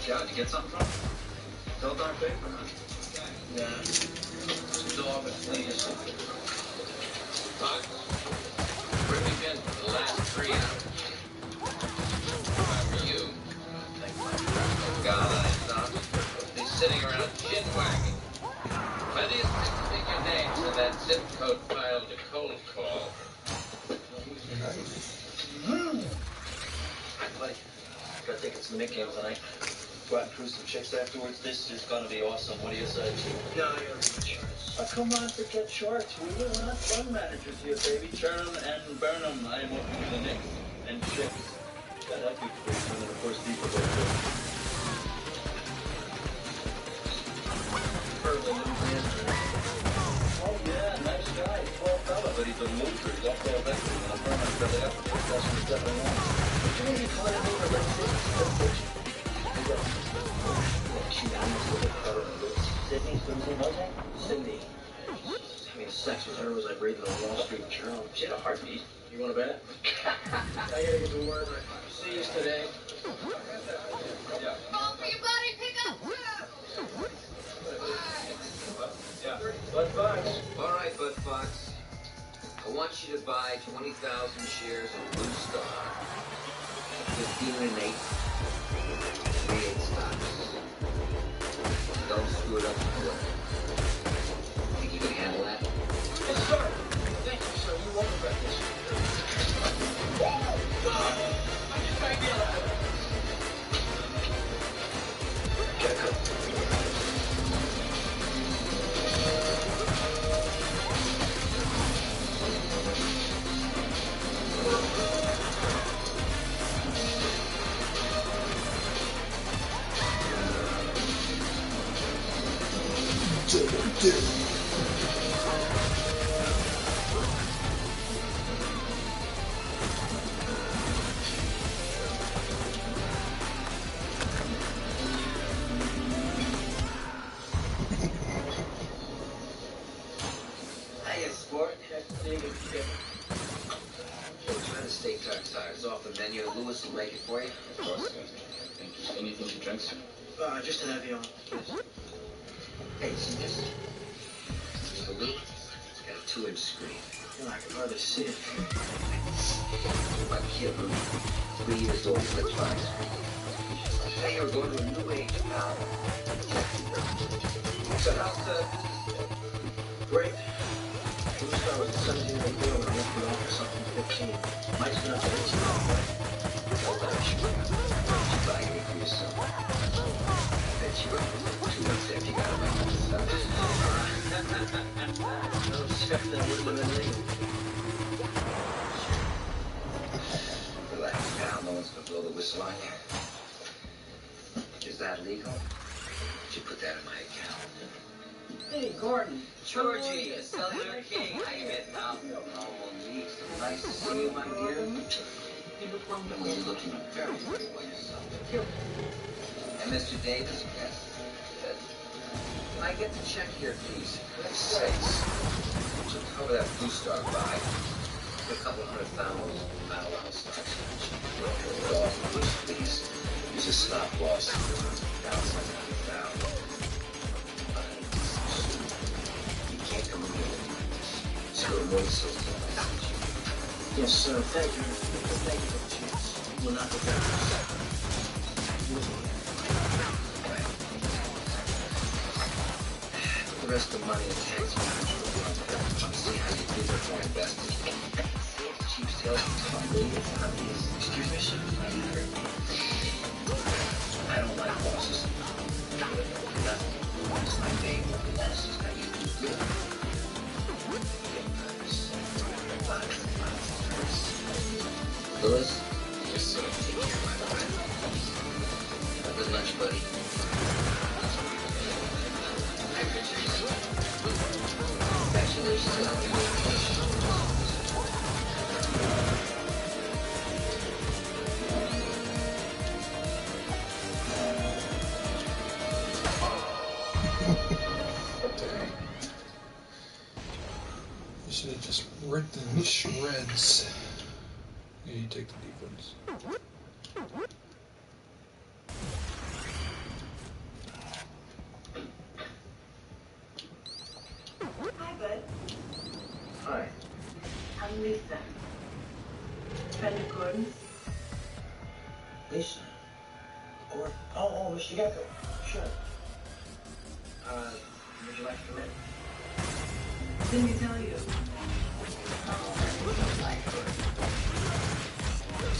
Yeah, did you get something from him? Still darn paper, huh? Yeah. Dog and please. Bugs, bring me in for the last 3 hours. If I were you, I'd take my guys out. Be sitting around chin-wagging. Plenty of six-figure names in that zip code file to cold call. Hi, buddy. Got tickets to the Knick game tonight. Go out and cruise some chicks afterwards. This is gonna be awesome. What do you say? No, I gotta read charts. Oh, come on, forget charts, will you? We're not fund managers here, baby. Churn them and burn them. I am working for the Knicks and chicks. That'd be pretty fun, and of course, people go too. Oh, yeah, nice guy. Tall fella, but he's a loser. He's off there back and I'm burning belly up. That's what he's definitely on. But you need to call him over. Let's see. Sydney. Having sex with her was like reading the Wall Street Journal. She had a heartbeat. You want to bet? I gotta get to work. See you today. Yeah. Call for your body pickup. Yeah. Bud Fox. All right, Bud Fox. I want you to buy 20,000 shares of Blue Star. 15 and 8. 3/8 stocks. Don't screw it up too quick. Think you can handle that? Yes, sir. Thank you, sir. You won't regret this. I just gotta get out of it. Get up. Hiya, sport. Try to stay tires off the menu. Lewis will make it for you. Of course. Thank you. Anything to drink, sir? Just an Evian, please. Hey, see this? The leak? It's got a 2-inch screen. I can hardly see it. My kid, 3 years old, flip fives. Hey, you're going to a new age now. So how's the... Great. Blue Star was a 17-year-old girl when I left the office up in 15. Mike's been up to 18 now, right? Tell that she buying it for yourself. Bet you were 2 months after you got it back stuff. No, check that would have been legal. Relax, pal. No one's gonna blow the whistle on you. Is that legal? Should put that in my account. Hey, Gordon. Georgie, the Cellular King. How you been, pal? Oh, Monique, so nice to see you, my dear. Well, you're looking very, very well yourself. And Mr. Davis, yes. Can I get the check here, please? For God's sakes. To cover that Blue Star buy. For a couple $100,000 battle out stocks. Put off, please. Use a stop loss. $1,000. You can't come in here. So avoid so Yes, sir. Thank you. Thank you for the chance. We'll not go back. Put the rest of the money in tax management. See how you do it for investors. See if cheap sales can believe it's obvious. Excuse me, sir? I don't like bosses. It's my name. Bosses that you do good. Lewis? Yes, sir. Take care of my wife. Have a good lunch, buddy. Congratulations on your vacation. You should have just ripped them to shreds. Yeah, you take the defense. PS4? Oh, Mr. Gecko. Sure. Would you like to come in? Let me tell you.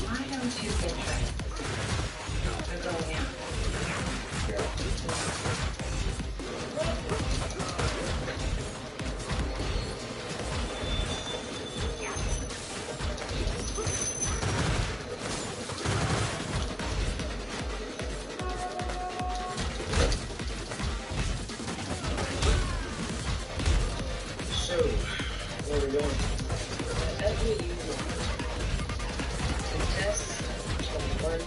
Why don't you get dressed? We're going out. So, where are we going? As we usual. Tests, 21,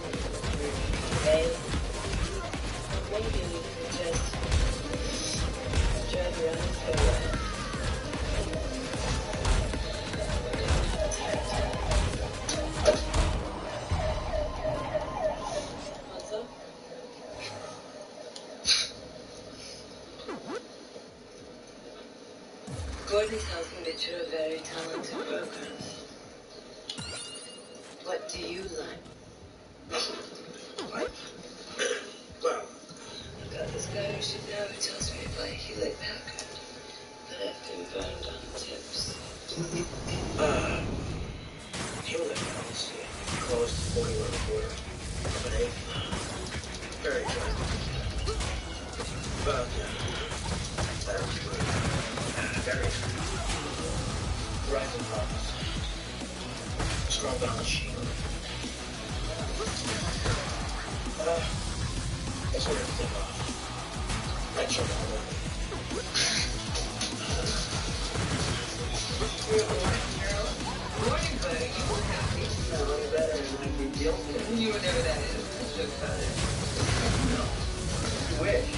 A. Maybe we could just drive around for a while. What's up? Gordon tells me that you're a very talented broker. What do you like? What? Well, I've got this guy who should know who tells me to buy Hewlett Packard, but after we burned on tips. Hewlett, let's see. Closed 41 and a quarter. Of an eighth. Very good. But, that was good. Very good. Rising profits. Strong balance sheet. That's what everything off. Right shoulder on that. Morning, buddy. You were happy. No, better than I can deal with. You whatever that is. Sugar powder. No. Wish.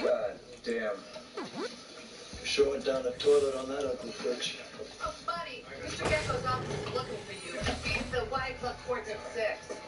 God damn. Sure went down the toilet on that ugly fix. Oh, buddy, Mr. Gecko's office is looking for you. He's the Y Club Court at 6.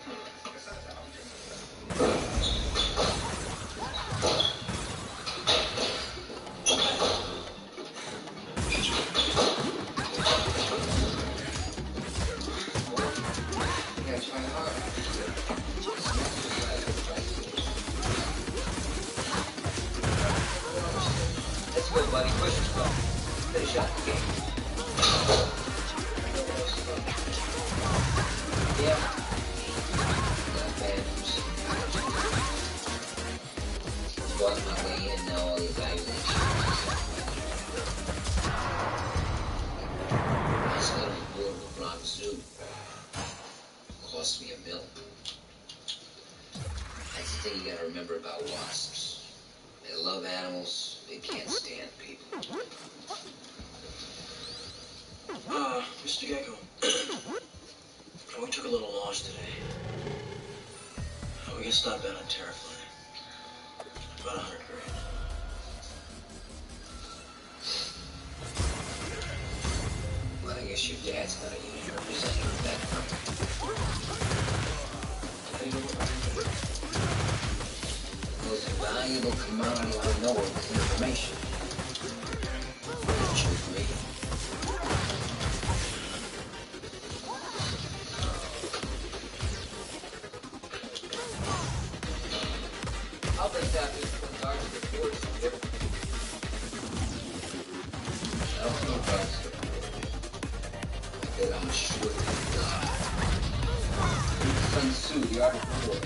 Let's go, buddy. Push yourself. Finish out the game. Yeah. Not bad. Walk my way in now, all these eyeballs. I just got on board with Rob Zoo. Cost me $1 million. That's the thing you gotta remember about wasps. They love animals, they can't stand people. Mr. Gecko. We took a little loss today. We can stop that on Terrafly. About 100 grand. Well, I guess your dad's not a union representative of that company. Most valuable commodity I know is information. Don't you agree? tap into the dark reports. I'll see what else. That I'm sure to Sun Tzu, the art of war.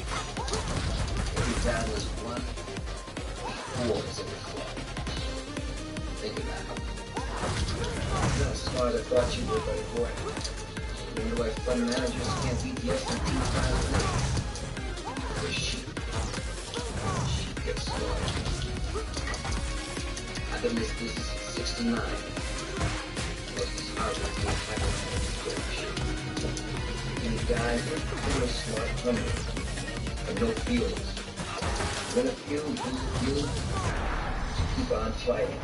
Every battle is won, war is in the club. Think about it. You're not as smart as I thought you were, buddy boy. Remember why fund managers can't beat the S&P 500? They're sheep. Sheep get slaughtered. I've been in this business since '69. Most is hardly being hypothetical sheep. And the guys are really smart, hungry, and no feelings. Win a few, lose a few, keep on fighting.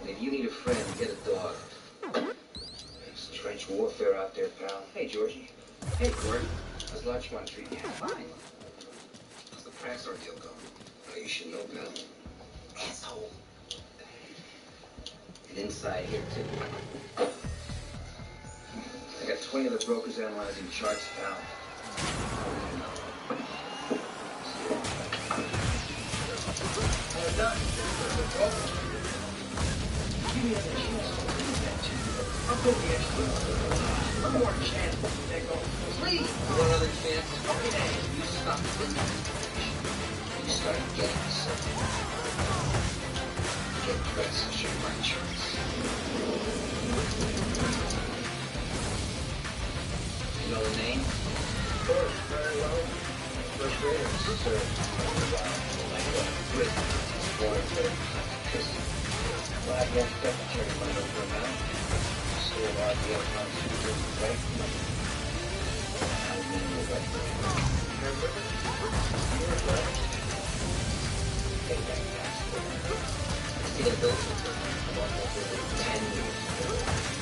And if you need a friend, get a dog. It's trench warfare out there, pal. Hey, Georgie. Hey, Gordon. How's Larchmont treating you? Fine. How's the Praxor deal going? Oh, you should know, pal. Asshole. And inside here, too. I got 20 other brokers analyzing charts, pal. Done. Give me another chance to do that to you. I'll go the extra. One more chance to take over. Please. One other chance? Okay. You stop this. You start getting something. Get pressed to show my charts. You know the name? Of course, very well. First graders, sir. Like what? Great. Glad you have secretary mind over now. Still allowed the other pharmaceuticals to break. I mean, you're right. Remember? You're right. Take that passport. See that building? I bought that building 10 years ago.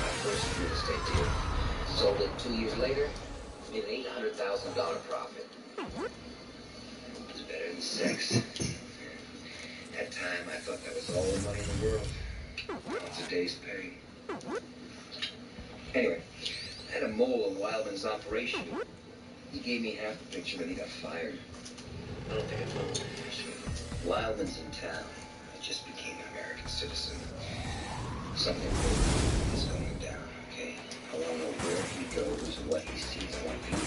My first real estate deal. Sold it 2 years later. Made an $800,000 profit. It's better than sex. That time, I thought that was all the money in the world. It's a day's pay. Anyway, I had a mole in Wildman's operation. He gave me half the picture and he got fired. I don't think I followed it, actually. Wildman's in town. I just became an American citizen. Something big is going down, okay? I want to know where he goes and what he sees. I want you to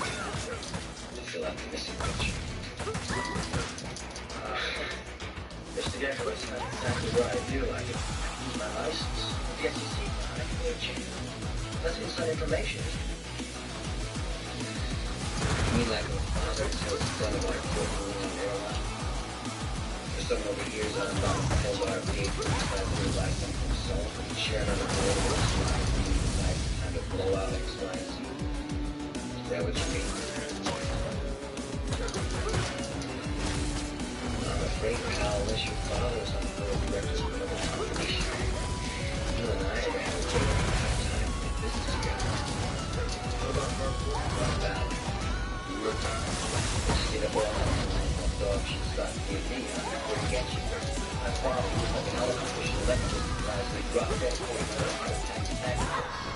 fill out the missing picture. Mr. Gecko's not exactly what I do. I can use my license. The SEC, I can make change. That's inside information. You mean like a father tells his son about a courtroom in Maryland? Or someone overhears on about a $10 pay for his $5 buy something for himself and the chairman of the board of X, Y, and Z decides it's time to blow out X, Y, and Z? Is that what you mean? I'm afraid, pal, unless your father's on the board of directors of another company, you and I are going to have a tough time with business together. What about Harcourt? What about it? You work on it. Just get up all night. That dog should start to give me a before he gets you. My father was like an elephant pushing a left just as we dropped that point.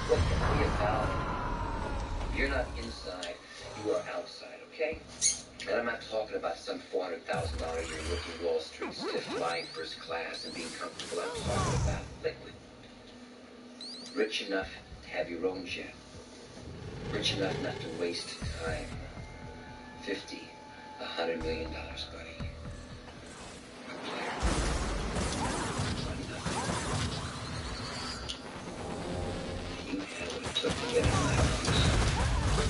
Look, come here, pal. You're not inside, you are outside, okay? And I'm not talking about some $400,000 a year working Wall Street, stiff flying first class and being comfortable. I'm talking about liquid. Rich enough to have your own jet. Rich enough not to waste time. $50, $100 million, buddy. A player. You had what it took to get in my office. The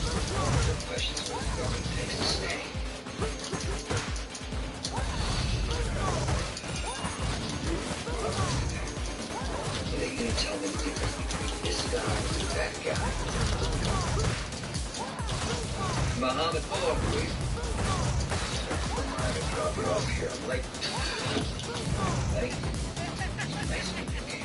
question's what the government takes to stay. You're gonna tell me the difference between this guy and that guy. Muhammad, pull over, please. I'm gonna drop you off here. I'm late. Buddy, nice to meet you, okay?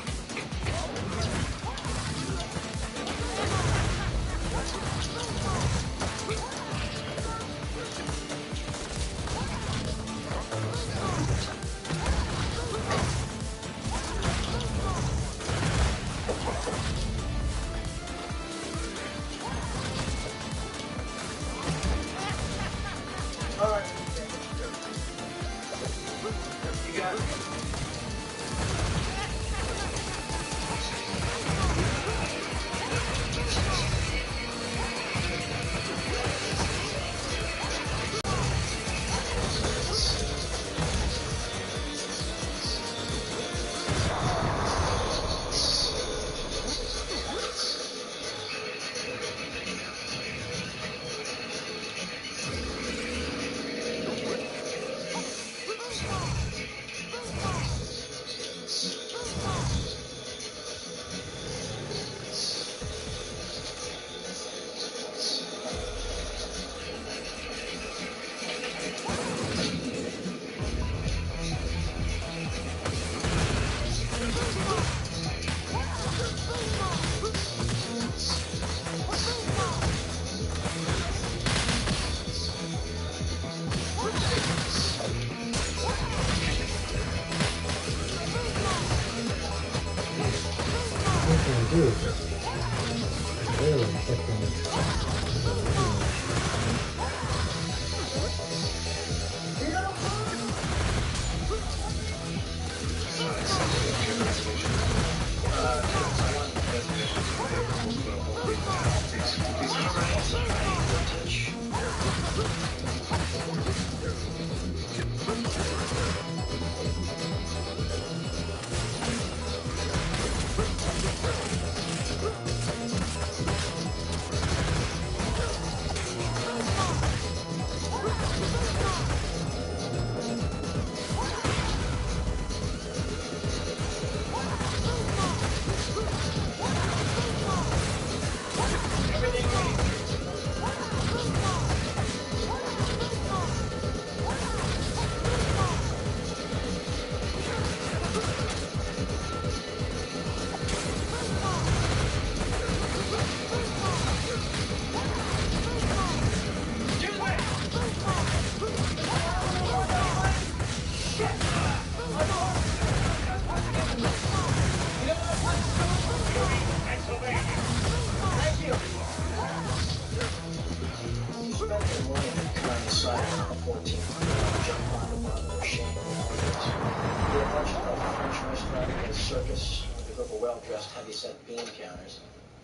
Circus with a group of well-dressed, heavy-set bean counters.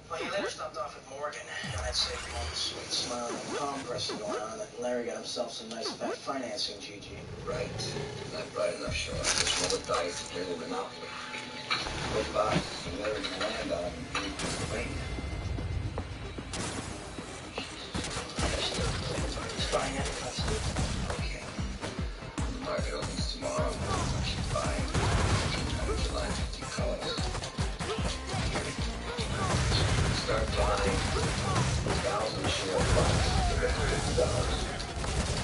Well, he later stopped off at Morgan, and I'd say he had a sweet smile and palm pressing going on that Larry got himself some nice fat financing, GG. Right. Not bright enough, sure. Just roll the dice and play the Monopoly. What box you never gonna land on in Pennsylvania? Fine, yeah, Okay. The market opens tomorrow. I should buy. July 50 colors. Start buying 1,000 share bucks for $50.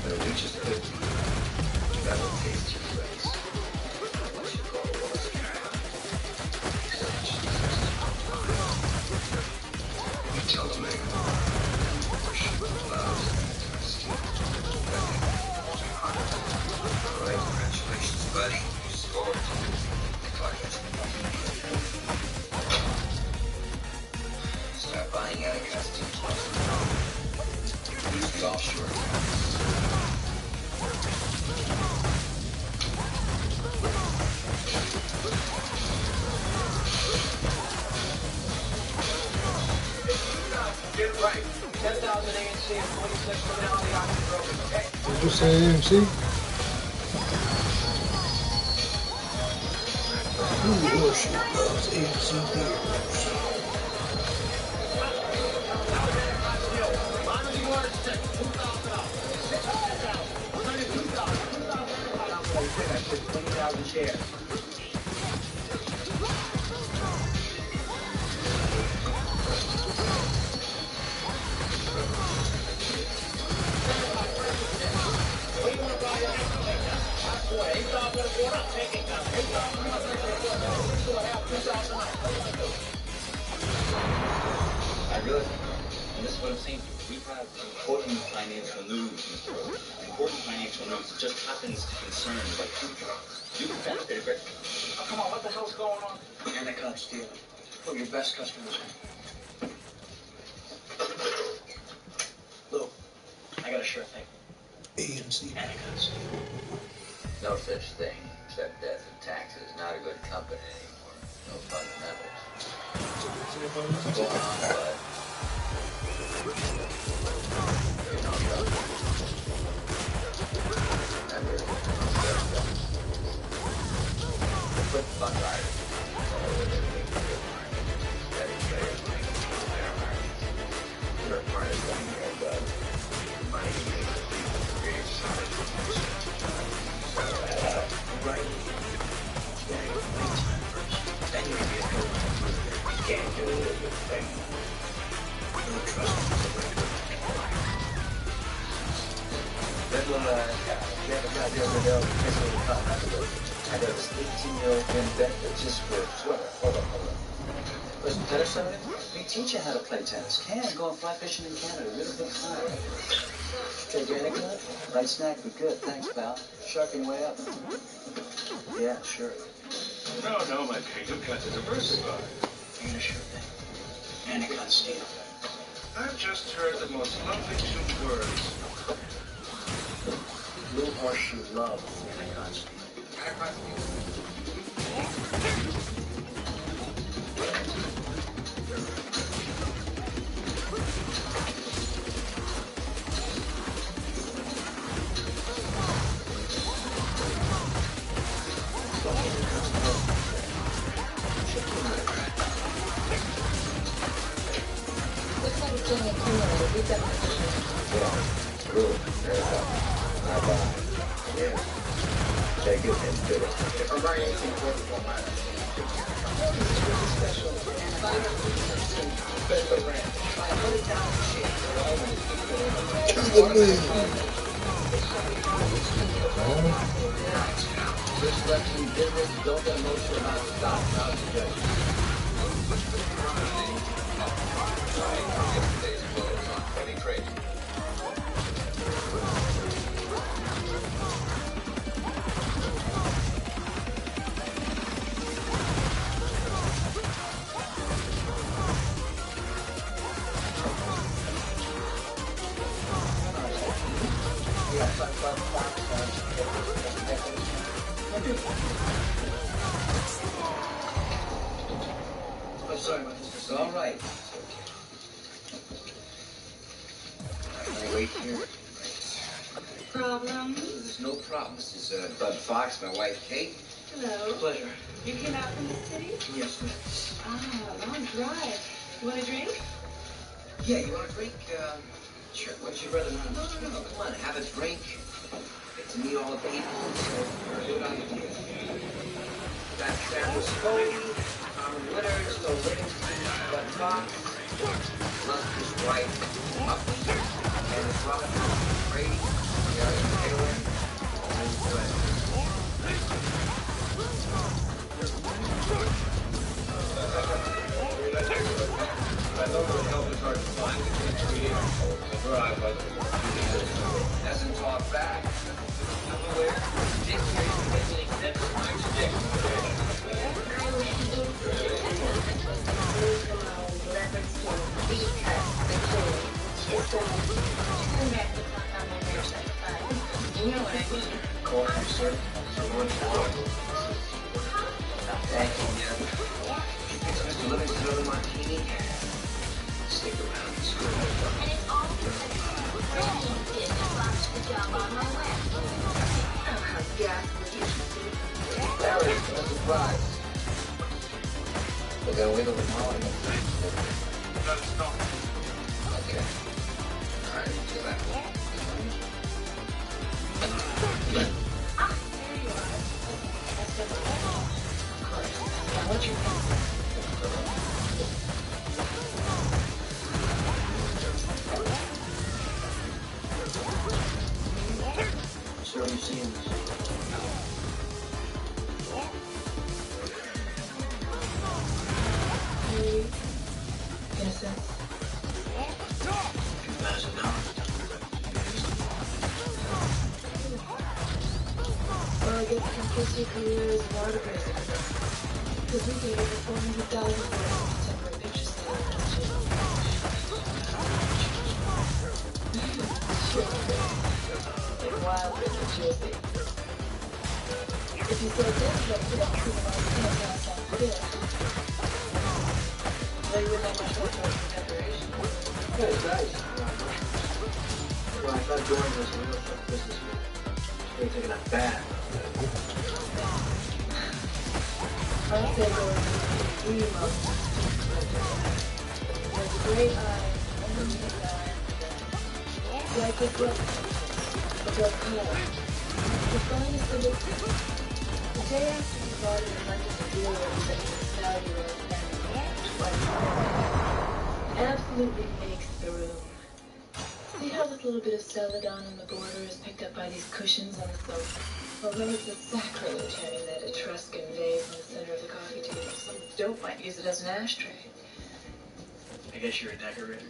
When it reaches 50, that will taste your face. Unless you call the Wall Street. You tell the man. Push clouds Alright, congratulations, buddy. You scored. Start buying out of customs. Use the offshore accounts. Get it right. 10,000 ANC and 26 coming out of the auction program, okay? Did you say AMC? Who worship loves AMC beers? Shares. I really think, and this is what I'm saying, we have important financial news, Mr. Rose. Important financial news just happens to concern like food trucks. You can benefit greatly. Oh, come on, what the hell's going on? Endicott Steel. Who are your best customers? Lou, I got a sure thing. AMC. Endicott Steel. No such thing except death and taxes. Not a good company anymore. No fundamentals. What's going on, bud? Quick fun rider. You're a part of something here, bud. Money makes people create something. Right. You gotta go big time first. Then you can be a good one. You can't do a little good thing. Don't trust me. That one, we have a guy the other day, I got this 18-year-old inventor just for a sweater. Hold on. Listen, tennis something? We teach you how to play tennis. Can go and fly fishing in Canada. Really good time. Take your Endicott? Light snack, be good. Thanks, pal. Sharking way up. Yeah, sure. No, my king. You've got to diversify. Ain't a sure thing. And I can't stand it. I've just heard the most lovely 2 words. Blue Horseshoe loves anaconda. Looks like it's getting accumulated. We've got Well, good. There you go. Bye-bye. Yeah. Take it and do it. I'm buying 1844 miles. special and Special brand. Just let me business, don't get emotional about stock. Now it's good. Yesterday's close on Penny Trade. I'm sorry about this. It's all right. Can I wait here? Problem? There's no problem. This is Bud Fox, my wife Kate. Hello. Pleasure. You came out from the city? Yes, ma'am. Ah, long drive. You want a drink? Yeah, you want a drink? Sure. What's your brother on? No, come on, have a drink. Get to meet all the people. So, do it on the deal. Got Travis Foley, Tom Witters, Phil Livingston, Bud Fox, Luster's wife, Muffy, and his brother, Brady, Gary Taylor, and good. I know the help is hard to find. It's drive, but Doesn't talk back. I'm aware. This year is visiting next month's You know what I mean. Call him, sir. Thank you, yeah. It's Mr. Livingston of the Martini. Stick around. It's good. And it's all because Randy didn't botch the job on my way. Oh, how ghastly. Larry, no surprise. We're gonna wait till tomorrow. Let us know. Okay. All right, till then. Ah, there you are. That's the of course. Now, what's your name? Sir, you've seen this. Innocent. $2,000. Well, I guess you can kiss your career as an artist. Because we gave over $400,000 for temporary picture sale. Sure. Like wild with the Jersey. If you sell this, then you don't see them on the $10,000 bill. Well, you wouldn't have much more for consideration. Hey, guys. Well, I thought Jordan was a real tough businessman. He's taking a bad. I'd say there was three months. There's a great eye, and a good eye. Like a good, a good color. The finest of it. The day after you bought it in London, the dealer said it was valuable and twice. Absolutely makes the room. See how this little bit of celadon on the border is picked up by these cushions on the sofa? Although it's a sacrilege having that Etruscan vase in the center of the coffee table, some dope might use it as an ashtray. I guess you're a decorator.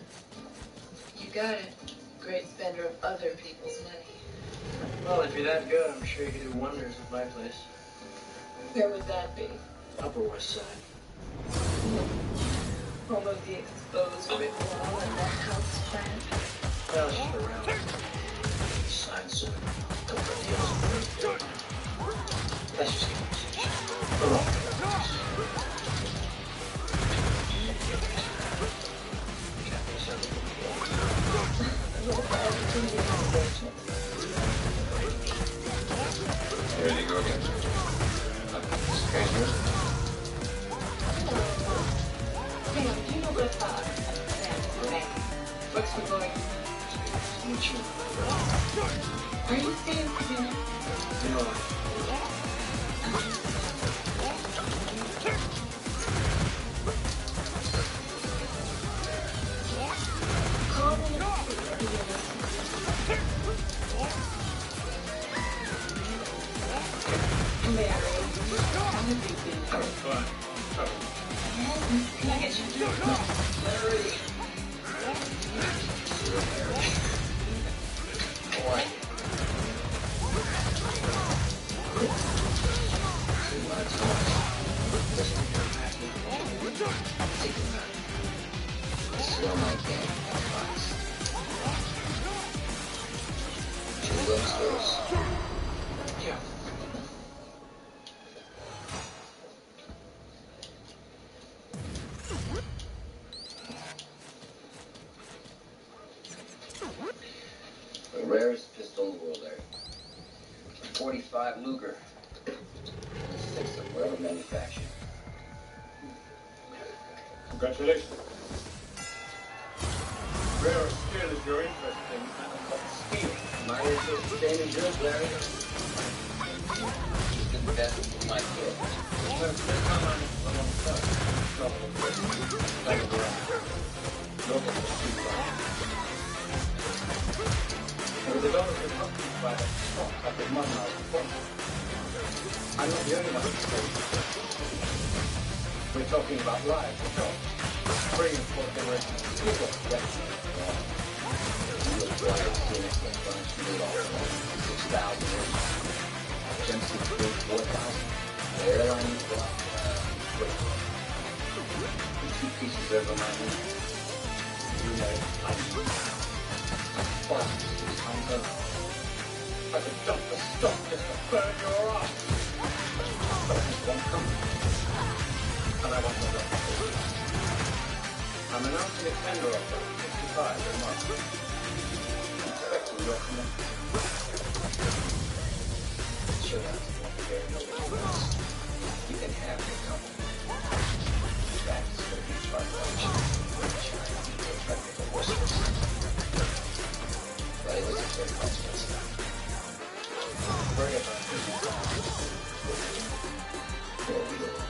You got it. Great spender of other people's money. Well, if you're that good, I'm sure you could do wonders with my place. Where would that be? Upper West Side. home of the exposed brick wall and that house plan. Well, it's just around. Sign soon. Couple of deals. Let's just get this. Come on. There you go again. Excuse me? Hey, do you know what what's the going? Are you staying for dinner? No. Call me. Mary, how have you been? Fine. Can I get you? Larry. Boy. Slow my game, Fox. Two loves those. Yeah. The rarest pistol in the world, Larry. 45 Luger. And 6 of wherever manufactured. Congratulations. Rare skill is your interest in steel. My interest staying in yours, Larry. You can bet my kid. Well, this time I'm alongside. Trouble with this. Like a ground. Look at the street light. There was a lot of reluctance by the spot at the mud house before. I'm not the only one who's saying this. We're talking about lives, of course. 3 and 4 generations of people. Yes. You look bright, Phoenix, like Bunch, made all of them. 6,000 years. Jensen, 4,000. There I need to go. Wait. The 2 pieces over my knee. You know, I'm fast. I'm going. I could dump the stock just to burn your eyes. But I just won't come. And I want to go. I'm announcing a tender offer of 55 a month. I'm expecting your commitment. Chill out. There are no regrets. You can have your company. That is going to be fun watching. China, you'll try to make a worse of it. But it was a very consequence. Worry about it. Well, we don't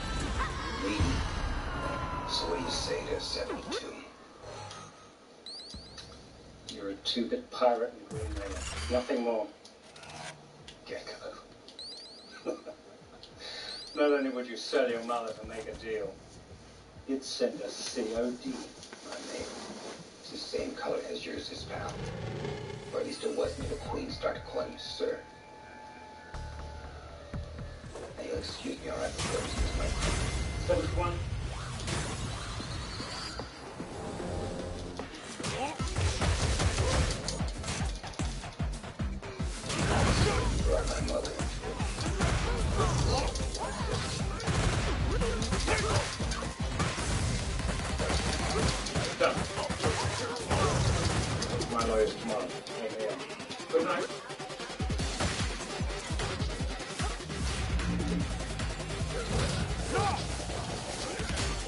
lead. So what do you say to 72? You're a 2-bit pirate and green mailer. Nothing more. Gecko. Not only would you sell your mother to make a deal, you'd send a COD. My name. It's the same color as yours is, pal. Or at least it was when the Queen started calling you sir. Now you'll excuse me, alright? Because this is my 71. brought my mother into it. Done. My lawyer's tomorrow. Okay. Good night.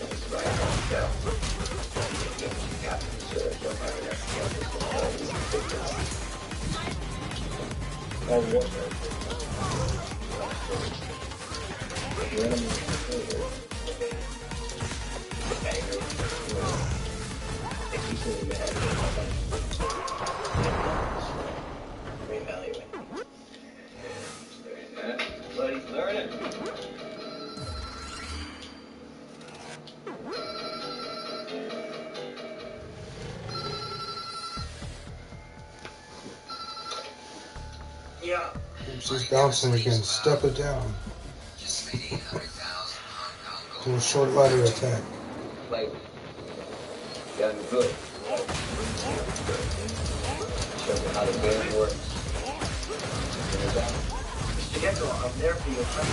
It's right on the bell. Captain, sir, don't have enough campus to all these ridiculous. All water. The enemy is here. Angry. If you say you have reevaluate. Learn that. Buddy, learn it. Yeah. She's bouncing again. Step it down. Just made 800,000 Hong Kong Do a short ladder attack. Like, Gotten good. Show me how the game works. Figure it out. Mr. Gecko, I'm there for your friend.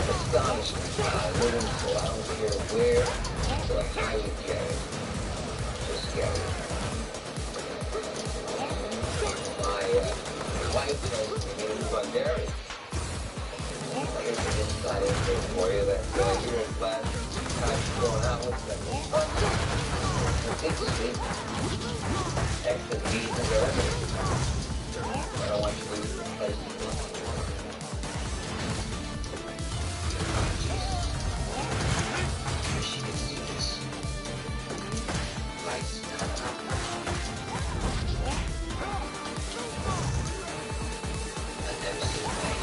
Astonishing. I wouldn't, so I don't care where or how you get it. Just get it. My wife told me to move on dairy. Here's an inside info for you that here in class, time's going out with them. Interesting. Extra visas are everything. I don't want you to lose the place. She can see this. Lights. I've never seen a man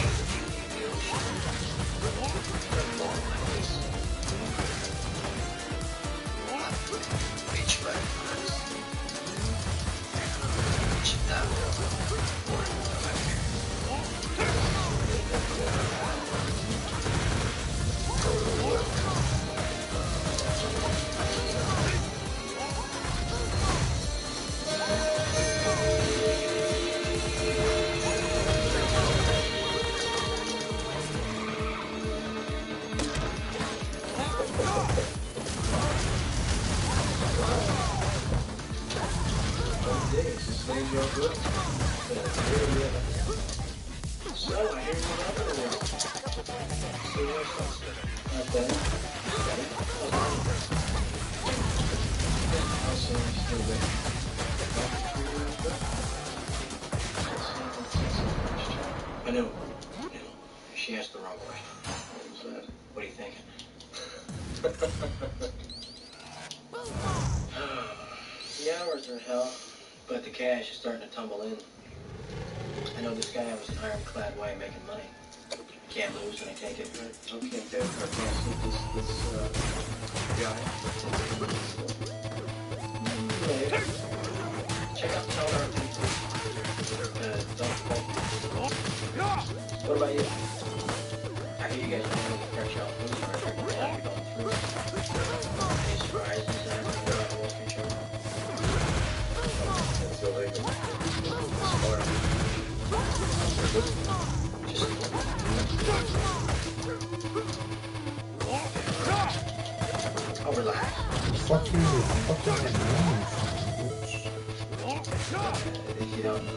with the beauty of the ocean. More like this. Reach butterflies. Reach down. Or right here. This lady all good? So, I hear you're up in the world. So, what's up? Not bad. I'll say you're still there. I know. She asked the wrong question. What was that? What are you thinking? The hours are hell, but the cash is starting to tumble in. I know this guy has an ironclad way of making money. Can't lose when I take it. Okay, Dad, I can't see this guy. Yeah. Check out the toner. What about you? I hear you guys are doing the fresh out food for every day you're going through. Any surprises that are on Wall Street show? That's illegal. Smart. Just I'll relax. Fuck you, fucking annoying, If you don't know,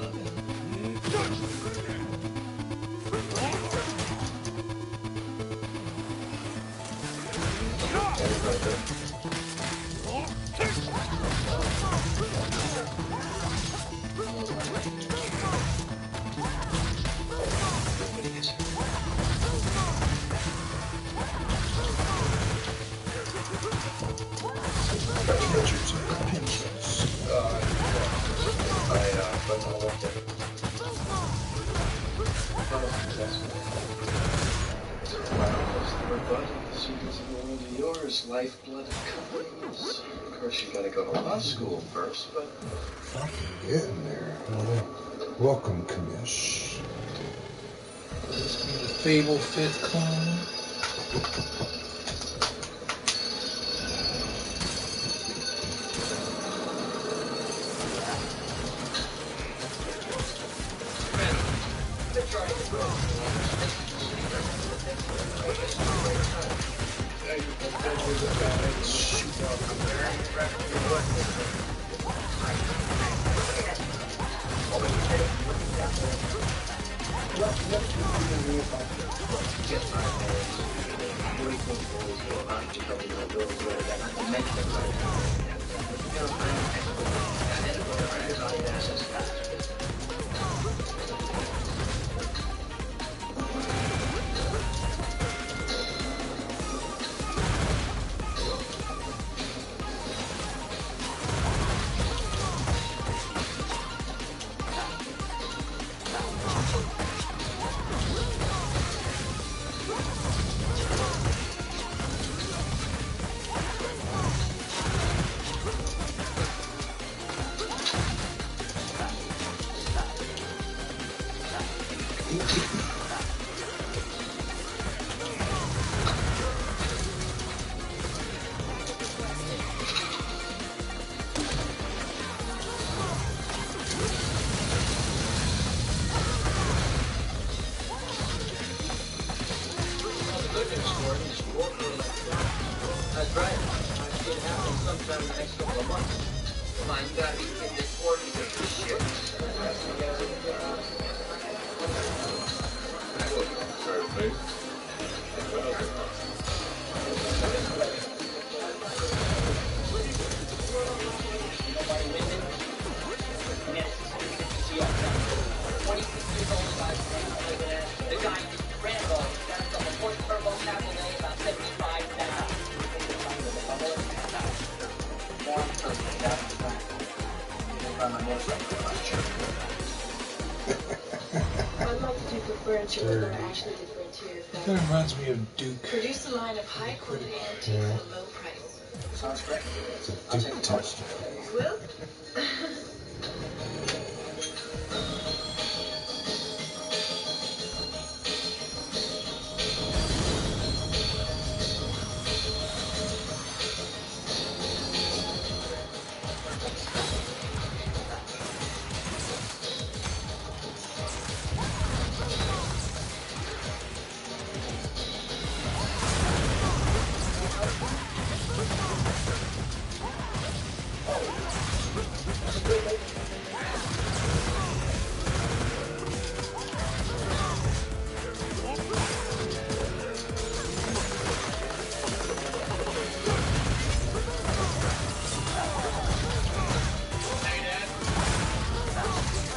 yours, lifeblood companies. Of course, you gotta go to law school first, but fucking getting there. Welcome, Commish. Is this be the Fable 5th clone? Come on, you gotta be kidding. This Orbeez is for shit. The guy Rambo got himself a Ford Turbo Cabriolet about 75,000. I'd like to take the furniture that are actually different too. That reminds me of Duke. Produce a line of high quality antiques at a low price. Sounds great. It's a Duke test. Will?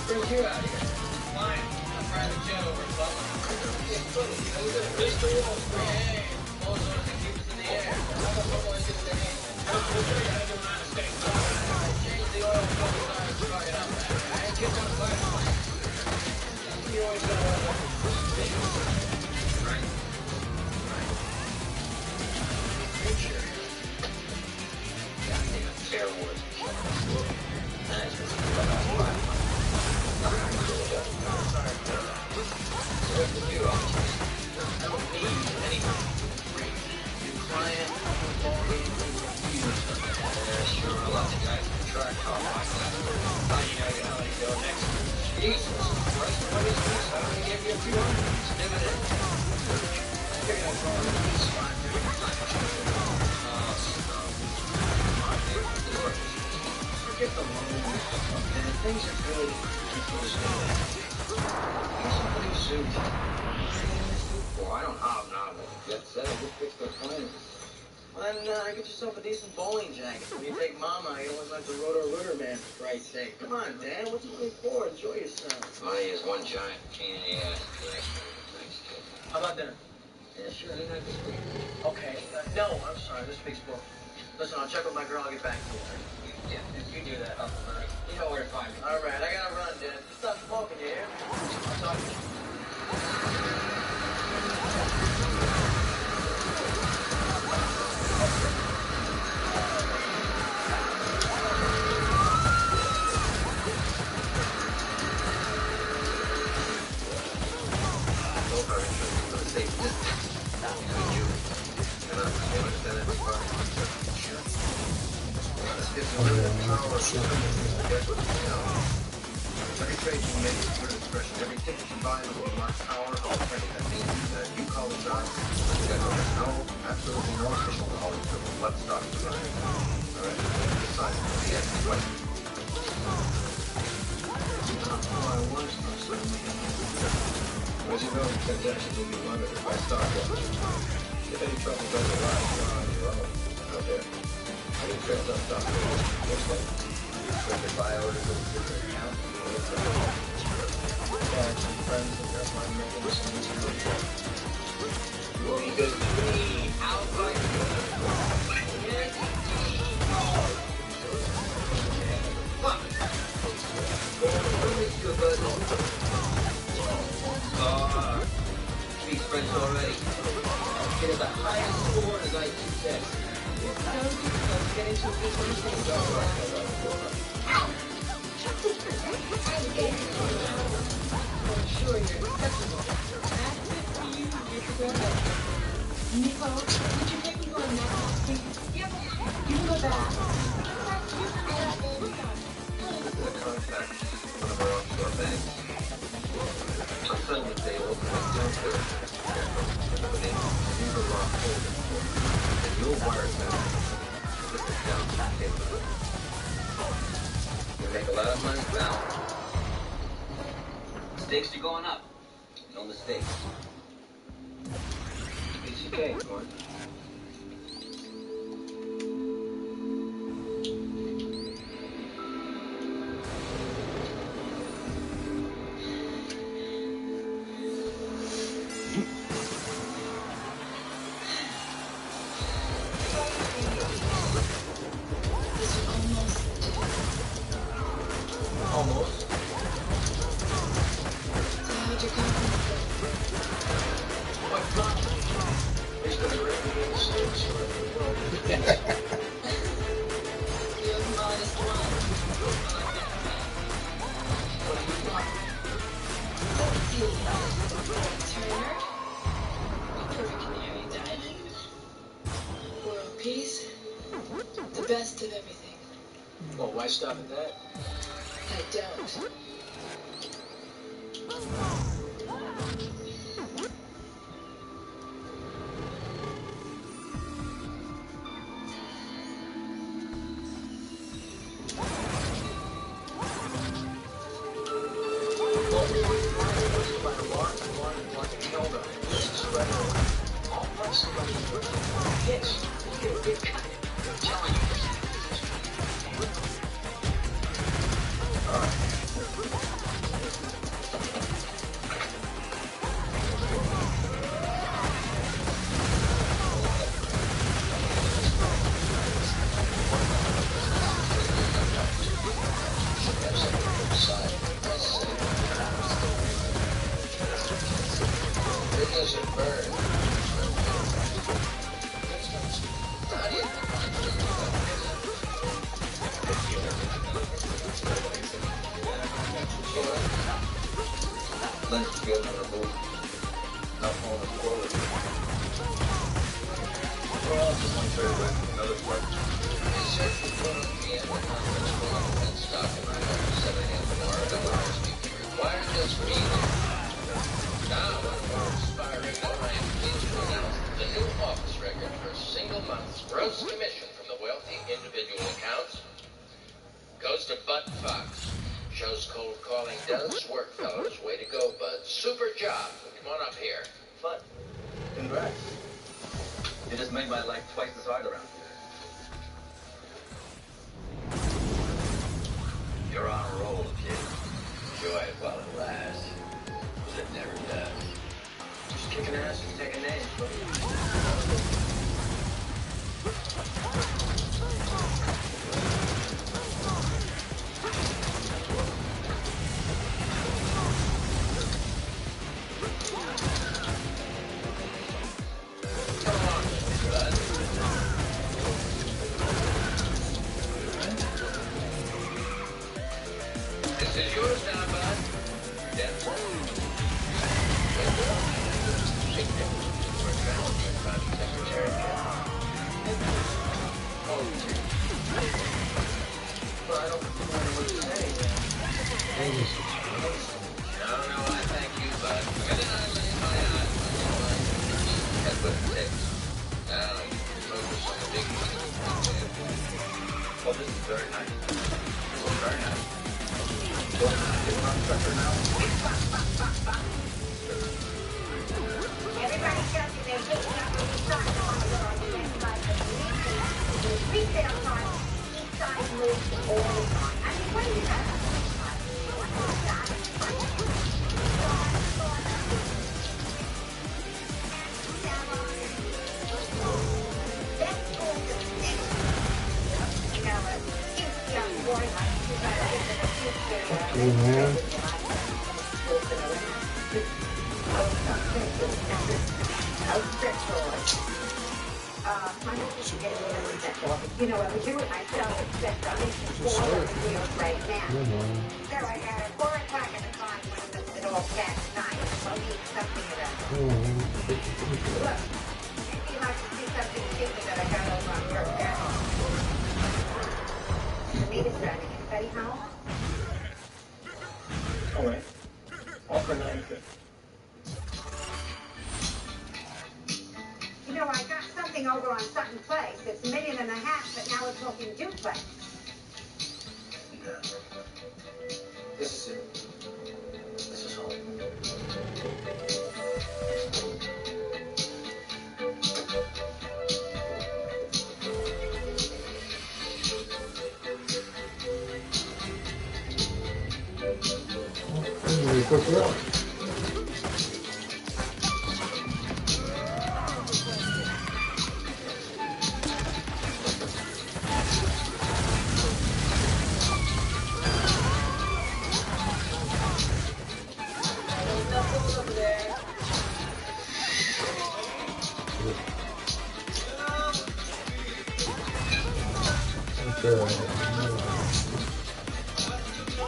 Where's you out here? Flying. A private jet over Mr. Wolf, hey, those are the keep us in the air. We'll show you how to do an honest thing. Change the oil filter sign, plug it up. And get down the pipeline. You always got right. Future. Goddamn fair woods. What to do? I don't need anything. You client, sure, a lot of guys can try to talk like that. How you know how to go next? Jesus Christ, what is this? I'm going to give you a few hundreds. Dividend. You're going to go on the east line. Forget the loan. Man, things are good. Here's somebody suit. Well, I don't hobnob with jet set. I just fix their planes. Well, then get yourself a decent bowling jacket. When you take Mama, you always like the rotor-rooter man, for Christ's sake. Come on, Dan. What's it really for? Enjoy yourself. Money is one giant pain in the ass. Thanks, kid. How about dinner? Yeah, sure. Didn't I this week? Okay. No, I'm sorry. This week's booked. Listen, I'll check with my girl. I'll get back to you. Yeah, you do that. You know where to find me. All right, I gotta run, Dan. Stop smoking, you hear? I'll talk to you. Both are interested for the safe distance. You and us. You understand that part? Sure. Let's get some real power. Guess what you know? Every trade you make is your discretion. Every ticket you buy will be marked power or credit. That means that you call the shots. There's no, absolutely no official calling to them. Let's start the line. All right. Decide. Yes. What? I was as you know, the transaction will be monitored by stockholders. If any trouble does arise, you're on your own. Out there. Any trades on stockholders, most likely. When the buy orders will be different account, cash and friends and their money making this will be good to me. Out by Speaks French already. Get at the highest score as IQ test. Let's get into this thing. I'm sure you're acceptable. Nico, did you take me for a nap, please? Yep. You can go back. This is a contact. One of our offshore banks. My son was able to make transfer. But they use a lock holding. And you'll wire that. This is down to the table. that money found. Stakes are going up. No mistakes. Piece of cake, Gordon. Almost. So how'd your conference go? What problem? He's gonna regulate the stakes for everybody. You're the modest one. What do you want? Let's see. Turner. Perfect canary dining. World peace. The best of everything. Well, why stop at that? I don't. Let's get on the move. Not on the forward. Well, just one third away from another part. He said he put on the end of the conference call and stock in my office 7 a.m. tomorrow. Otherwise, we can require just me there. Now, before expiring, I am pleased to announce the new office record for a single month's gross commission from the wealthy individual accounts goes to Bud Fox. Shows cold calling does work, fellas. Way to go, Bud. Super job. Come on up here. Fun. Congrats. You just made my life twice as hard around here. You're on a roll, kid. Enjoy it while it lasts. 'Cause it never does. Just kicking ass and taking names, buddy. Come along with me, Bud. This is yours now, Bud. That's right. Well, I don't know what to say. No, I thank you, Bud. Good night, lay my eyes on you, Bud. That's what it takes. Now, you can focus on the big picture. Well, this is very nice. Very nice. Well, it's not pressure now. Everybody tells you they're picking up when you start on the road and then like the retail time, each side moves all the time. I mean, what do you have? Hey, man. You know, I would do it myself, except I'm making 4 wheels right now. So I got a 4 o'clock in the car when it all past 9. So I'll need something around. Look, maybe you'd like to see something stupid that I got over on purpose. Anita's driving. Anybody home? All right. Offer 950. You know, I got something over on Sutton Place. It's $1.5 million, but now we're talking duplex. Yeah. cook it up.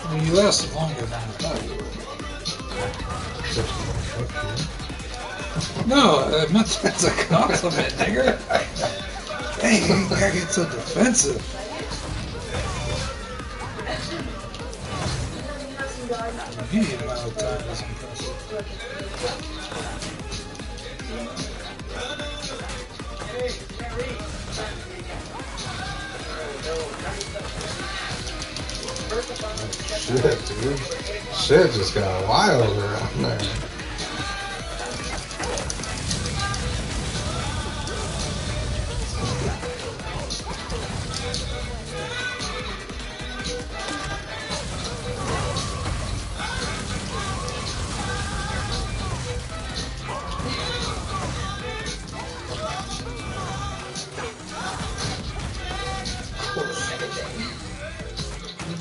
I mean, you lasted longer than I thought you would. No, I meant that's a compliment, nigger. Dang, you gotta get so defensive. The immediate amount of time is impressive. Shit, dude. Shit just got wild around there.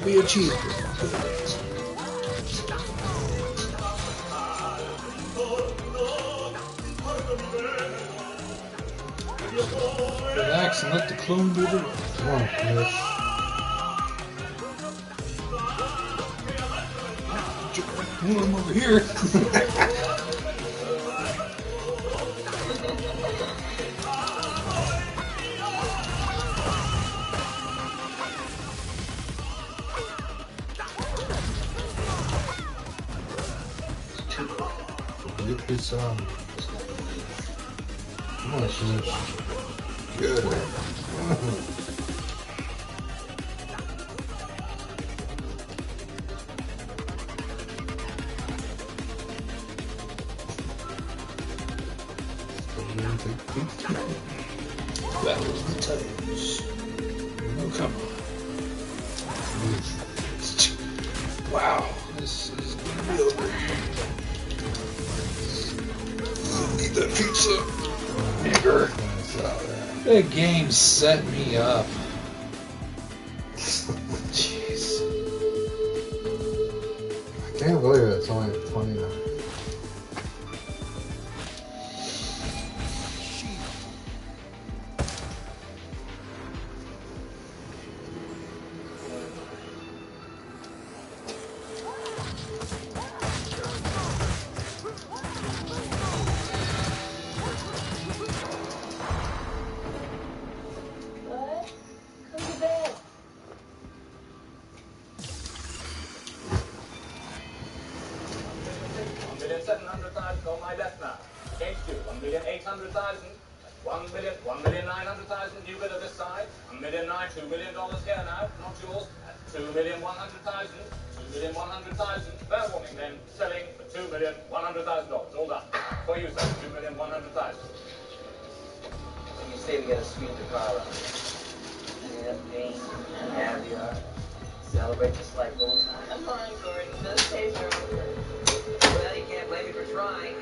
Be a cheeseburger. Relax and let the clone do the work. Come on, Chris. I'm over here. Get this Come on, Chris. Good. That was the times. Oh, come on. Wow, this is gonna be over. Need that pizza. Nigger. That game set me up. Jeez. I can't believe it. It's only 29. Celebrate just like old times. I'm fine, Gordon. Does taste very good. Well, you can't blame me for trying.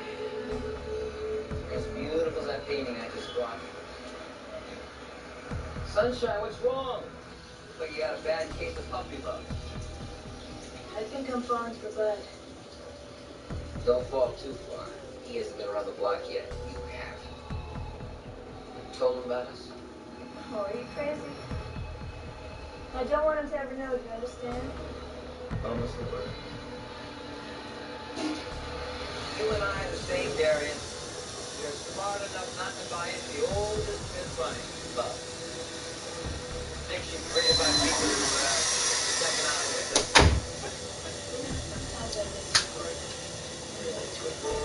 As beautiful as that painting I just brought. Sunshine, what's wrong? Looks like you got a bad case of puppy love. I think I'm falling for Bud. Don't fall too far. He hasn't been around the block yet. You have. Told him about us? Oh, are you crazy? I don't want him to ever know, do you understand? Almost a word. You and I are the same, Darian. You're smart enough not to buy into the oldest myth running, love. Fiction created by people who second out of window. Sometimes I miss you, Gordon. Really, Twitter.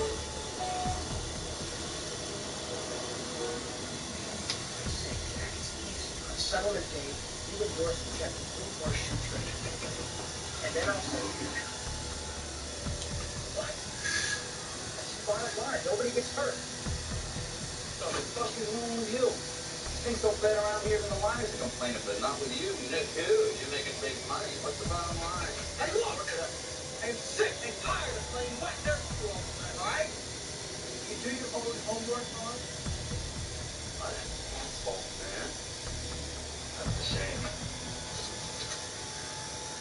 Settle it, Dave. You endorse and check the full horseshoe treasure. And then I'll send you. What? That's the bottom line. Nobody gets hurt. So the fucking wrong with you? Things don't play around here in the lines to complain, but not with you. Nick, dude, you're making big money. What's the bottom line? And look, I'm sick and tired of playing you went to school, all right? You do your own homework, Ron? Oh, that's asshole, man. That's a shame.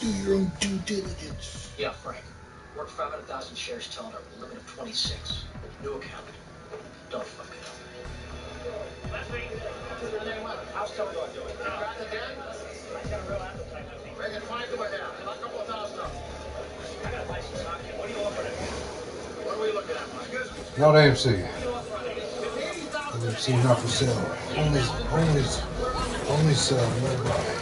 Do your own due diligence. Yeah, Frank. Worked 500,000 shares, telling her limit of 26. New account. Don't fuck it up. How's Theodore doing? Back again? I got a real appetite. Bring it, fine, go ahead. A couple of $1,000. I got a license on you. What are you offering? What are we looking at, Mike? Not AMC. $80,000. AMC not for sale. Only sell nearby.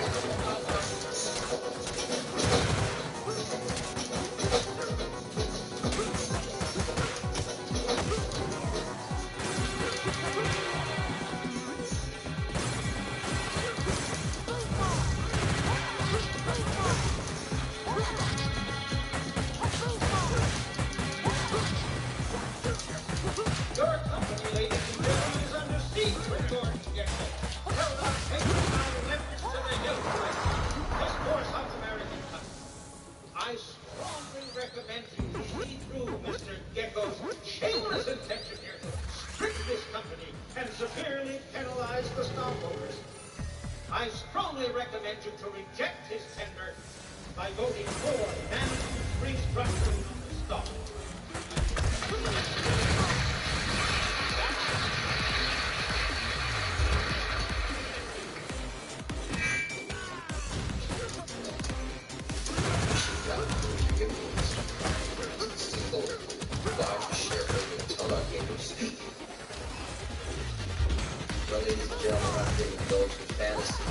Your company, ladies and gentlemen, is under siege with George Gecko. Held up paper pound leverage to the hilt. This poor South American country. I strongly recommend you see through Mr. Gecko's shameless intention here to strip this company and severely penalize the stockholders. I strongly recommend you to reject his tender by voting for management restructuring of the stock. Well, ladies and gentlemen, I'm here with those with fantasy.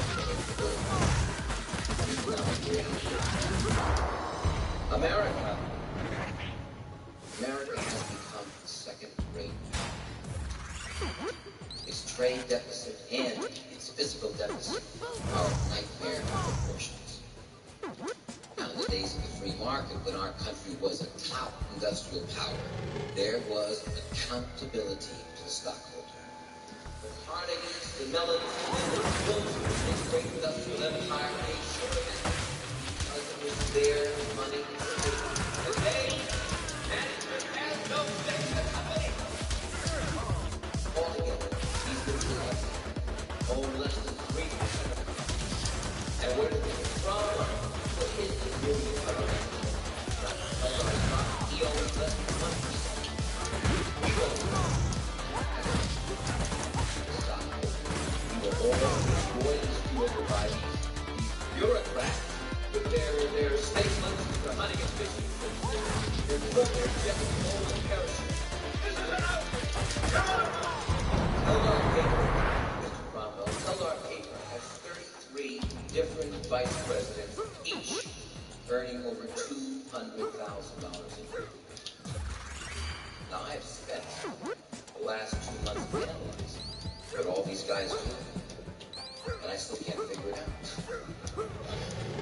America has become second-rate. Its trade deficit and its physical deficit are nightmare proportions. Now, in the days of the free market, when our country was a top industrial power, there was accountability to the stockholder. The Carnegies, the Mellons, the Wilsons, this great industrial empire made sure that because it was their money. Today, management has no stake in the company. Altogether, these businesses own less than 3%. And where did it come from? What is the million government? He owns less than 1%. We own all employed as fuel by these bureaucrats with their statements, their hunting and fishing, their corporate jet coal and parachute. This is enough! Teldar Paper, Mr. Cromwell, Teldar Paper has 33 different vice presidents, each earning over $200,000 a year. Now, I've spent the last 2 months analyzing what all these guys do. And I still can't figure it out.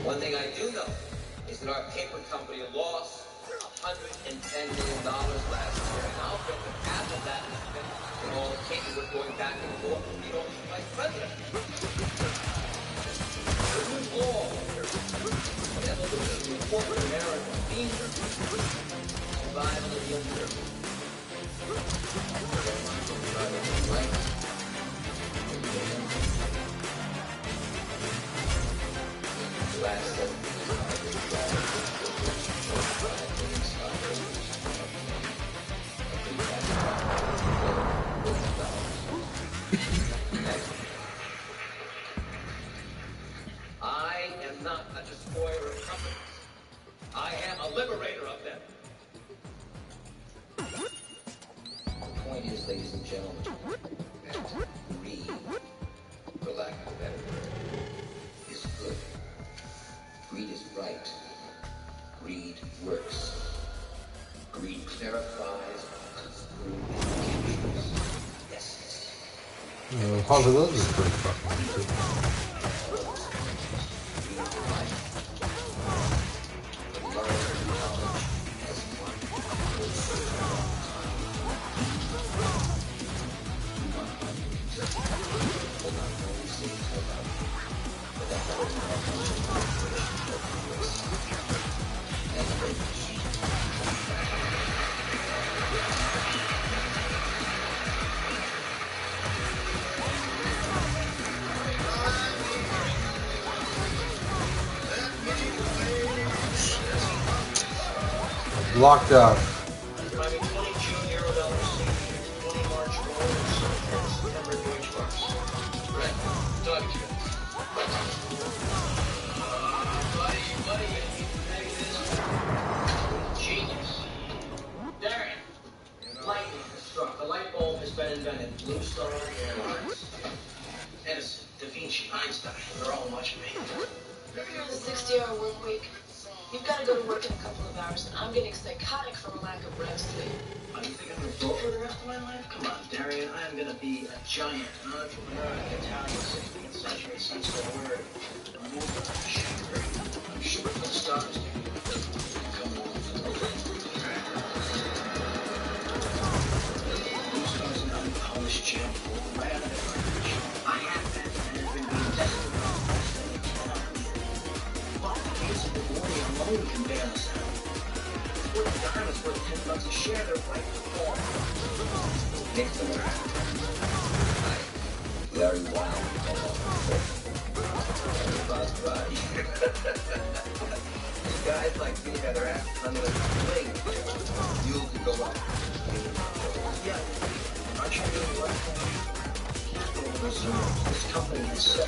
One thing I do know is that our paper company lost $110 million last year, and I'll bet that half of that is spent in all the paperwork going back and forth to the office of vice president. The new law, an evolution of corporate America, means survival of the uncertain. Right? Last I am not a destroyer of companies. I am a liberator of them. The point is, ladies and gentlemen, that greed, for lack of a better word, is good. Greed is right. Greed works. Greed clarifies, cuts through, and captures essence. Possibilities is pretty fucking good. Greed is right. The learned knowledge has one will not only see about but that will Locked up. I mean, 20 June Eurodollar CD, 20 March roll, and September Deutsche Marks. Right. Talk to you. Buddy, genius. Darian. Lightning has struck. The light bulb has been invented. Blue Star Airlines. Edison, Da Vinci, Einstein. They're all watching me. Here's a 60-hour work week. You've got to go to work in a couple of hours, and I'm getting psychotic from a lack of rest. Oh, you think I'm going to go for the rest of my life? Come on, Darian. I am going to be a giant entrepreneur in the Italian 16th century sense of the word. I'm shooting for the stars, dude. Come on. Blue Stars now the Polish champ. Right out of the garbage. I have that and have been being tested. But the case of the warning alone can bail us out. $40 worth $10 a share, they're right for Nixon. Larry Wild. Guys like me had their asses under the wing. You could go up. Yeah. Aren't you doing what? Capital reserves. This company has $75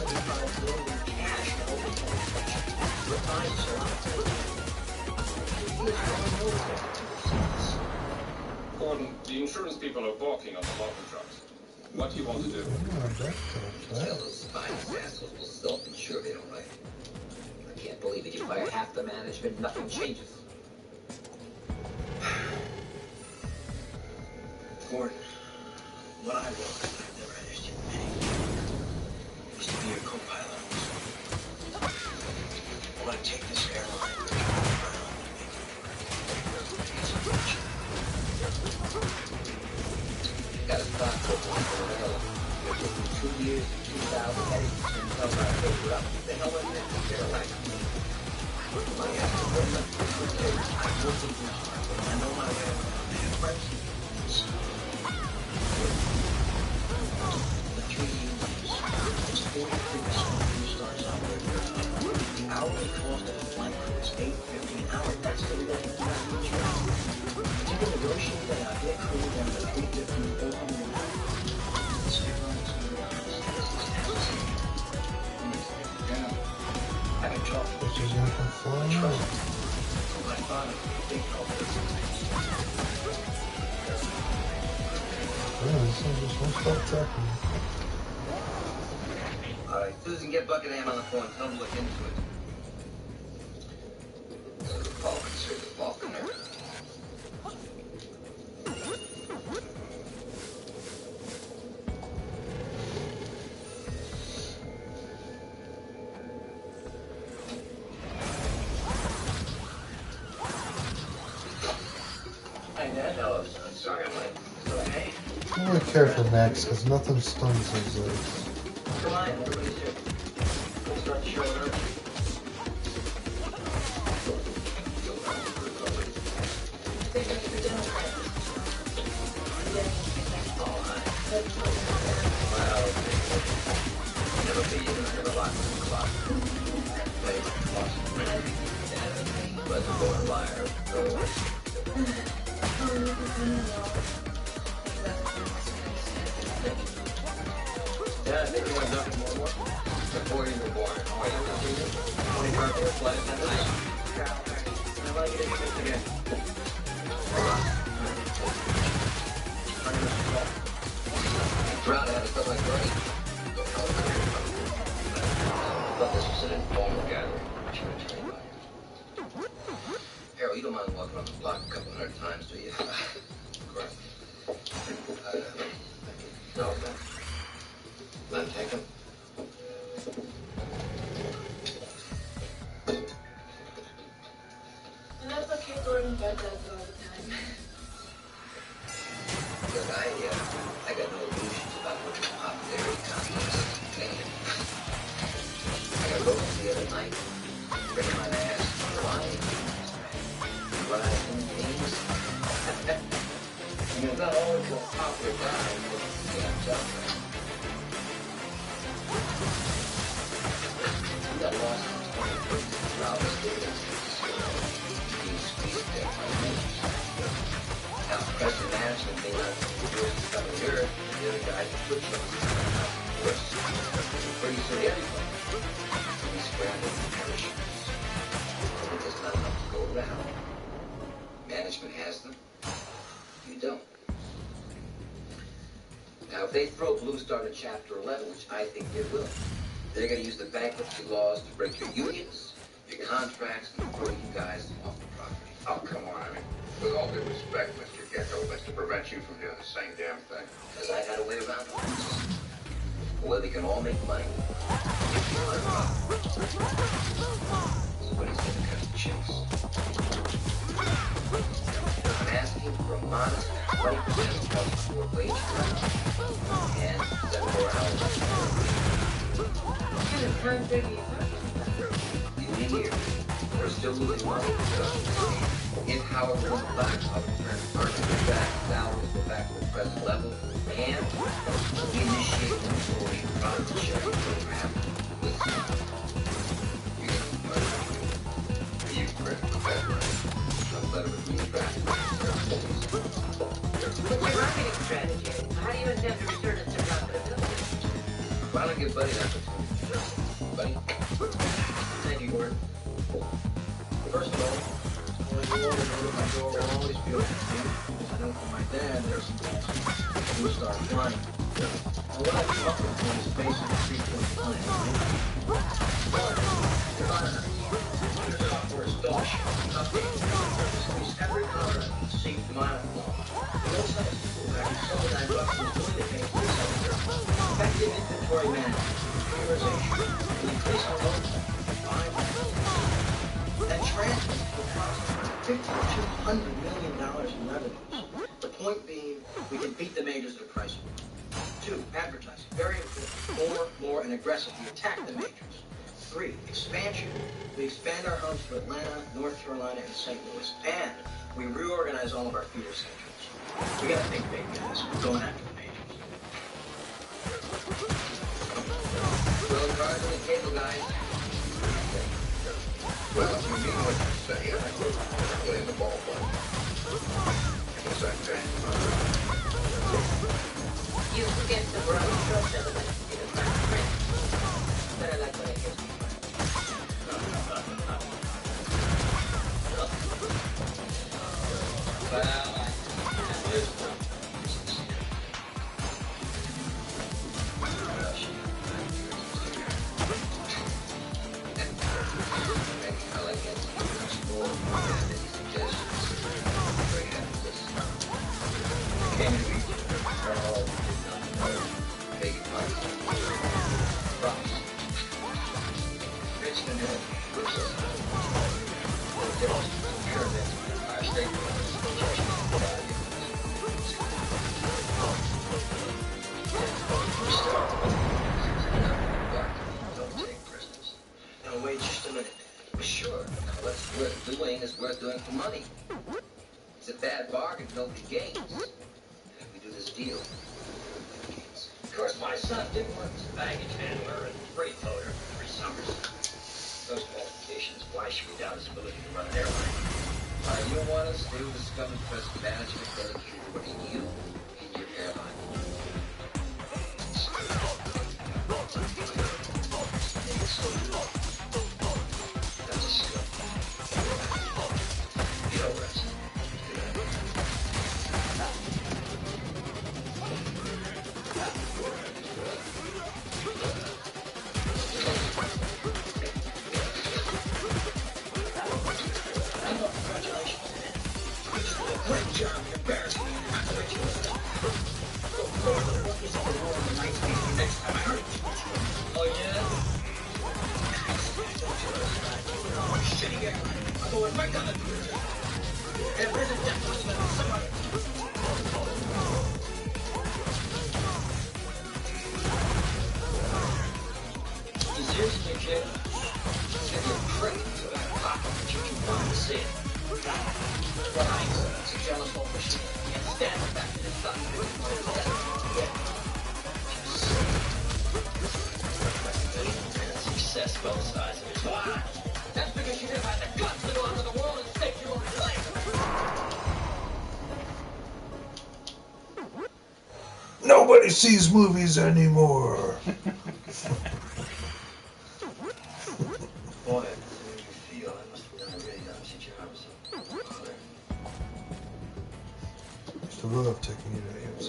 billion cash in open funds. Your time is a lot. Gordon, the insurance people are balking on the local trucks. What do you want to do? Tell those spineless assholes will self-insure they don't write. I can't believe it. You fire half the management, nothing changes. Gordon, what I want, I've never asked you to be, is to be your co-pilot. I want to take this airline and turn it around and make it great. Got a stock for 2 years, 2,000 headings, and tell my paper up. The hell is it? They're like, my ass is going up. I work with you hard. I know my way around. I have friends. The 3 unions, it's 43% of Blue Stars operate. The hourly cost of a flight crew is $8.50 an hour. That's the real package. You can negotiate that out. Get crew down to $3.50 and $400 an hour. This airline is going to I can talk to Which is not flying out. trust me. My father, big company. Yeah, this thing just won't stop tracking. Alright, Susan, get Buckingham on the phone. Tell him to look into it. So the Falcon, sir, the Falcon. Hey, Dad. Hello, son. Sorry I'm late. Okay. I'm really careful next, because nothing stuns these legs. Come on, everybody's here. Let's start the show early. Never be you, never lock the clock. Play reservoir liar. Yeah, I think we have nothing more. Before you were born. Oh, you were season? 25 Flight that night. I like it again. Proud to have a stuff like Bernie. Thought this was an informal gathering. Harold, you don't mind walking around the block a couple hundred times, do you? Correct. No, man. Let him take him. And that's okay, Gordon. Bud does it all the time. Look, I got no illusions about what your popularity contest is thinking. I got Rose the other night, bringing my ass flying. Rising things. You know, not always a popular guy, but Yeah, I'm telling you. We got lost in 20 Robert Davis. He's there, my name. switch off. Pretty soon everybody will be scrambling for parachutes. And there's not enough to go around. Management has them. You don't. Now, if they throw Blue Star to Chapter 11, which I think they will, they're going to use the bankruptcy laws to break your unions, your contracts, and throw you guys off the property. Oh, come on. I mean, with all due respect, Mr. Gecko, that's to prevent you from doing the same damn thing. Because I had a way around it. Where they can all make money. Somebody's going to cut the checks. I'm asking for a modest 20% cut for wage cut and 7 more hours. What kind of time frame are you talking about? Union here. We're still losing money. If, however, we're back, I'll return earnings back, salaries go back to the present level, and we initiate an employee profit sharing program with you. Are you correct with that, right? A letter of retract. What's your marketing strategy? How do you intend to return it to profitability? Why don't I give Buddy an opportunity? Buddy? Thank you, Gordon. First of all, when you order to my door will always be open to me. I know from my dad there's some things you start flying. Now, what I've come up with is based on a 3-point plan. Software is dog shit. Squeeze every corner and see mile long. No sense. $79 is doing the thing for effective inventory management, prioritization, and increase our load time by 5. That translates to approximately $5,200 million in revenues. The point being, we can beat the majors at a price war. 2, advertising. Very important. More, and aggressively attack the majors. 3, expansion. We expand our hubs to Atlanta, North Carolina, and St. Louis. And we reorganize all of our feeder schedules. We gotta think big, guys. We're going after the majors. Well, cards on the table, guys. Well, if you mean what you say, I think we're in the ballpark. What's that thing? You forget the broad trust element in the fine print. But I like what I hear. Well, worth doing for money. It's a bad bargain, nobody gains. If we do this deal, Of course, my son did work as a baggage handler and freight loader for 3 summers. Those qualifications flash me down his ability to run an airline. you want to stay with the scum and present management dedicated to running you and your airline. That's a skill. You know, Rex. Great job, you embarrassed me. That's what you was done. What is on the wall the night next time I heard you? Oh, yeah? I'm shitting it. I'm going right down the bridge. And where's the death punishment? Somebody. You seriously, kid? It's gonna be a prick to that pocket that you can find to see it. It's a jealous old machine. Can't stand the fact that it's not good. Success both sides of it. Why? That's because you never had the guts to go out to the world and stake your own claim. Nobody Nobody sees movies anymore. Boy, that's the way you feel. I must have done a really lousy job. Used to love taking you to AMC.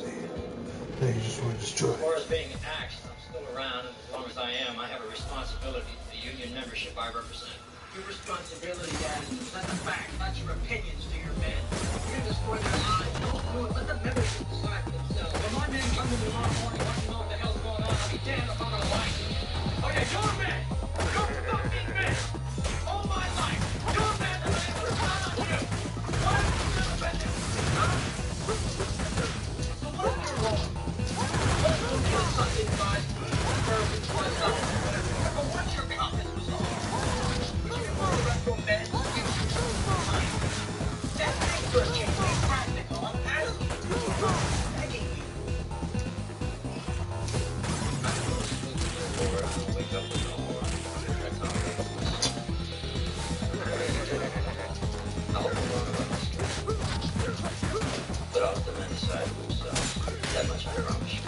Now you just want to destroy As it. far as being axed, I'm still around, and as long as I am, I have a responsibility to the union membership I represent. Your responsibility, guys, is let the facts, not your opinions to your men. You're gonna destroy their lives. Don't do it. Let the membership decide for themselves. When my men come to me tomorrow morning, want to know what the hell's going on, I'll be damned if I'm gonna lie to you. Okay, you're men. You're fucking men. All my life, you're men, and I put a gun on you. Why have you never been there? Huh? So what if you're wrong? What if you're doing something, guys? Perfect, what's up? But what's your compass was on? That thing for a change is practical. I'm asking you. Begging you. Wake up with no more. I'll hold on to us. But I'll the men decide for themselves. That much I promise you.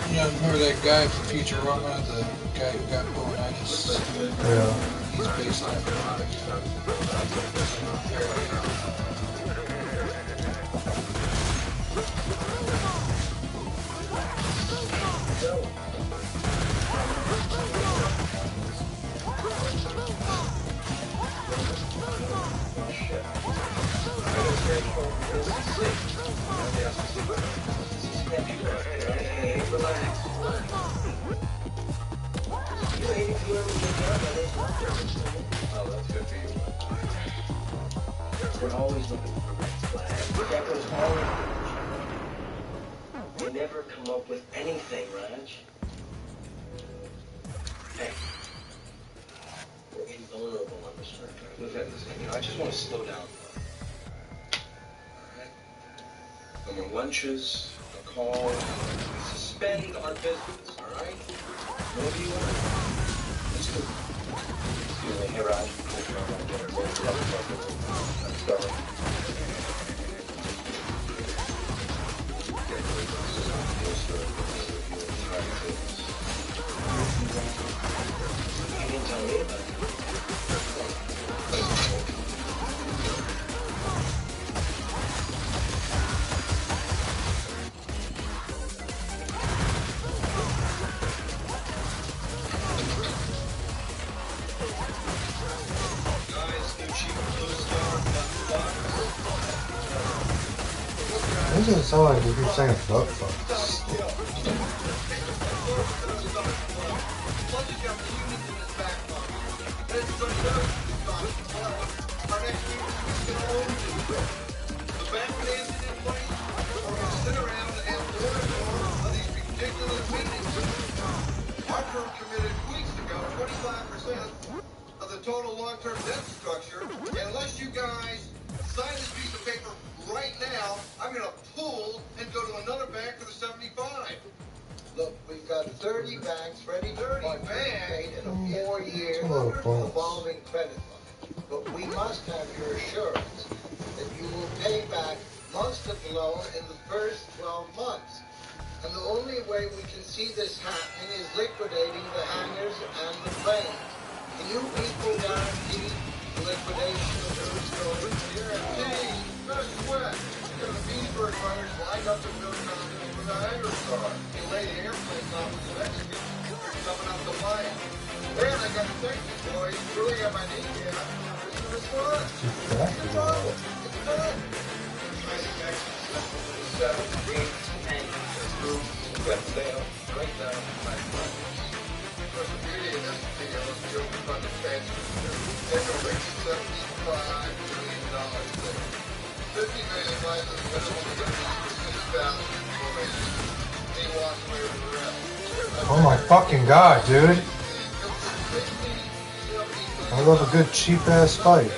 You know, remember that guy from Futurama, the guy who got bonitis? Yeah. He's based on We're always looking for red flags. That goes all in. We never come up with anything, Raj. Hey. We're invulnerable on this earth. Look at this thing. I just want to slow down. Alright? No more lunches, no calls. We suspend our business, alright? Whatever you want. Let's do it. Excuse me, hey, Raj. Let's go. You didn't tell me about it. This doesn't sound like we keep saying butt fuck. Of the total long-term debt structure, unless you guys sign this piece of paper right now, I'm going to pull and go to another bank for the 75. Look, we've got 30 banks ready to participate in a 4-year revolving credit line. But we must have your assurance that you will pay back most of the loan in the first 12 months. And the only way we can see this happening is liquidating the hangars and the planes. Can you people guarantee the liquidation of those stores? Guarantee? No sweat. The Beesburg runners lined up to build condos with the hangar star. They laid the airplanes off with the next week. They're coming out the line. And I got to thank you boys. You really got my knee down. This is fun. It's fun. It's fun. Wet sale, right now, Of course, the beauty of this deal is the overfunded pension. They're going to reach $75 billion. $50 million lies in the minimum for 6,000 employees. He walks away with the rest. Oh my fucking god, dude. $16 I love a good cheap ass fight.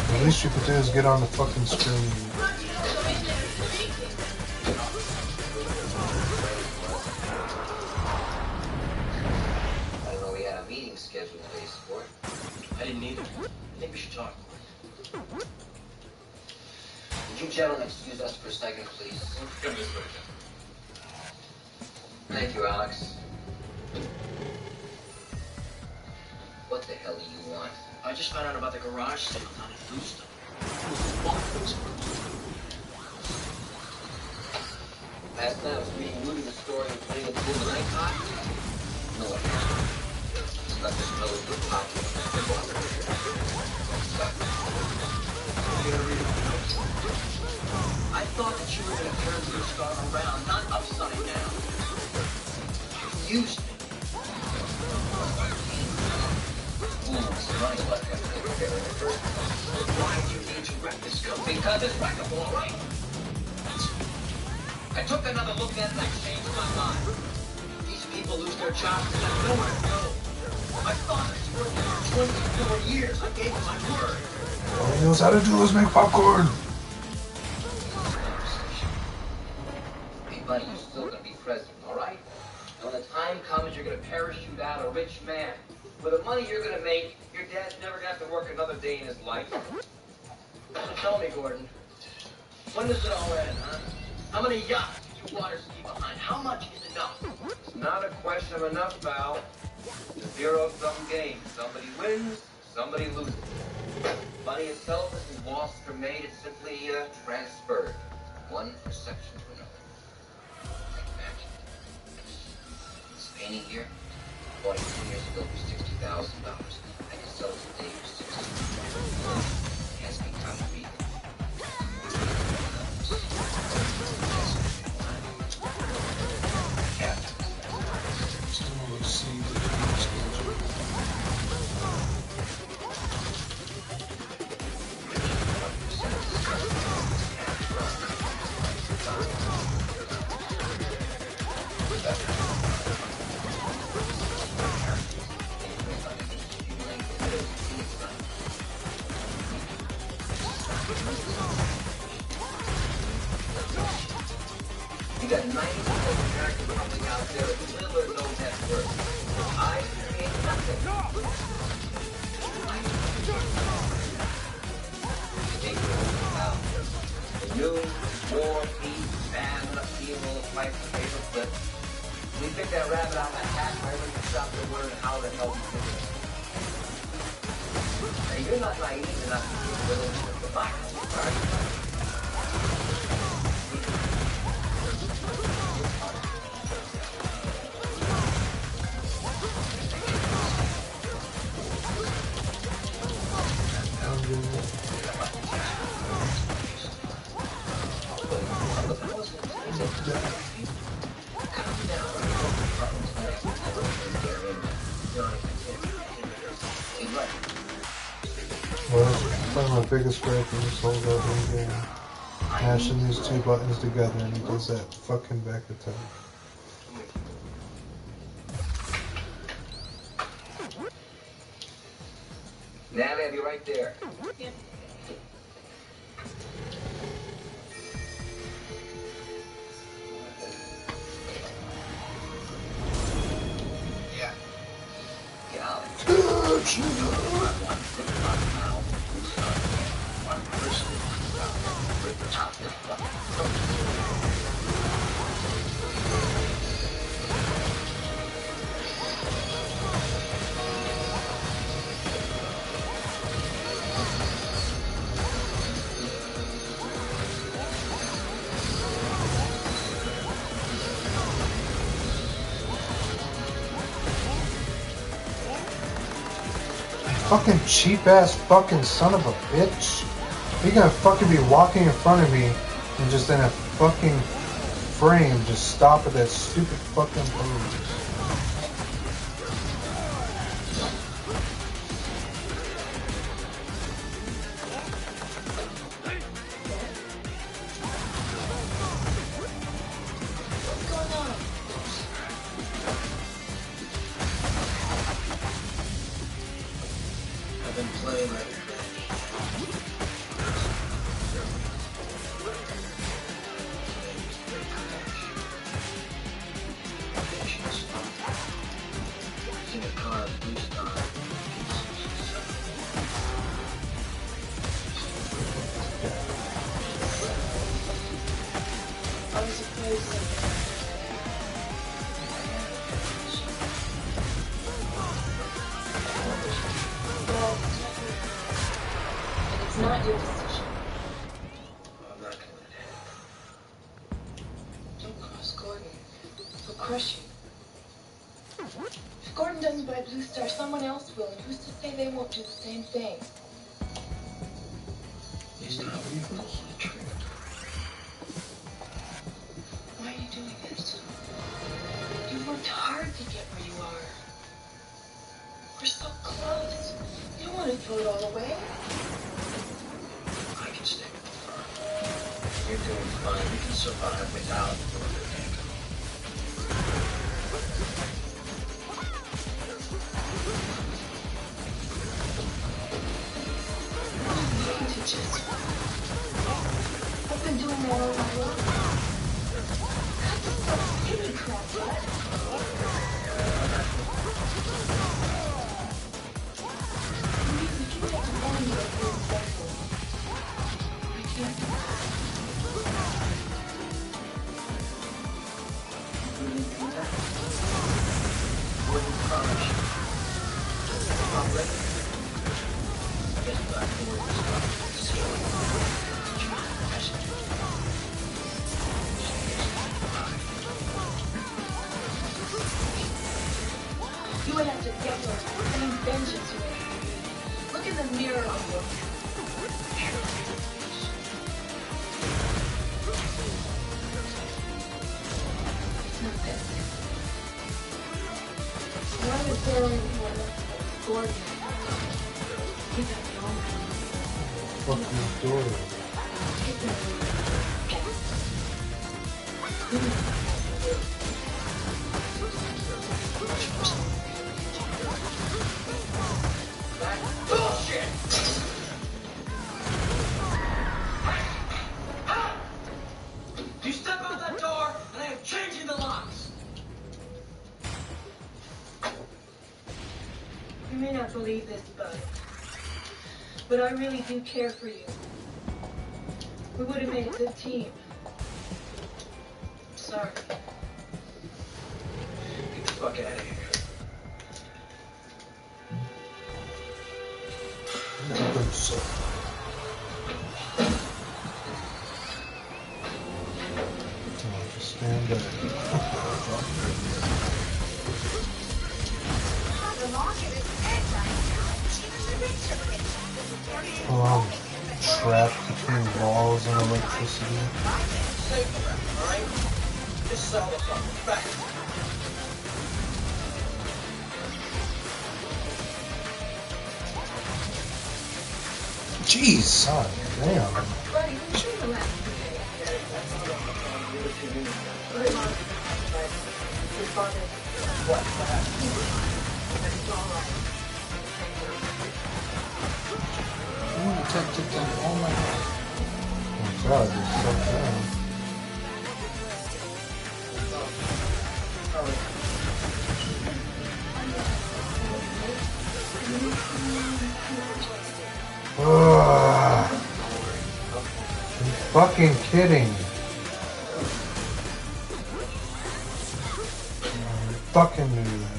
The least you could do is get on the fucking screen. I don't know we had a meeting scheduled today, sport. I didn't either. I think we should talk. Would you gentlemen excuse us for a second, please? Come this way, Thank you, Alex. What the hell do you want? I just found out about the garage sale down in Houston. Last night I was reading Rudy the story and playing with the night time. No one left his nose with pop. I thought that you were going to turn your star around, not upside down. You used me. Why do you need to wreck this company? Because it's wreckable, all right? I took another look at it and I changed my mind. These people lose their jobs and have nowhere to go. My father's worked there for 24 years. I gave him my word. All he knows how to do is make popcorn. Hey, buddy, you're still going to be president, all right? And when the time comes, you're going to parachute out a rich man. With the money you're going to make, your dad's never going to have to work another day in his life. So tell me, Gordon, when does it all end, huh? How many yachts did you water ski behind? How much is enough? It's not a question of enough, pal. It's a zero-sum game. Somebody wins, somebody loses. Money itself isn't lost or made. It's simply transferred. One perception to another. Like magic. This painting here, I bought it 10 years ago for $60,000. I can sell it today for $60,000. It has become real. You got 90% of American public out there that little or no net worth. I create nothing. Take your own out. The new, war, peace, famine, upheaval, fight for paper clip. We pick that rabbit out of my hat, I wouldn't stop the word how the hell we did it. Now, you're not naive enough to be willing to provide, are you? Well, one of my biggest gripe in this whole goddamn game. Mashing these two buttons together and he does that fucking back attack. Natalie, I'll be right there. Yeah. Get out. One person with the top Fucking cheap ass fucking son of a bitch. You're gonna fucking be walking in front of me and just in a fucking frame just stop at that stupid fucking pose. I was afraid something was well, and it's not your decision. I'm not gonna let it happen. Don't cross Gordon. He'll crush you. If Gordon doesn't buy Blue Star, someone else will, and who's to say they won't do the same thing? It's not when you pull the trigger. Why are you doing this? You've worked hard to get where you are. We're so close. You don't want to throw it all away. I can stay with the firm. You're doing fine. We can survive without your anchor. I've been doing that all my life. Give me crap, what? We can't have to find you up here in Central. We can't do that. Wouldn't promise you. I'm ready. Get back to where you started. You would have to get those same vengeance you had. Look in the mirror on your It's not that bad. When I was there, Gordon, he got me all Fuck this door. Bullshit! You step out that door, and I am changing the locks. You may not believe this, but I really do care for you. We would have made a good team. I'm sorry. Get the fuck out of here. Good shit. Just stand there. The market is dead right now. Even the rich are rich. Trapped between walls and electricity. Safe crap, alright? Just sell the fucking fact. Jeez. God damn. Buddy, who's in the last few days? His father. What happened? But it's all right. I want to take down all my life. Oh god, you're so down. Ugh. You're fucking kidding. I fucking knew that.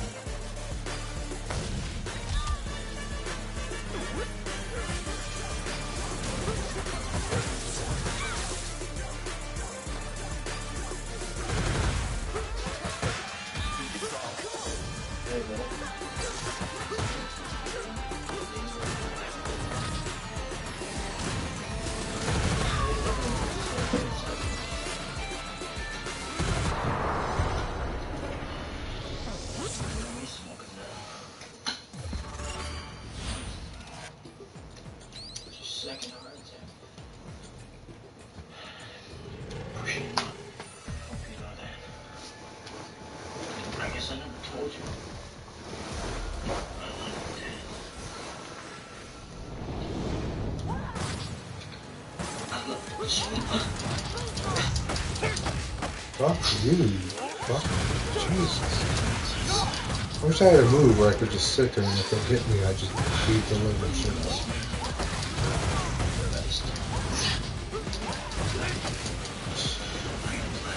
Second heart attack. Push it. Hope you know that. I guess I never told you. I love you, Dad. I love you so much. Fuck you. Fuck. Jesus. I wish I had a move where I could just sit there and if it hit me, I just beat the living shit out. I'm glad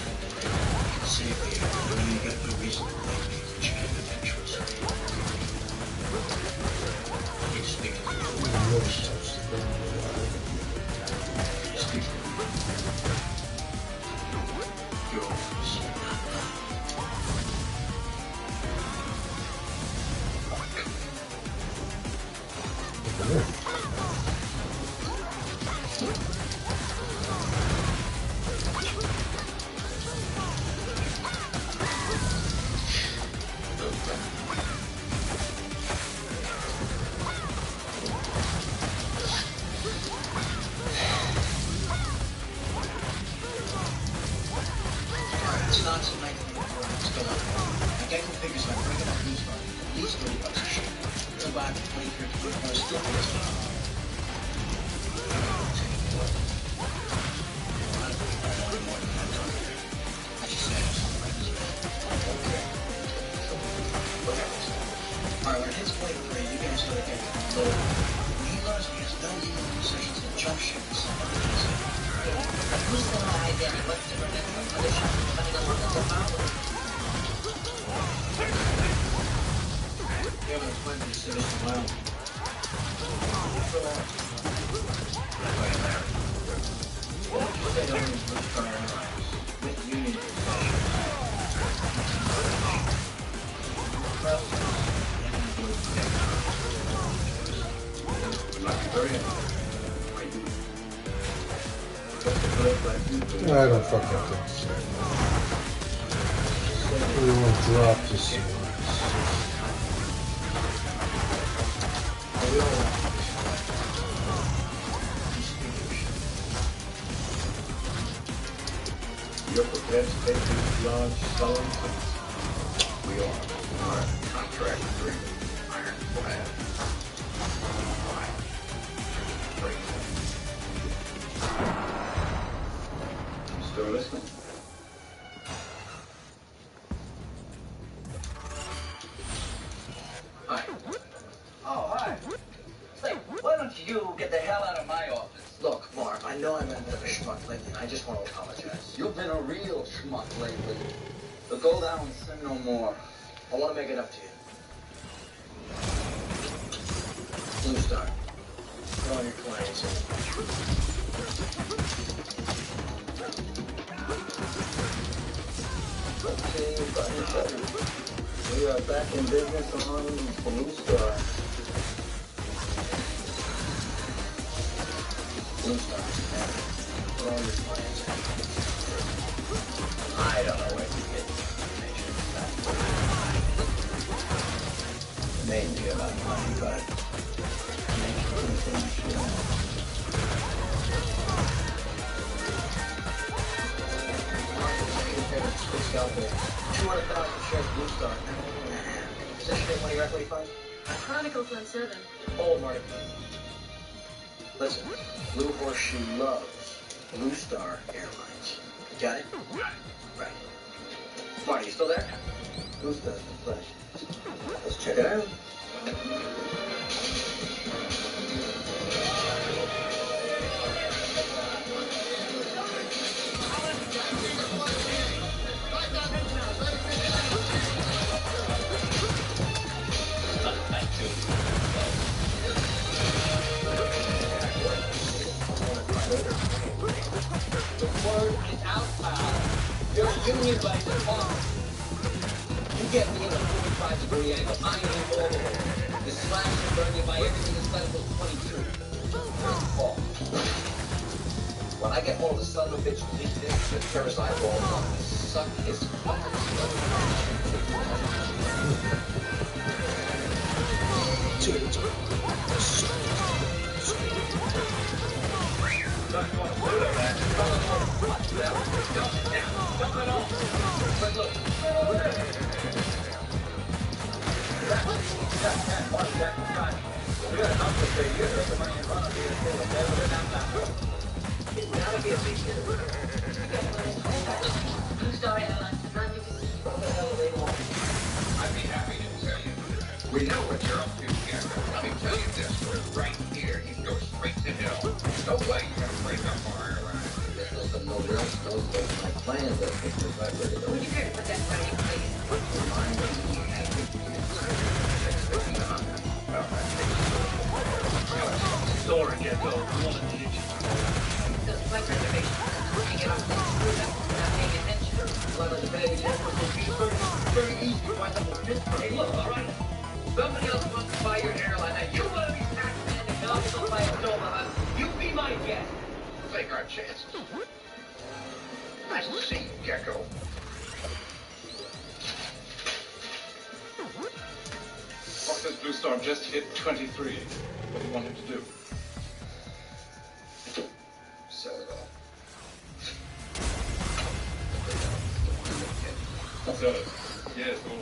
Stocks at 1984, still up. Now Gecko figures if I bring it up Blue Star, at least $30 a share. We'll buy for 2013, or still pissed off. Alright, when it hits 23, you guys go to Gecko. When he learns he has no legal positions to jump ship to somebody else. Who's gonna hide there? What's the prevent from other shots coming up on the power? You haven't explained what you said, Mr. Wild. With union I don't fucking think so. We won't drop this series. You're prepared to take these large selling things? We are. Our contract agreement, ironclad. Still listening? Hi. Oh, hi. Say, why don't you get the hell out of my office? Look, Marv, I know I've been a bit of a schmuck lately, and I just want to apologize. You've been a real schmuck lately. So go down and sin no more. I want to make it up to you. Blue Star. Put all your clients in. Okay, buddy. We are back in business on Blue Star. Blue Star. Put all your clients in. I don't know where you get this information. Maybe about money, but make sure. Out there. 200,000 shares Blue Star. Position in money equity fund? Chronicles 17. Old Marty. Listen, Blue Horseshoe loves Blue Star Airlines. Got it? Right. Marty, you still there? Blue Star's in flesh. Let's check it out. The word is out, pal. You're a union by default. You get me in a 45-degree angle. I ain't involved. The slash will burn you by everything that's medical 22. Your fault. When I get all the son of a bitch to leave this, the terrorist eyeball, I'm gonna suck his fucking But look, it's gotta be a big deal. Blue Star Airlines is not I'd be happy to tell you. We know what you're up to here. Let me tell you this. Right here, you go straight to hell. No way you're gonna break up our airline. Nobody else knows about my plans. Would you care to put that in writing, please? Store and get those. Those flight reservations. You get off the screwed up without paying attention. One of the baby airport will be very easy to wind up with this. Hey, look, all right? Somebody else wants to buy your airline. Now, you want to be taxman and gospel by a Doha. You be my guest. Take our chances. Nice to see you, Gecko. What does Blue Star just hit 23? What do you want him to do? Sell it all. So, yeah, cool.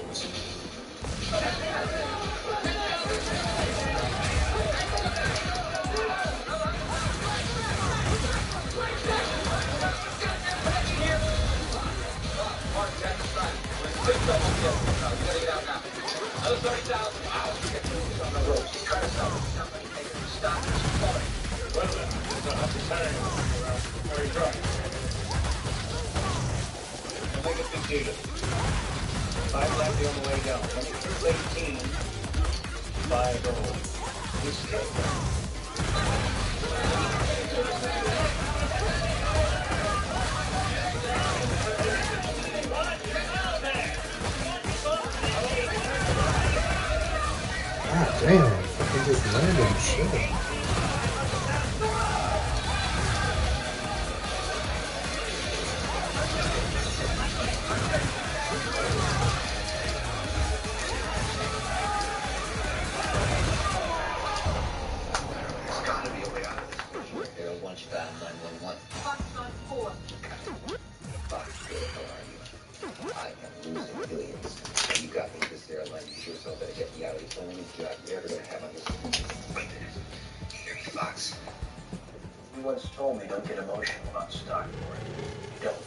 Another 30,000. Wow. On the road. She's trying to sell it to somebody, make her stop. Well then, I'll have to carry him around very dry. I'll make a big deal. 5 left on the way down. 18. 5 over. He's straight. God damn, I fucking just random shit. There's gotta be a way out of this. Here, lunch down 911. Fox on 4. Fox, where the hell are you? I am losing billions. You got me this airline. You sure so better get me out of this only job you're ever gonna have on this. Wait a minute. You hear me, Fox? You once told me don't get emotional about stock market. You don't.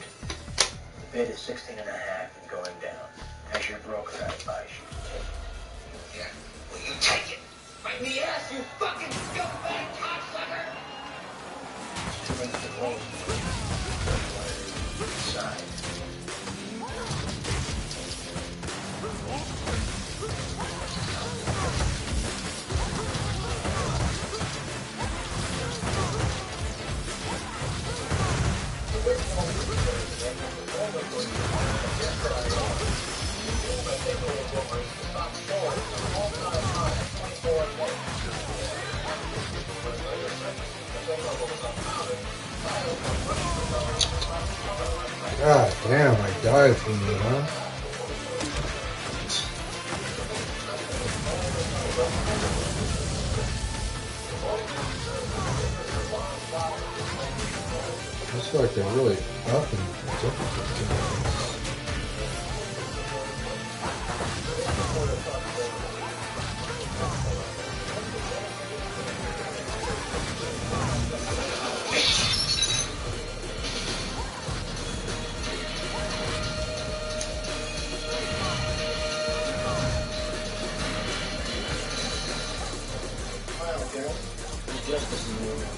The bid is 16.5 and going down. As your broker, I advise you to take it. Yeah. Will you take it? Right in the ass, you fucking scumbag cocksucker! 2 minutes to close. Inside. God damn, I died from you, huh? Looks like they're really up and difficult. Justice in the room.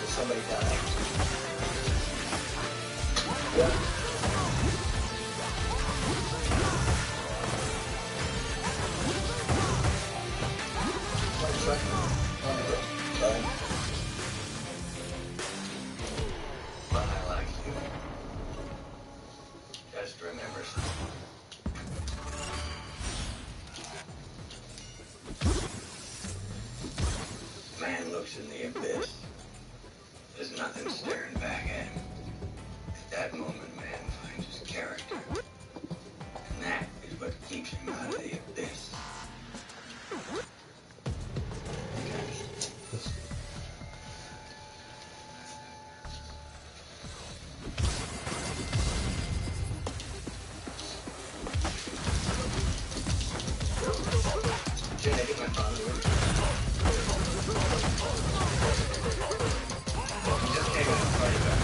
Somebody died. Yeah. But I like you. Just remember something. Man looks in the abyss. There's nothing staring back at him. At that moment, man finds his character. And that is what keeps him out of the abyss. Jane, I get my father. He just came in and started back.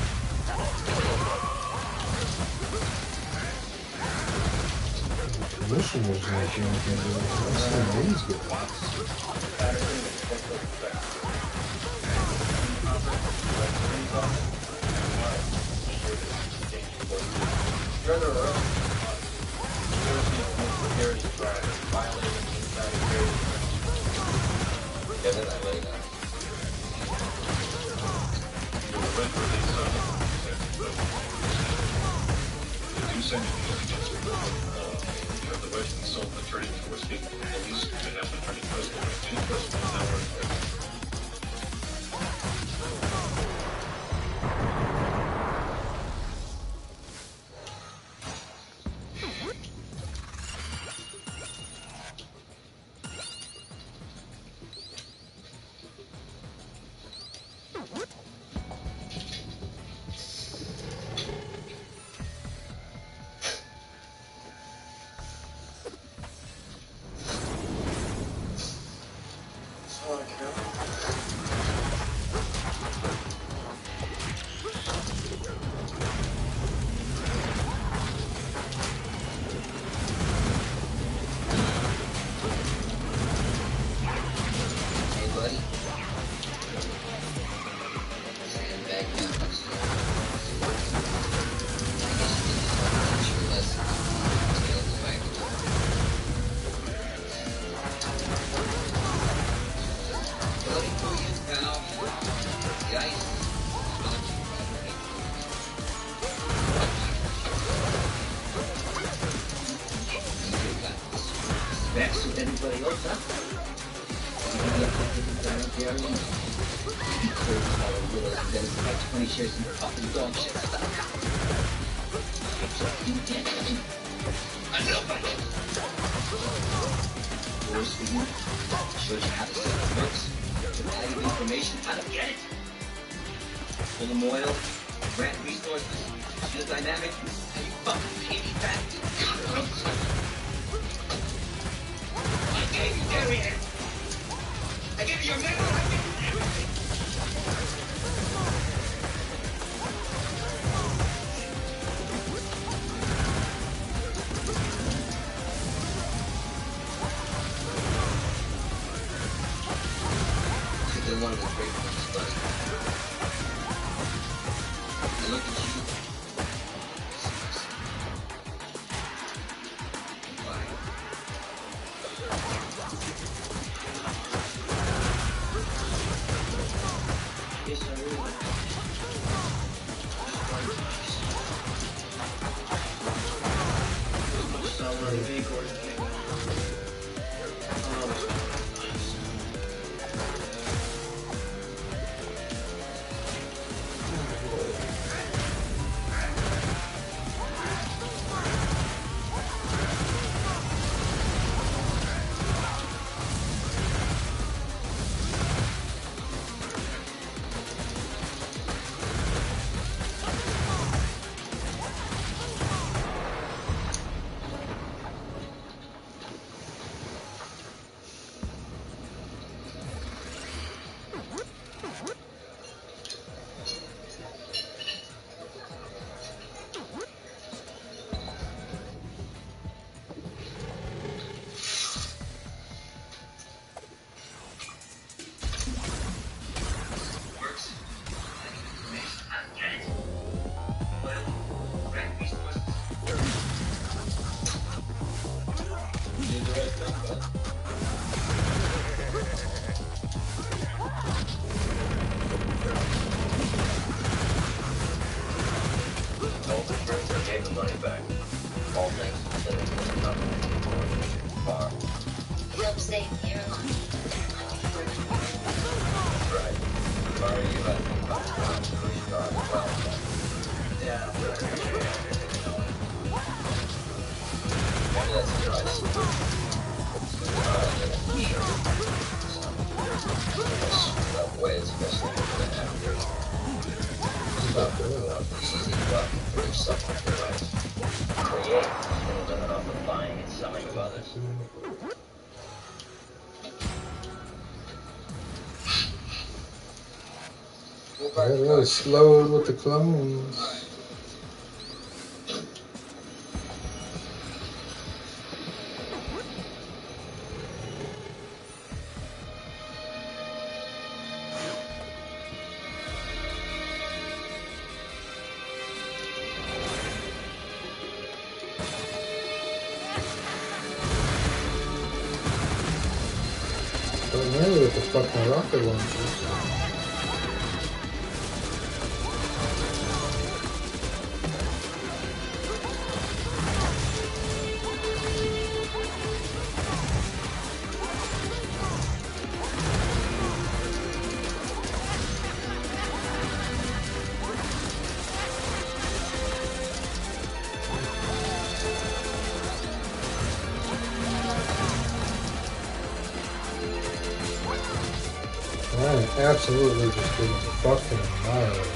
Commissioner's like, you know, can do it. These You're under arrest. Security threat, violating security threat. Yeah, then I lay down. You were read for these subjects. Did you send anything against situation and sold the trade force people to police to have the trade president. Any person is not worth it. They're really slow with the clones. Primarily with the fucking rocket launchers. Absolutely just getting fucking annihilated.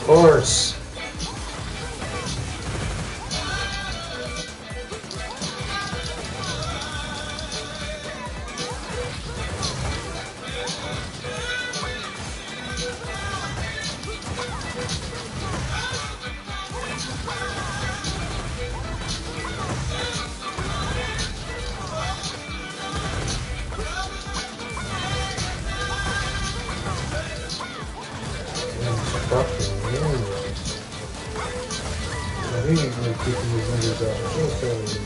Of course. Fucking weird. He ain't really keeping these niggas out. Just that it is.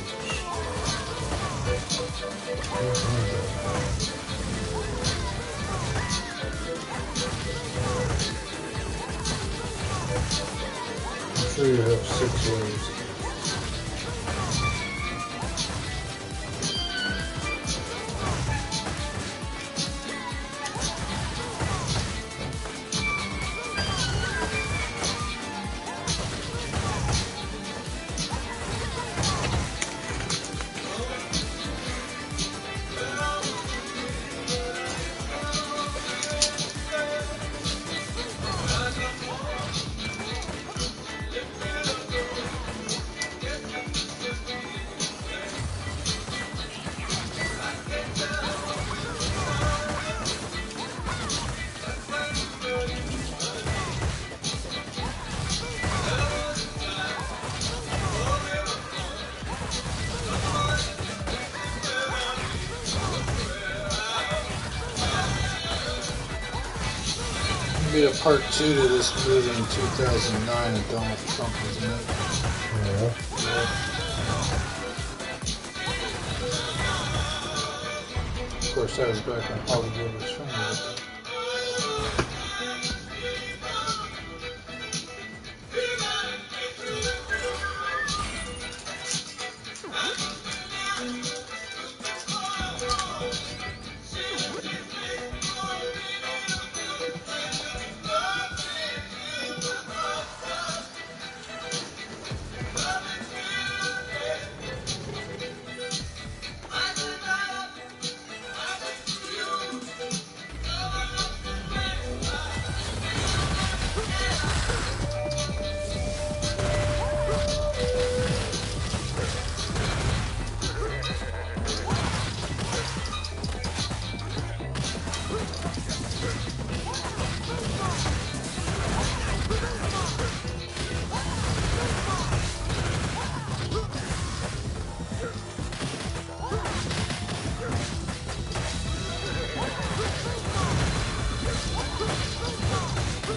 I'm sure you have 6 ways. Be a part 2 to this movie in 2009 and Donald Trump was in it. Yeah. Of course, that was back when Hollywood was filming it.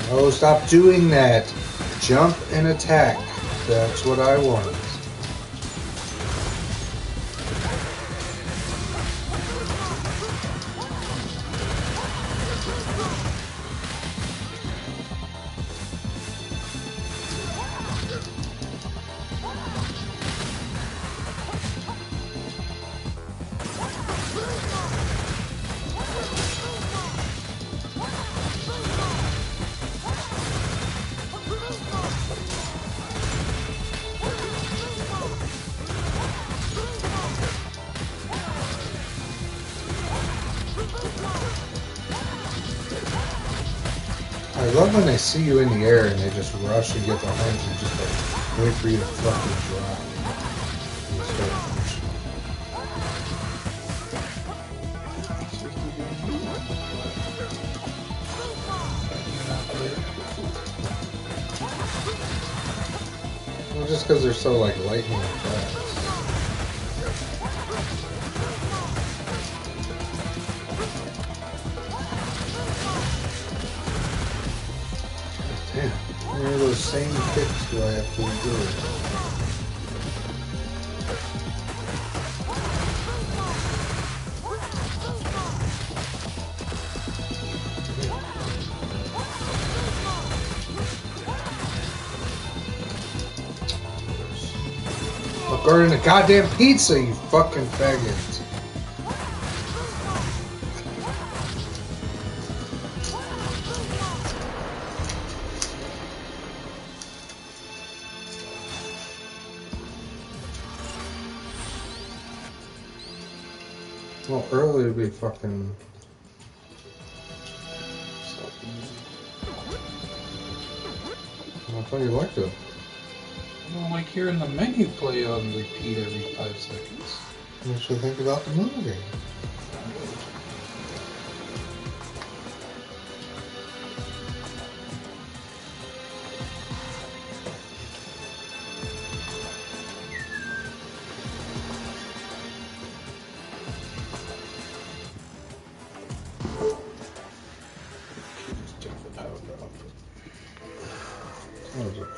Oh, stop doing that. Jump and attack. That's what I want. I love when they see you in the air and they just rush and get behind you, just like wait for you to fucking drop. And start pushing. Well, just because they're so like lightning fast. Damn, how many of those same kicks do I have to endure? I'm burning a goddamn pizza, you fucking faggots. Well, early to be fucking. I thought you liked it. I don't like hearing the menu play on repeat every 5 seconds. You should think about the movie.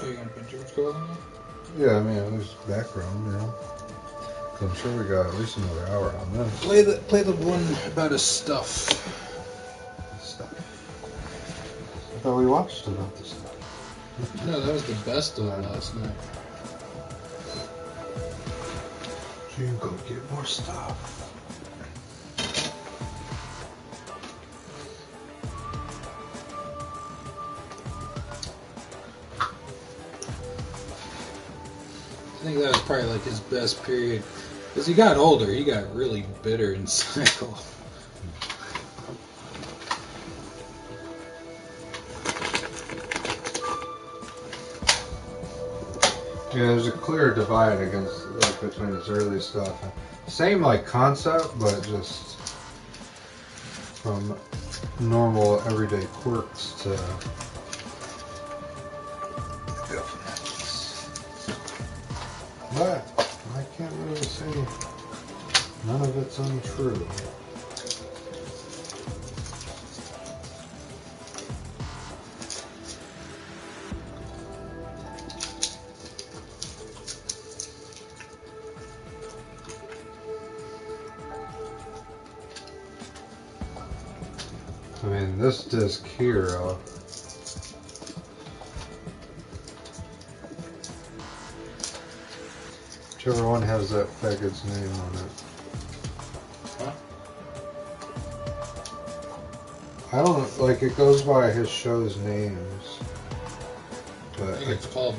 Are you gonna put George Cole on? Yeah, I mean, at least background, you know. I'm sure we got at least another hour on this. Play the one about his stuff. Stuff. I thought we watched about this stuff. No, that was the best of last night. So you go get more stuff. I think that was probably like his best period. As he got older, he got really bitter and cynical. Yeah, there's a clear divide against like between his early stuff. Same like concept, but just from normal everyday quirks to but I can't really say none of it's untrue. I mean, this disc here, whichever one has that faggot's name on it. Huh? I don't like it goes by his show's names, I but think it's called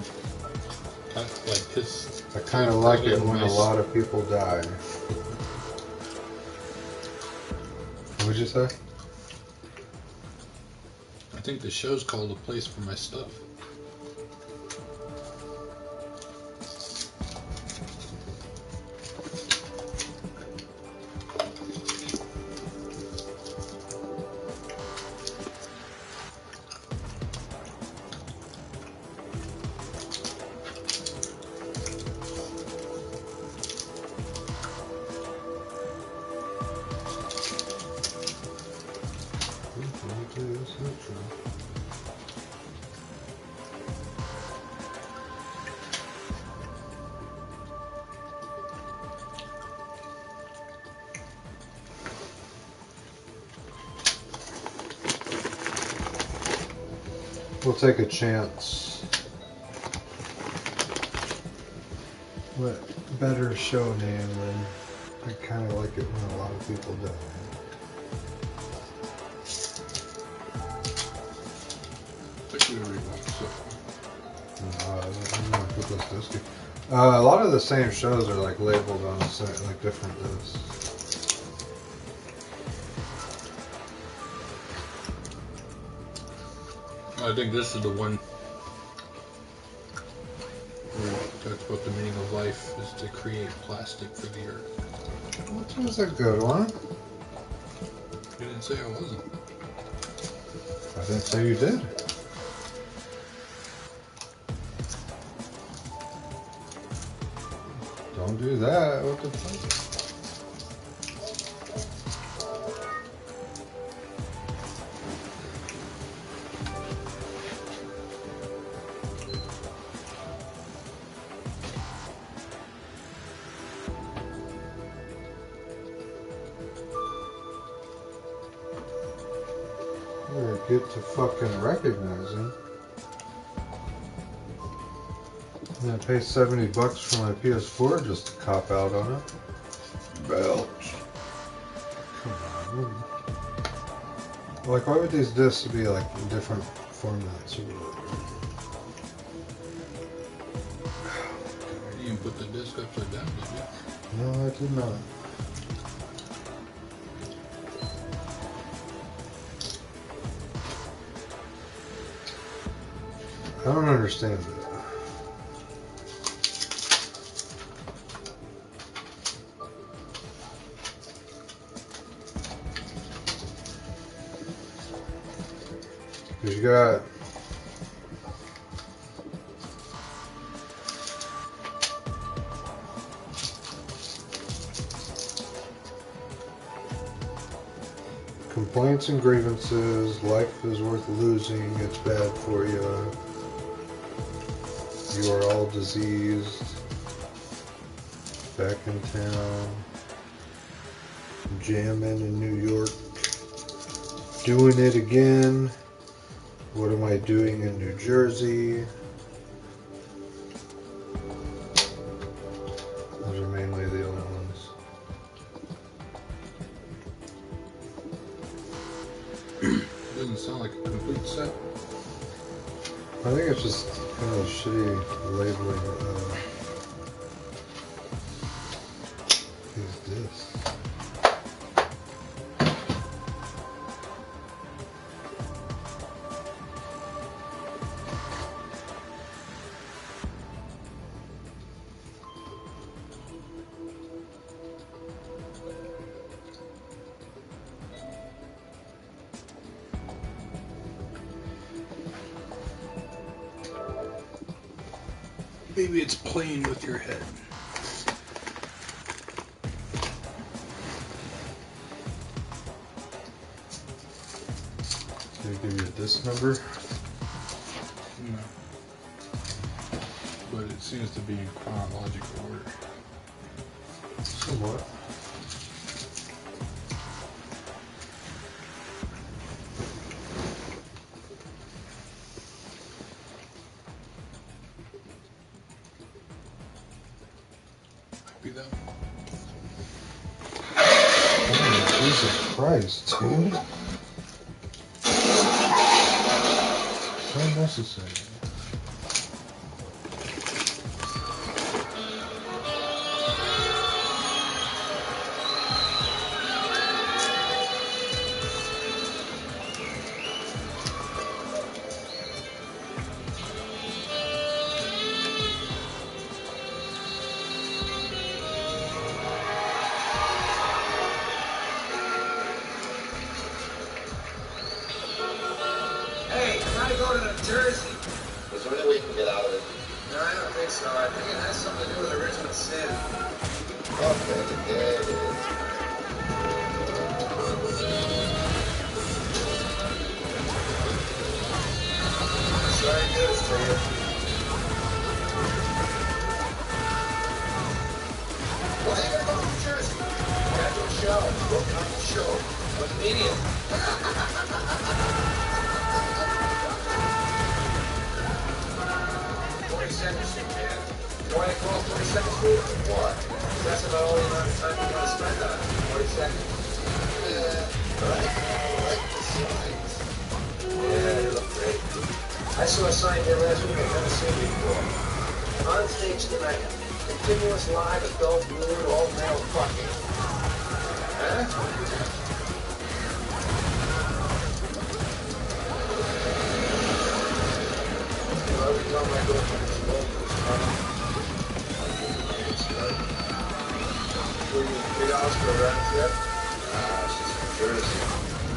like his. I kind of like it when a lot of people die. What'd you say? I think the show's called A Place for My Stuff. we'll take a chance. What better show name than I kind of like it when a lot of people die. I'm gonna put this disc in. A lot of the same shows are like labeled on the site, like different discs. I think this is the one where it talks about the meaning of life is to create plastic for the earth. Which one's a good one? You didn't say I wasn't. I didn't say you did. Don't do that. What the fuck? Get to fucking recognizing. I'm gonna pay $70 for my PS4 just to cop out on it. Belch. Come on. Like, why would these discs be like in different formats or whatever? You didn't put the disc upside down, did you? No, I did not. I don't understand that. Because you got complaints and grievances, life is worth losing, it's bad for you. You are all diseased. Back in town. Jamming in New York. Doing it again. What am I doing in New Jersey? Those are mainly the only ones. Doesn't sound like a complete set. I think it's just kind of shitty labeling. Who's this? Maybe it's playing with your head. Can I give you this number? No. But it seems to be in chronological order. Somewhat. Be that Oh, Jesus Christ, dude. So necessary. Hey, I gotta go to New Jersey. Is there any way you can get out of it? No, I don't think so. I think it has something to do with original sin. Okay, there it is. Sorry to do this to you. Why are you gonna go to New Jersey? Got to a show. What kind of show? What medium? off 22nd Street? What? That's about all the amount of time you want to spend on it. 40 seconds? Yeah, right. I like the signs. Yeah, they look great. I saw a sign here last week I've never seen before. On stage tonight, continuous live adult nude all male fucking. Huh? Every time I go to this local $3 for a round trip? She's from Jersey.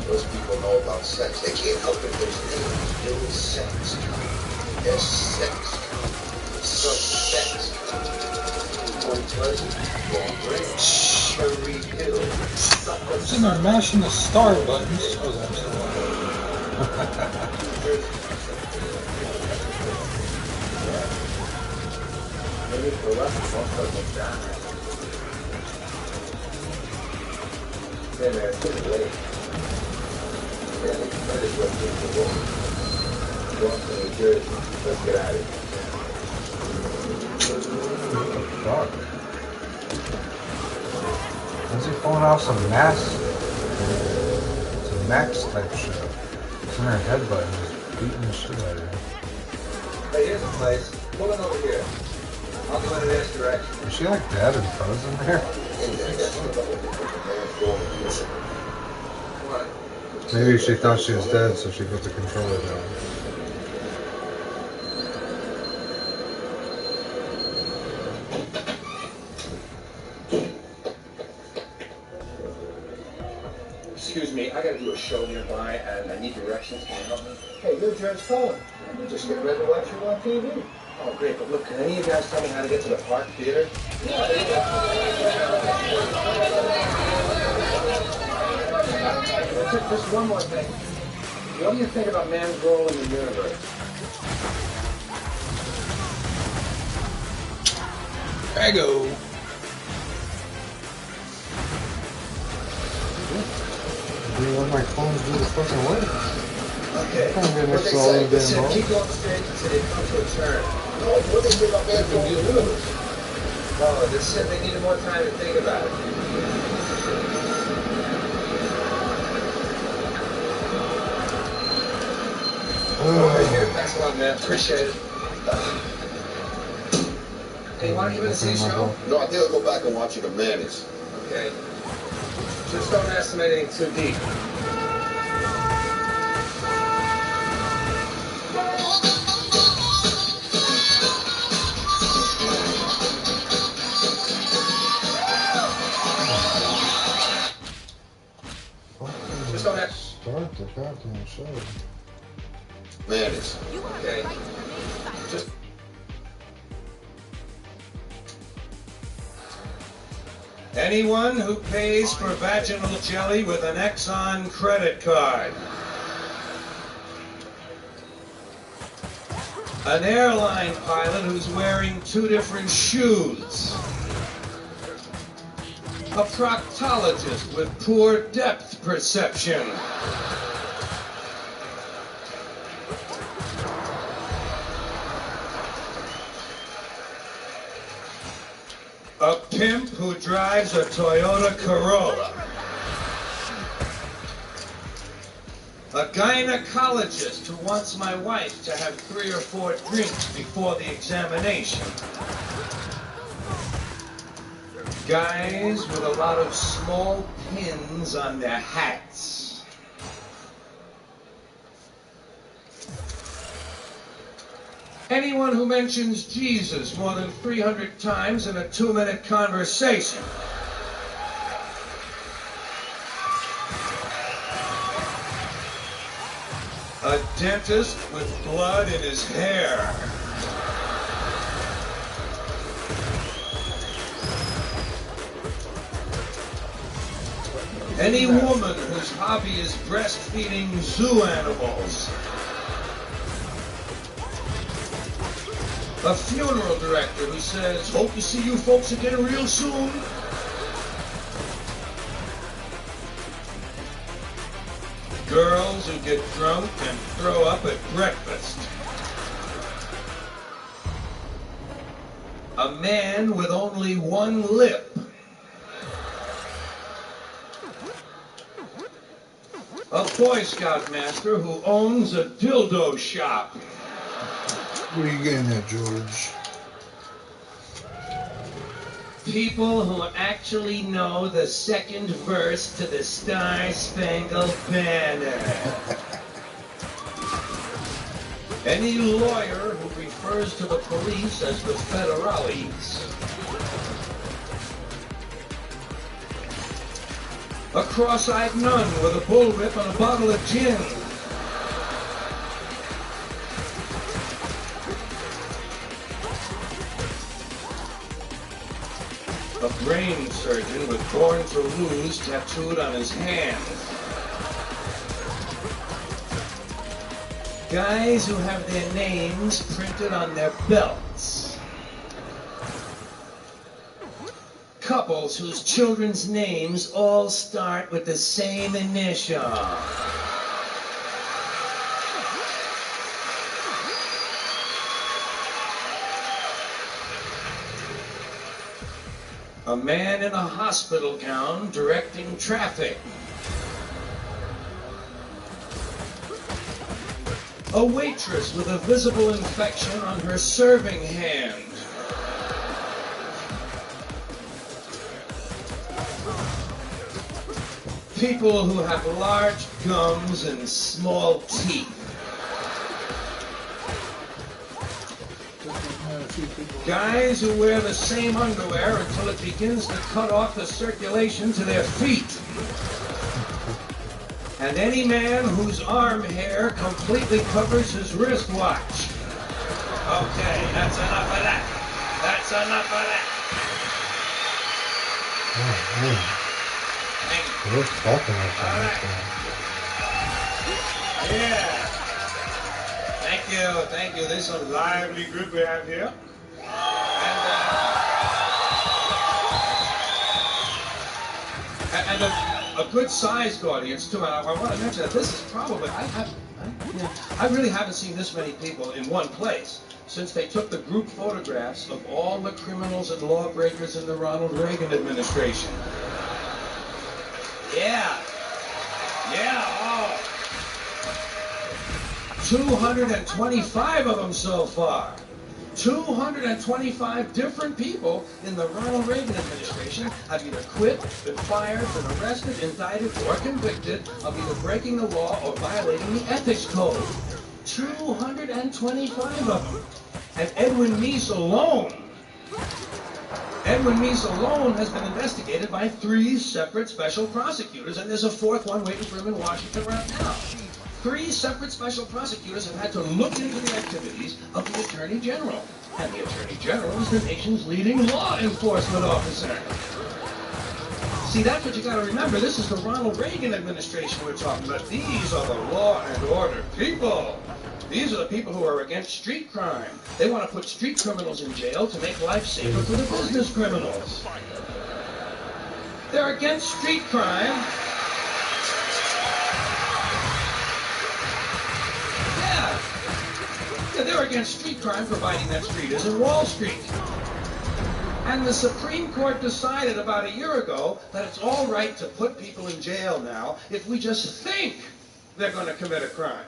Those people know about sex. They can't help it. There's names. There is sex. There's sex. Sex. Point Pleasant. Long Branch. Cherry Hill. Sitting there mashing the star buttons. Oh, that's the Maybe for less, most of them die. Hey man, it's getting late. Yeah, that is what things are going. Going to New Jersey. Let's get out of here. Fuck. Is he pulling off some max type shit? It's in her headbutt and just beating the shit out of her. Hey, here's a place. Pull in over here. I'll go in this direction. Is she like dead and frozen there? What? Maybe she thought she was dead, so she put the controller down. Excuse me, I gotta do a show nearby and I need directions. Can you help me? Hey, you're George Cohen. You just get ready to watch you on TV. Oh, great, but look, can any of you guys tell me how to get to the Park Theater? Just one more thing. What do you think about man's role in the universe? Ego. Let my clones do the fucking work. Okay. I'm gonna What they say, they said keep going straight until they come to a turn. No, what they say about man's role in the universe? Oh, they said they needed more time to think about it. Okay, here. Thanks a lot, man. Appreciate it. Hey, why don't you go to see the show? No, I think I'll go back and watch it a Manny's. Okay. Just don't estimate anything too deep. Just don't have... Start the goddamn show. Manny's. Okay. Just... Anyone who pays for vaginal jelly with an Exxon credit card. An airline pilot who's wearing 2 different shoes. A proctologist with poor depth perception. A pimp who drives a Toyota Corolla. A gynecologist who wants my wife to have 3 or 4 drinks before the examination. Guys with a lot of small pins on their hats. Anyone who mentions Jesus more than 300 times in a 2-minute conversation. A dentist with blood in his hair. Any woman whose hobby is breastfeeding zoo animals. A funeral director who says, hope to see you folks again real soon. Girls who get drunk and throw up at breakfast. A man with only one lip. A Boy Scout master who owns a dildo shop. What are you getting at, George? People who actually know the second verse to the Star-Spangled Banner. Any lawyer who refers to the police as the federales. A cross-eyed nun with a bullwhip and a bottle of gin. A brain surgeon with Born to Lose tattooed on his hand. Guys who have their names printed on their belts. Couples whose children's names all start with the same initial. A man in a hospital gown directing traffic. A waitress with a visible infection on her serving hand. People who have large gums and small teeth. Guys who wear the same underwear until it begins to cut off the circulation to their feet. And any man whose arm hair completely covers his wristwatch. Okay, that's enough of that. That's enough of that. We're talking like that. Yeah. Thank you. This is a lively group we have here. And a good-sized audience, too. And I want to mention that this is probably, I really haven't seen this many people in one place since they took the group photographs of all the criminals and lawbreakers in the Ronald Reagan administration. Yeah, oh. 225 of them so far. 225 different people in the Ronald Reagan administration have either quit, been fired, been arrested, indicted, or convicted of either breaking the law or violating the ethics code. 225 of them. And Edwin Meese alone has been investigated by 3 separate special prosecutors, and there's a 4th one waiting for him in Washington right now. 3 separate special prosecutors have had to look into the activities of the Attorney General. And the Attorney General is the nation's leading law enforcement officer. See, that's what you got to remember. This is the Ronald Reagan administration we're talking about. These are the law and order people. These are the people who are against street crime. They want to put street criminals in jail to make life safer for the business criminals. They're against street crime. Yeah, they're against street crime, providing that street is in Wall Street. And the Supreme Court decided about a year ago that it's all right to put people in jail now if we just think they're going to commit a crime.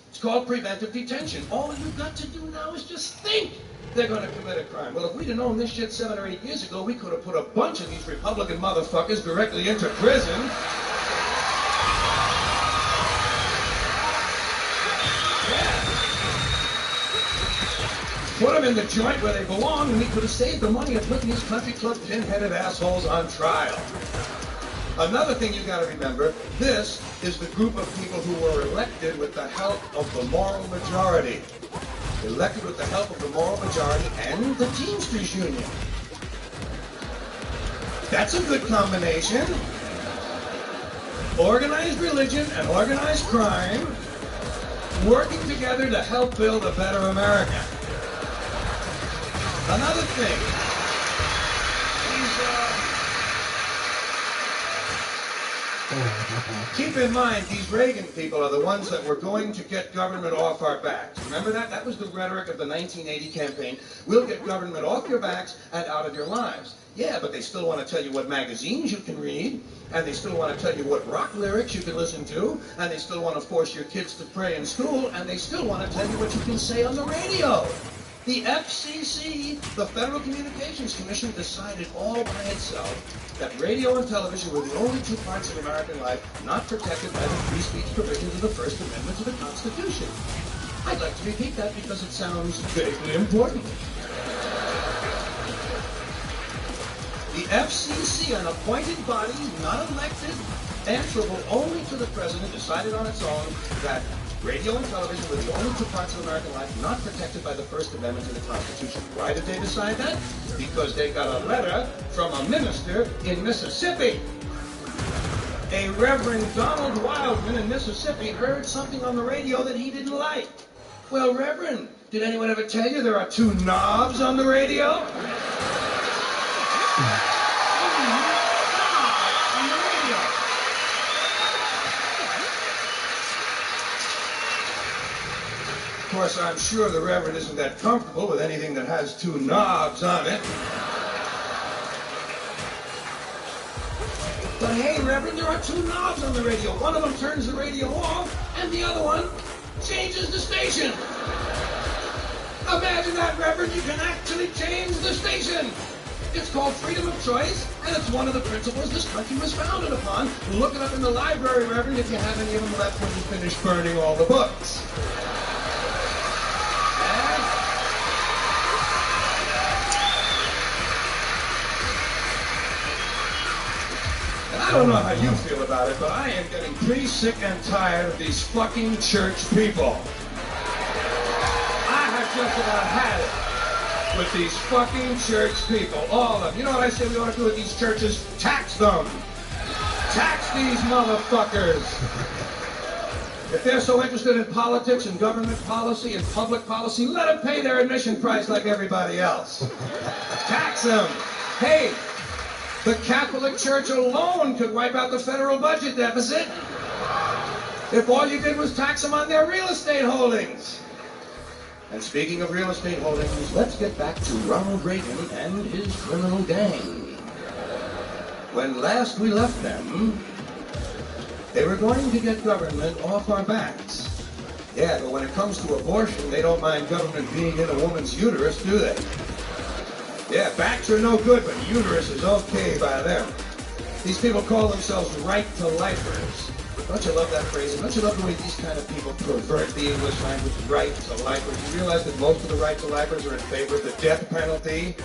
It's called preventive detention. All you've got to do now is just think they're going to commit a crime. Well, if we'd have known this shit 7 or 8 years ago, we could have put a bunch of these Republican motherfuckers directly into prison. Put them in the joint where they belong, and we could have saved the money of putting these country club pin-headed assholes on trial. Another thing you got to remember, this is the group of people who were elected with the help of the moral majority. Elected with the help of the moral majority and the Teamsters Union. That's a good combination. Organized religion and organized crime working together to help build a better America. Another thing, Keep in mind, these Reagan people are the ones that were going to get government off our backs. Remember that? That was the rhetoric of the 1980 campaign. We'll get government off your backs and out of your lives. Yeah, but they still want to tell you what magazines you can read, and they still want to tell you what rock lyrics you can listen to, and they still want to force your kids to pray in school, and they still want to tell you what you can say on the radio. The FCC, the Federal Communications Commission, decided all by itself that radio and television were the only two parts of American life not protected by the free speech provisions of the First Amendment to the Constitution. I'd like to repeat that because it sounds vaguely important. The FCC, an appointed body, not elected, answerable only to the president, decided on its own that radio and television were the only two parts of American life not protected by the First Amendment to the Constitution. Why did they decide that? Because they got a letter from a minister in Mississippi. A Reverend Donald Wildman in Mississippi heard something on the radio that he didn't like. Well, Reverend, did anyone ever tell you there are two knobs on the radio? Of course, I'm sure the Reverend isn't that comfortable with anything that has two knobs on it. But hey, Reverend, there are two knobs on the radio. One of them turns the radio off, and the other one changes the station. Imagine that, Reverend. You can actually change the station. It's called freedom of choice, and it's one of the principles this country was founded upon. Look it up in the library, Reverend, if you have any of them left when you finish burning all the books. I don't know how you feel about it, but I am getting pretty sick and tired of these fucking church people. I have just about had it with these fucking church people, all of them. You know what I say we ought to do with these churches? Tax them. Tax these motherfuckers. If they're so interested in politics and government policy and public policy, let them pay their admission price like everybody else. Tax them. Hey, the Catholic Church alone could wipe out the federal budget deficit if all you did was tax them on their real estate holdings. And speaking of real estate holdings, let's get back to Ronald Reagan and his criminal gang. When last we left them, they were going to get government off our backs. Yeah, but when it comes to abortion, they don't mind government being in a woman's uterus, do they? Yeah, backs are no good, but uterus is okay by them. These people call themselves right-to-lifers. Don't you love that phrase? And don't you love the way these kind of people pervert the English language, right-to-lifers? You realize that most of the right-to-lifers are in favor of the death penalty,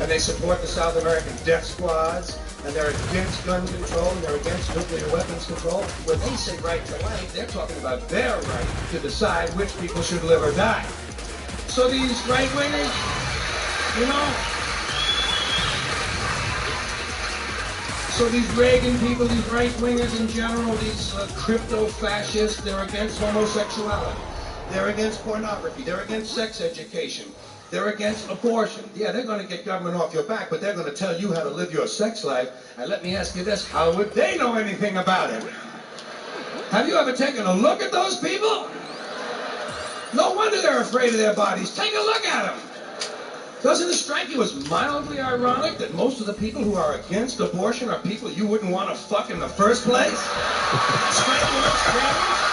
and they support the South American death squads, and they're against gun control, and they're against nuclear weapons control. When they say right-to-life, they're talking about their right to decide which people should live or die. So these right-wingers, you know, so these Reagan people, these right-wingers in general, these crypto-fascists, they're against homosexuality. They're against pornography. They're against sex education. They're against abortion. Yeah, they're going to get government off your back, but they're going to tell you how to live your sex life. And let me ask you this, how would they know anything about it? Have you ever taken a look at those people? No wonder they're afraid of their bodies. Take a look at them. Doesn't it strike you as mildly ironic that most of the people who are against abortion are people you wouldn't want to fuck in the first place? Strike you as strange?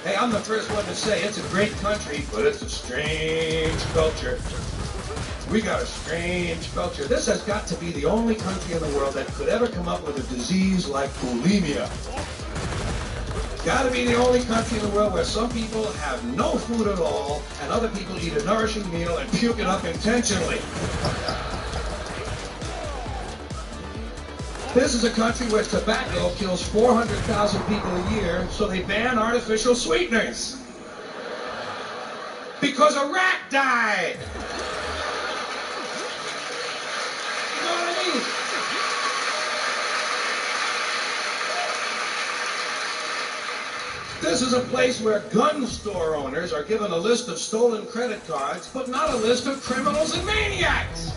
Hey, I'm the first one to say it's a great country, but it's a strange culture. We got a strange culture. This has got to be the only country in the world that could ever come up with a disease like bulimia. Got to be the only country in the world where some people have no food at all and other people eat a nourishing meal and puke it up intentionally. This is a country where tobacco kills 400,000 people a year, so they ban artificial sweeteners. Because a rat died. This is a place where gun store owners are given a list of stolen credit cards, but not a list of criminals and maniacs.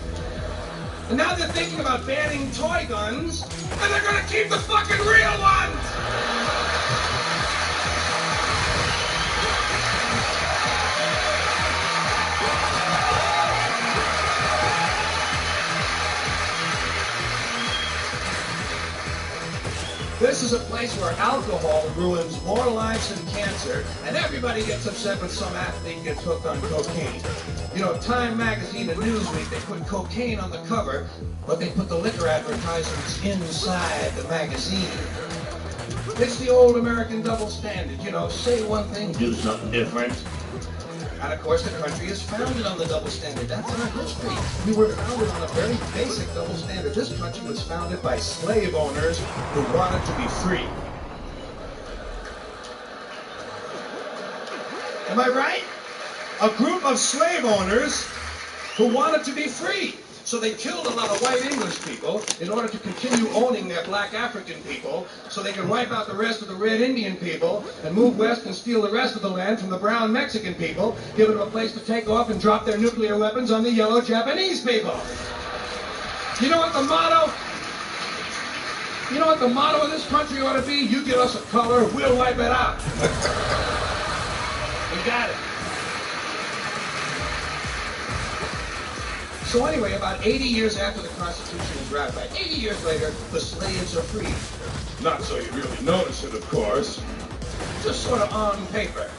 And now they're thinking about banning toy guns, and they're gonna keep the fucking real ones! This is a place where alcohol ruins more lives than cancer, and everybody gets upset when some athlete gets hooked on cocaine. You know, Time Magazine and Newsweek, they put cocaine on the cover, but they put the liquor advertisements inside the magazine. It's the old American double standard, you know, say one thing, do something different. And of course, the country is founded on the double standard. That's our history. We were founded on a very basic double standard. This country was founded by slave owners who wanted to be free. Am I right? A group of slave owners who wanted to be free. So they killed a lot of white English people in order to continue owning their black African people, so they could wipe out the rest of the red Indian people and move west and steal the rest of the land from the brown Mexican people, giving them a place to take off and drop their nuclear weapons on the yellow Japanese people. You know what the motto? You know what the motto of this country ought to be? You give us a color, we'll wipe it out. We got it. So anyway, about 80 years after the Constitution was ratified, 80 years later, the slaves are free. Not so you really notice it, of course. Just sort of on paper.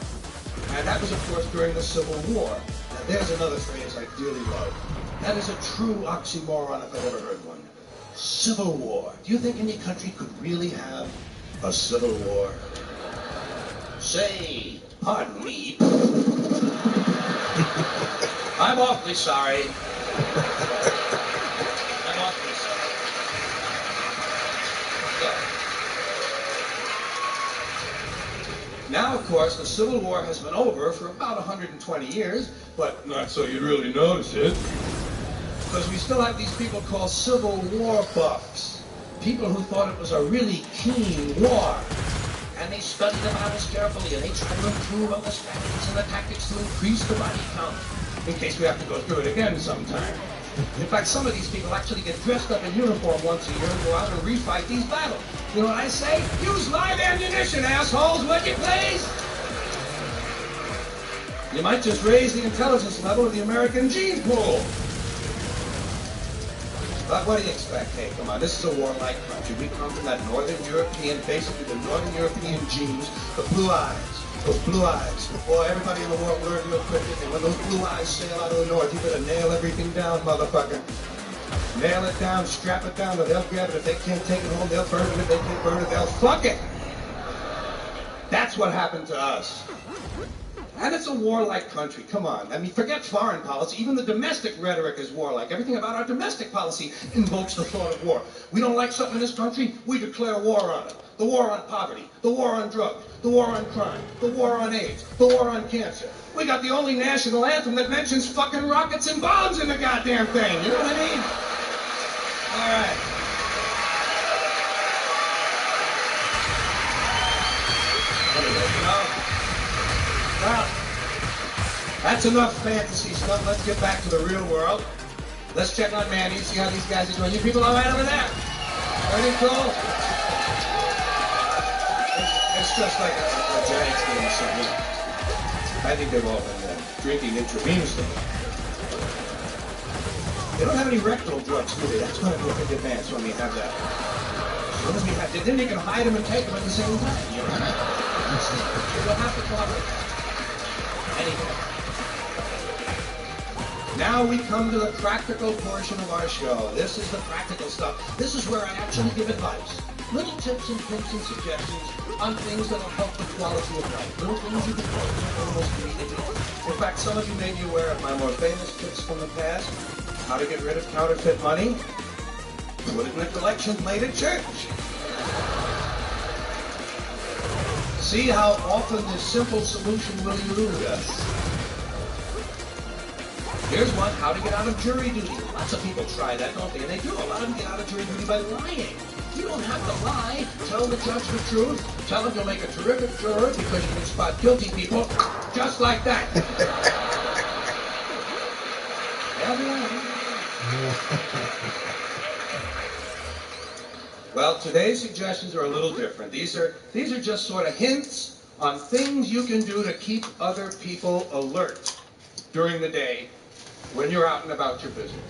And that was, of course, during the Civil War. Now, there's another phrase I dearly love. That is a true oxymoron if I've ever heard one. Civil War. Do you think any country could really have a civil war? Say, pardon me. I'm awfully sorry. I'm awfully sorry. Yeah. Now, of course, the Civil War has been over for about 120 years, but not so you'd really notice it. Because we still have these people called Civil War buffs. People who thought it was a really keen war. And they studied the battles carefully, and they tried to improve on the strategies and the tactics to increase the body count, in case we have to go through it again sometime. In fact, some of these people actually get dressed up in uniform once a year and go out and refight these battles. You know what I say? Use live ammunition, assholes, would you please? You might just raise the intelligence level of the American gene pool. But what do you expect? Hey, come on, this is a warlike country. We come from that Northern European, basically the Northern European genes, the blue eyes. Those blue eyes. Boy, everybody in the world learned real quick. When those blue eyes sail out of the north, you better nail everything down, motherfucker. Nail it down, strap it down, or they'll grab it. If they can't take it home, they'll burn it. If they can't burn it, they'll fuck it. That's what happened to us. And it's a warlike country. Come on. I mean, forget foreign policy. Even the domestic rhetoric is warlike. Everything about our domestic policy invokes the thought of war. We don't like something in this country, we declare war on it. The war on poverty, the war on drugs, the war on crime, the war on AIDS, the war on cancer. We got the only national anthem that mentions fucking rockets and bombs in the goddamn thing. You know what I mean? All right. Well, that's enough fantasy stuff. Let's get back to the real world. Let's check on Manny, see how these guys are doing. You people all right over there? Everything cool? It's just like a Giants game or something. I think they've all been drinking intravenously. They don't have any rectal drugs, do they? That's going to be a big advance when we have that. As soon as we have, then you can hide them and take them at the same time. You know? You'll have to cooperate. Anyway, now we come to the practical portion of our show. This is the practical stuff. This is where I actually give advice. Little tips and hints and suggestions on things that will help the quality of life. Little things you can do almost immediately. In fact, some of you may be aware of my more famous tips from the past. How to get rid of counterfeit money. Put it in a collection plate at church. See how often this simple solution will elude us. Here's one, how to get out of jury duty. Lots of people try that, don't they? And they do. A lot of them get out of jury duty by lying. You don't have to lie. Tell the judge the truth. Tell him you'll make a terrific juror because you can spot guilty people just like that. Well, today's suggestions are a little different. These are just sort of hints on things you can do to keep other people alert during the day when you're out and about your business.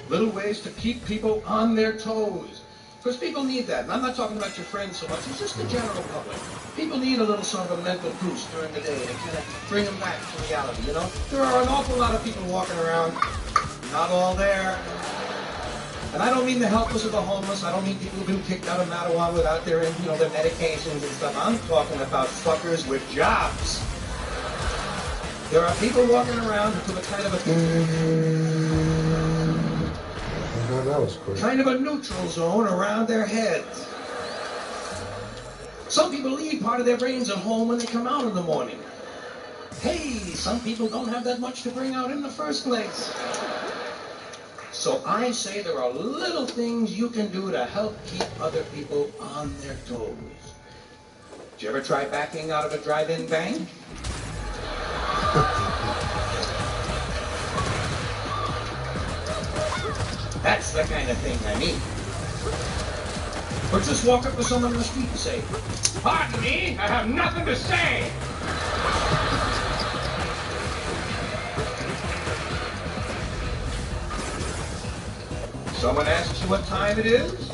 Little ways to keep people on their toes. Because people need that. And I'm not talking about your friends so much. It's just the general public. People need a little sort of a mental boost during the day to kind of bring them back to reality, you know? There are an awful lot of people walking around, not all there. And I don't mean the helpless or the homeless. I don't mean people who've been kicked out of Mattawan without their, their medications and stuff. I'm talking about fuckers with jobs. There are people walking around who put a kind of a neutral zone around their heads. Some people leave part of their brains at home when they come out in the morning. Hey, some people don't have that much to bring out in the first place. So I say there are little things you can do to help keep other people on their toes. Did you ever try backing out of a drive-in bank? That's the kind of thing I mean. Or just walk up to someone in the street and say, "Pardon me, I have nothing to say." Someone asks you what time it is?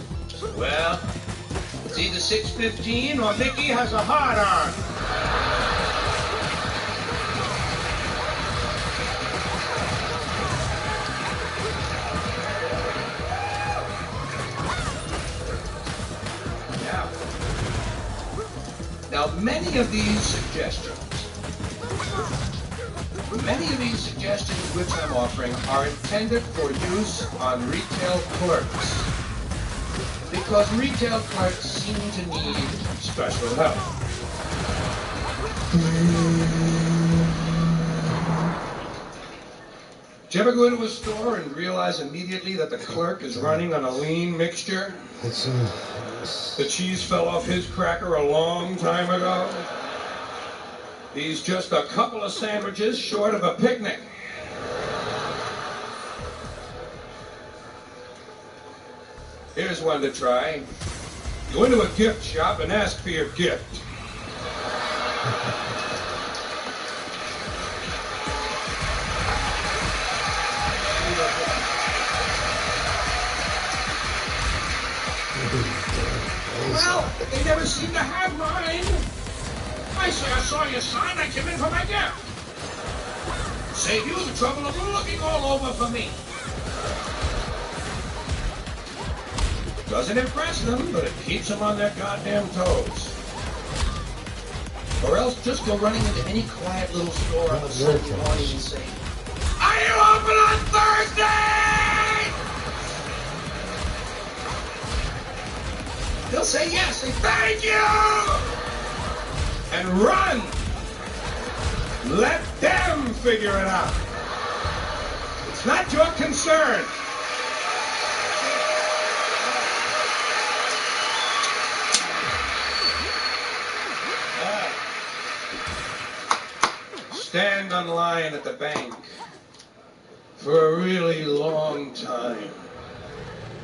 Well, it's either 6:15 or Mickey has a hard on. Now, many of these suggestions which I'm offering are intended for use on retail clerks, because retail clerks seem to need special help. Did you ever go into a store and realize immediately that the clerk is running on a lean mixture? The cheese fell off his cracker a long time ago. He's just a couple of sandwiches short of a picnic. Here's one to try. Go into a gift shop and ask for your gift. Well, they never seem to have mine. I say I saw your sign, I came in for my gift. Save you the trouble of looking all over for me. Doesn't impress them, but it keeps them on their goddamn toes. Or else just go running into any quiet little store on a Sunday morning and say, "Are you open on Thursday?" They'll say yes, say thank you, and run. Let them figure it out. It's not your concern. Stand on line at the bank for a really long time.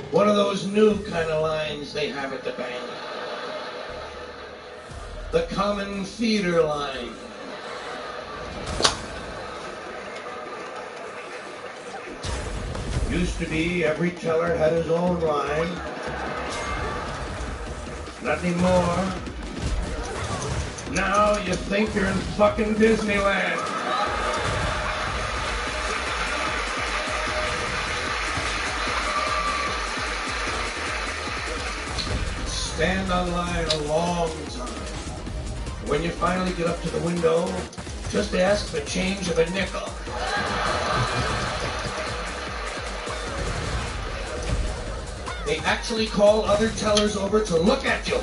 One of those new kind of lines they have at the bank. The common feeder line. Used to be every teller had his own line. Not anymore. Now you think you're in fucking Disneyland. Stand on line a long time. When you finally get up to the window, just ask for change of a nickel. They actually call other tellers over to look at you.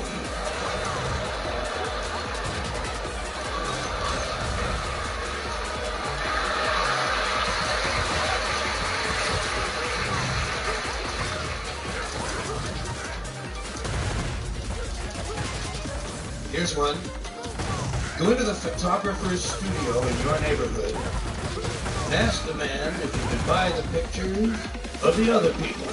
Here's one. Go into the photographer's studio in your neighborhood and ask the man if you can buy the pictures of the other people.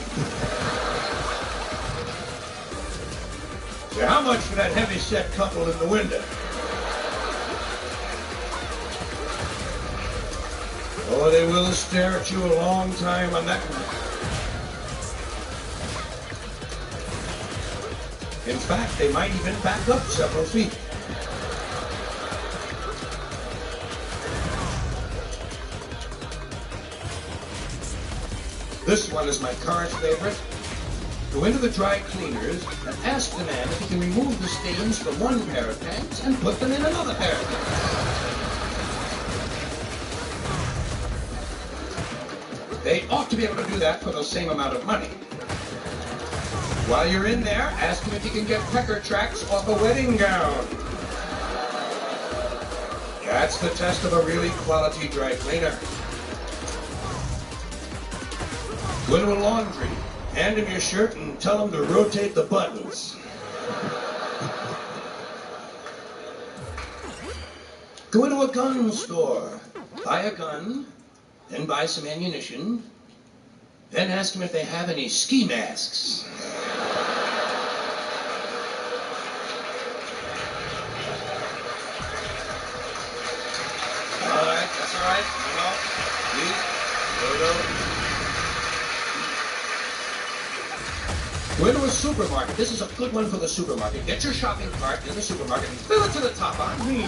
Say, how much for that heavy-set couple in the window? Oh, they will stare at you a long time on that one. In fact, they might even back up several feet. This one is my current favorite. Go into the dry cleaners and ask the man if he can remove the stains from one pair of pants and put them in another pair of pants. They ought to be able to do that for the same amount of money. While you're in there, ask him if he can get pecker tracks off a wedding gown. That's the test of a really quality dry cleaner. Go into a laundry, hand him your shirt and tell him to rotate the buttons. Go into a gun store, buy a gun, then buy some ammunition, then ask them if they have any ski masks. All right, that's all right. No, please, no. Go into a supermarket. This is a good one for the supermarket. Get your shopping cart in the supermarket and fill it to the top. I mean, a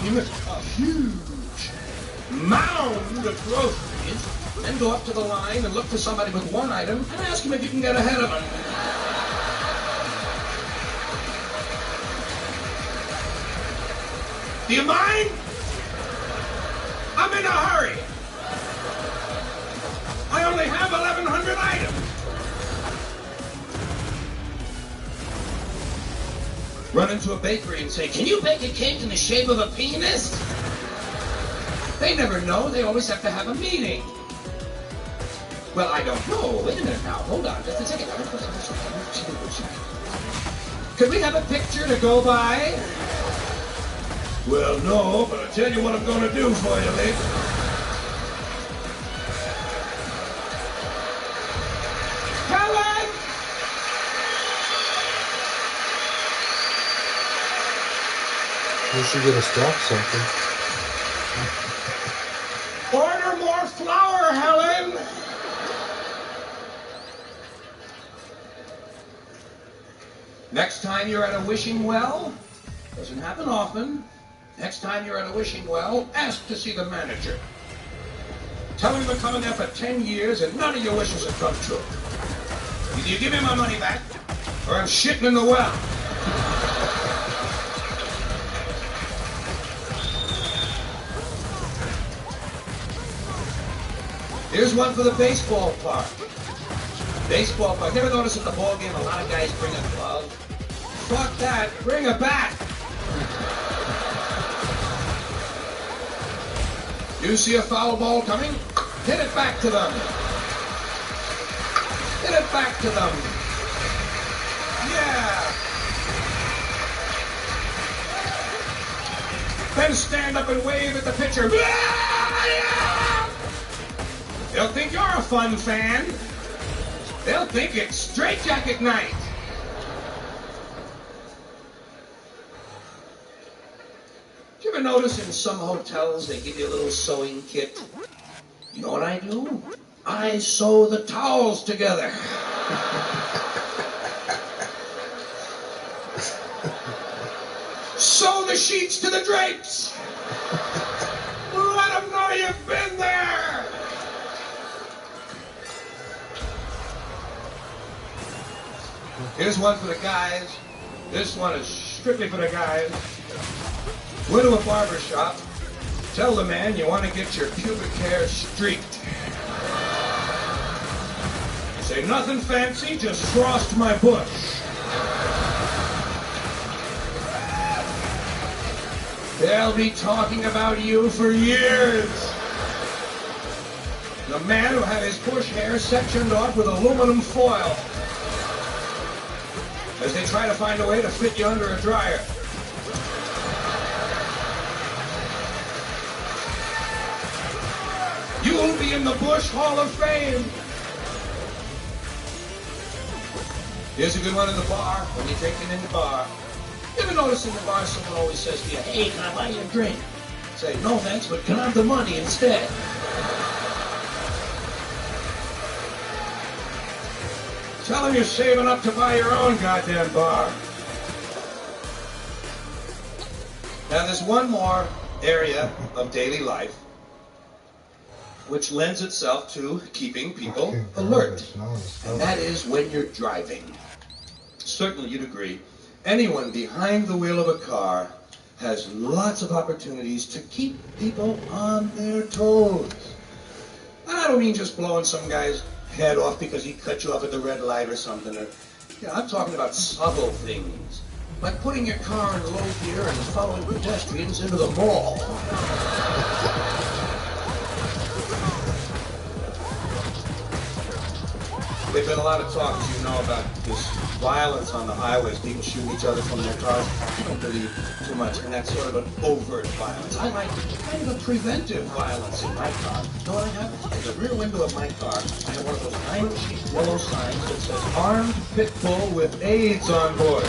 huge mound of groceries. Then go up to the line and look for somebody with one item and ask him if you can get ahead of them. Do you mind? I'm in a hurry. I only have 1,100 items. Run into a bakery and say, can you bake a cake in the shape of a penis? They never know. They always have to have a meeting. Well, I don't know. Wait a minute now. Hold on. Just a second. Could we have a picture to go by? Well, no, but I'll tell you what I'm going to do for you, lady. Helen! We should get a stock something. Order more flour, Helen! Next time you're at a wishing well, doesn't happen often. Next time you're at a wishing well, ask to see the manager. Tell him you've been coming there for 10 years and none of your wishes have come true. Either you give me my money back, or I'm shitting in the well. Here's one for the baseball park. Baseball park. Never notice at the ball game a lot of guys bring a glove? Fuck that. Bring a bat. You see a foul ball coming? Hit it back to them. Hit it back to them. Yeah. Then stand up and wave at the pitcher. They'll think you're a fun fan. They'll think it's straitjacket night. You ever notice in some hotels they give you a little sewing kit? You know what I do? I sew the towels together. Sew the sheets to the drapes. Let them know you've been there. Here's one for the guys. This one is strictly for the guys. Go to a barber shop. Tell the man you want to get your pubic hair streaked. Say nothing fancy, just frost my bush. They'll be talking about you for years. The man who had his bush hair sectioned off with aluminum foil as they try to find a way to fit you under a dryer. be in the Bush Hall of Fame. Here's a good one in the bar, when you're drinking in the bar. You ever notice in the bar someone always says to you, hey, can I buy you a drink? Say, no thanks, but can I have the money instead? Tell them you're saving up to buy your own goddamn bar. Now there's one more area of daily life which lends itself to keeping people alert. And that is when you're driving. Certainly you'd agree. Anyone behind the wheel of a car has lots of opportunities to keep people on their toes. And I don't mean just blowing some guy's head off because he cut you off at the red light or something. Or, I'm talking about subtle things. Like putting your car in low gear and following pedestrians into the mall. There's been a lot of talk, as you know, about this violence on the highways. People shoot each other from their cars. I don't believe too much in that sort of an overt violence. I like kind of a preventive violence in my car. You know what I have? In the rear window of my car, I have one of those iron-shaped yellow signs that says, armed pit bull with AIDS on board.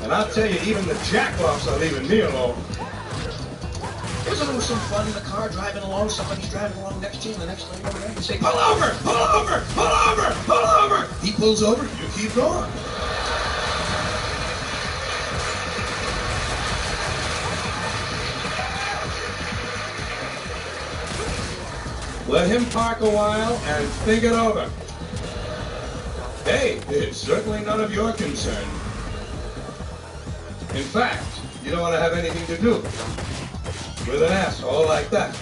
And I'll tell you, even the jack-offs are leaving me alone. Isn't it some fun in the car driving along, somebody's driving along next to you, and the next thing over there, you say, pull over, pull over, pull over, pull over. He pulls over, you keep going. Let him park a while and think it over. Hey, it's certainly none of your concern. In fact, you don't want to have anything to do with an asshole like that.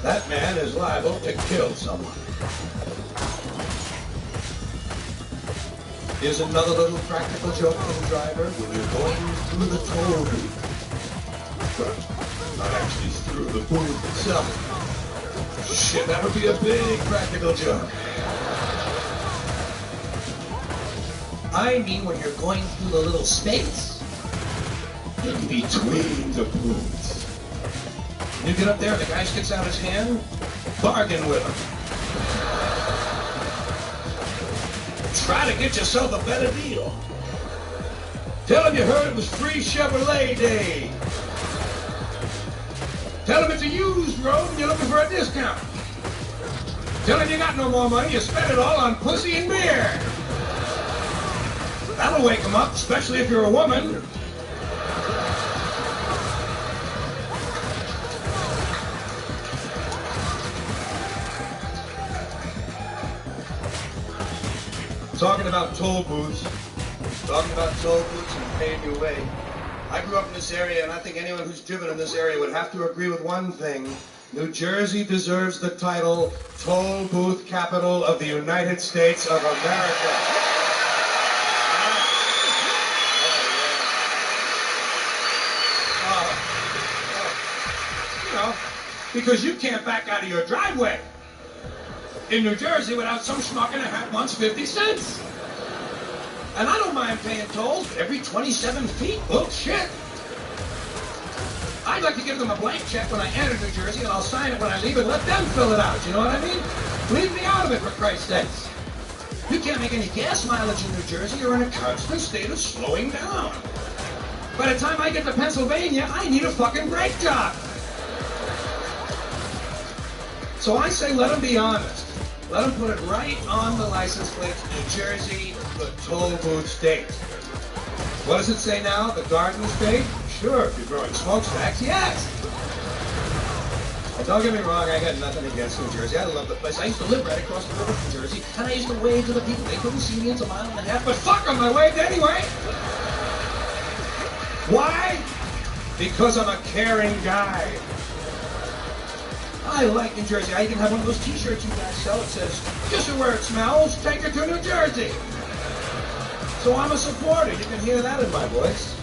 That man is liable to kill someone. Here's another little practical joke for the driver when you're going through the toll booth. Not actually through the booth itself. Shit, that would be a big practical joke. I mean when you're going through the little space in between the booths. You get up there, the guy sticks out his hand, bargain with him. Try to get yourself a better deal. Tell him you heard it was free Chevrolet Day. Tell him it's a used road and you're looking for a discount. Tell him you got no more money, you spent it all on pussy and beer. That'll wake him up, especially if you're a woman. Talking about toll booths and paying your way. I grew up in this area, and I think anyone who's driven in this area would have to agree with one thing. New Jersey deserves the title Toll Booth Capital of the United States of America. Because you can't back out of your driveway in New Jersey without some schmuck in a hat wants 50 cents. And I don't mind paying tolls, but every 27 feet, bullshit. I'd like to give them a blank check when I enter New Jersey, and I'll sign it when I leave and let them fill it out, you know what I mean? Leave me out of it, for Christ's sakes. You can't make any gas mileage in New Jersey, you're in a constant state of slowing down. By the time I get to Pennsylvania, I need a fucking brake job. So I say let them be honest. Let them put it right on the license plate, New Jersey, the toll booth state. What does it say now? The garden state? Sure, if you're growing smokestacks, yes. And don't get me wrong, I got nothing against New Jersey. I love the place. I used to live right across the river from Jersey, and I used to wave to the people. They couldn't see me until a mile and a half, but fuck them, I waved anyway. Why? Because I'm a caring guy. I like New Jersey. I even have one of those t-shirts you guys sell. It says, "Just where it smells, take it to New Jersey." So I'm a supporter. You can hear that in my voice.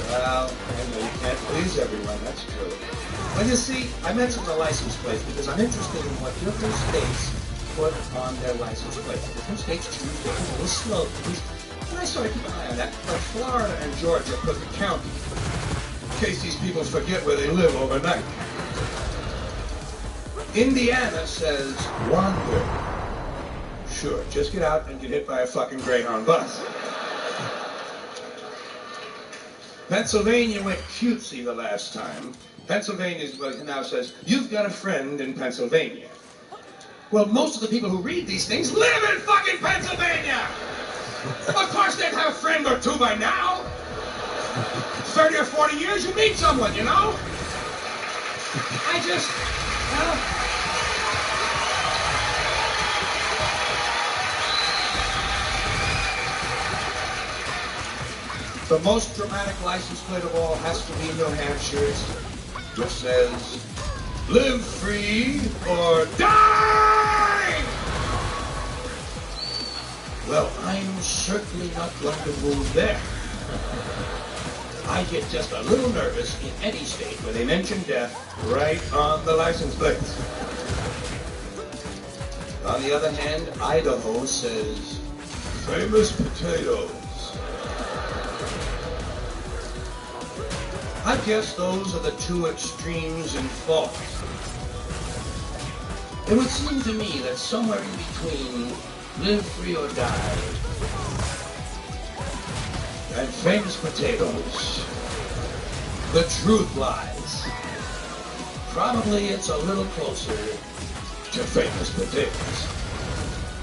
Well, I know you can't please everyone. That's true. But you see, I mentioned the license plates because I'm interested in what different states put on their license plates. Different states choose different little slogans. And I sort of keep an eye on that. Like Florida and Georgia put the county. case these people forget where they live overnight. Indiana says wander. Sure, just get out and get hit by a fucking Greyhound bus. Pennsylvania went cutesy the last time. Pennsylvania now says, you've got a friend in Pennsylvania. Well, most of the people who read these things live in fucking Pennsylvania! Of course they'd have a friend or two by now! 30 or 40 years, you meet someone, you know? I just, the most dramatic license plate of all has to be New Hampshire's, which says, live free or die! Well, I'm certainly not going to move there. I get just a little nervous in any state where they mention death right on the license plates. On the other hand, Idaho says, famous potatoes. I guess those are the two extremes in thought. It would seem to me that somewhere in between live free or die and famous potatoes, the truth lies. Probably it's a little closer to famous potatoes.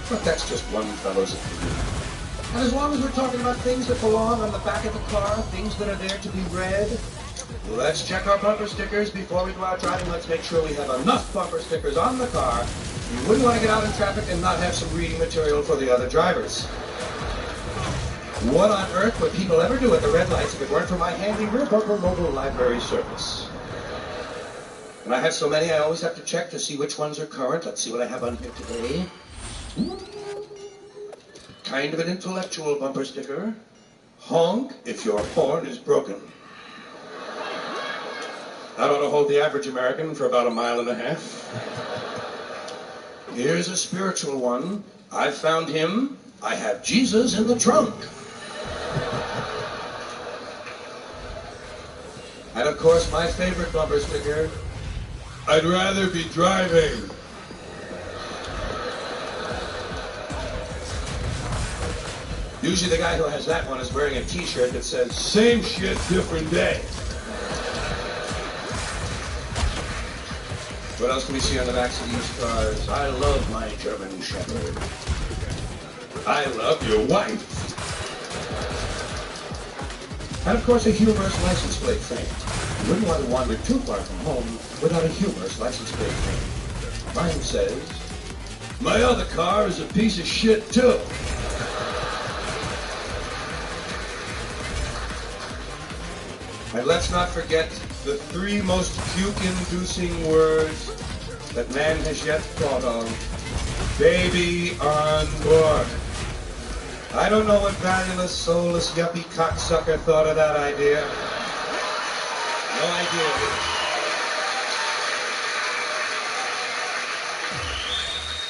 But that's just one fellow's opinion. And as long as we're talking about things that belong on the back of the car, things that are there to be read, let's check our bumper stickers before we go out driving. Let's make sure we have enough bumper stickers on the car. You wouldn't want to get out in traffic and not have some reading material for the other drivers. What on earth would people ever do at the red lights if it weren't for my handy rear bumper mobile library service? And I have so many, I always have to check to see which ones are current. Let's see what I have on here today. Kind of an intellectual bumper sticker. Honk if your horn is broken. That ought to hold the average American for about 1.5 miles. Here's a spiritual one. I found him. I have Jesus in the trunk. And of course, my favorite bumper sticker. I'd rather be driving. Usually the guy who has that one is wearing a t-shirt that says, same shit, different day. What else can we see on the backs of these cars? I love my German Shepherd. I love your wife. And of course a humorous license plate frame. You wouldn't want to wander too far from home without a humorous license plate frame. Mine says, my other car is a piece of shit too. And let's not forget the 3 most puke-inducing words that man has yet thought of. Baby on board. I don't know what valueless, soulless, yuppie cocksucker thought of that idea. No idea.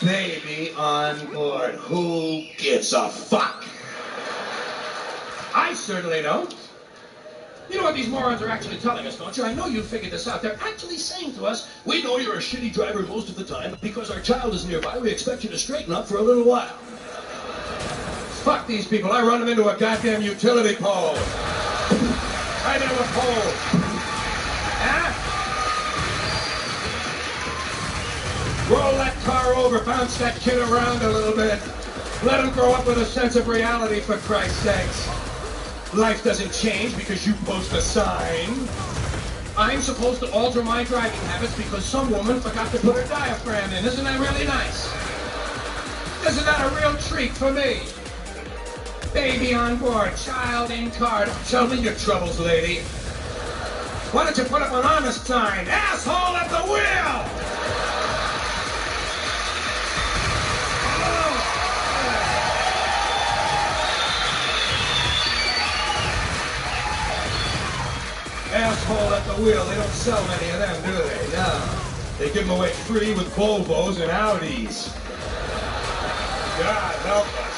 Baby on board. Who gives a fuck? I certainly don't. You know what these morons are actually telling us, don't you? I know you figured this out. They're actually saying to us, we know you're a shitty driver most of the time, but because our child is nearby, we expect you to straighten up for a little while. Fuck these people. I run them into a goddamn utility pole. Right into a pole. Huh? Roll that car over, bounce that kid around a little bit. Let him grow up with a sense of reality, for Christ's sakes. Life doesn't change because you post a sign. I'm supposed to alter my driving habits because some woman forgot to put her diaphragm in. Isn't that really nice? Isn't that a real treat for me? Baby on board, child in car. Tell me your troubles, lady. Why don't you put up an honest sign? Asshole at the wheel! Asshole at the wheel. They don't sell many of them, do they? No. They give them away free with Volvos and Audis. God help us.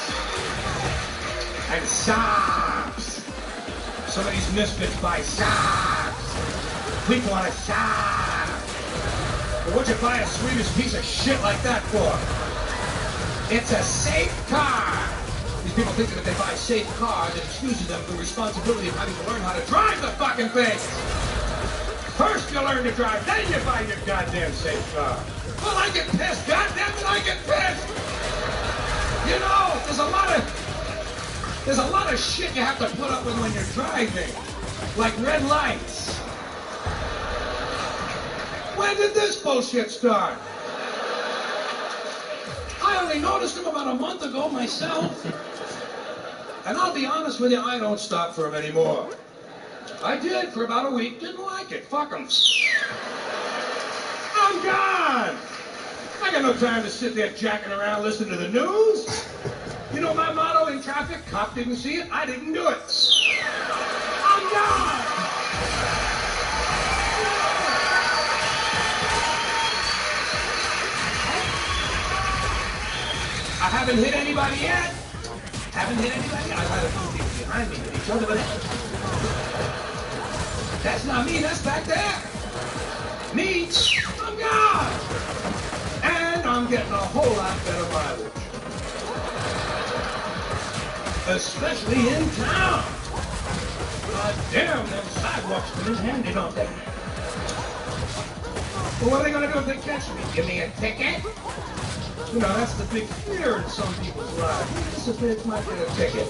And Saabs. Some of these misfits buy Saabs. People want to shout. But what'd you buy a Swedish piece of shit like that for? It's a safe car. These people think that if they buy safe cars, it excuses them from the responsibility of having to learn how to drive the fucking thing. First you learn to drive, then you buy your goddamn safe car. Well, I get pissed, goddamn it, I get pissed. You know, there's a lot of shit you have to put up with when you're driving, like red lights. When did this bullshit start? I only noticed him about a month ago myself. And I'll be honest with you, I don't stop for him anymore. I did for about a week, didn't like it. Fuck him. I'm gone. I got no time to sit there jacking around listening to the news. You know my motto in traffic? Cop didn't see it, I didn't do it. I'm gone. I haven't hit anybody yet. I've had a few people behind me hit each other, but that's not me, that's back there. Me, I'm gone. And I'm getting a whole lot better mileage. Especially in town. God damn, them sidewalks come in handy, don't they? Well, what are they gonna do if they catch me? Give me a ticket? You know, that's the big fear in some people's lives. This bitch might get a ticket.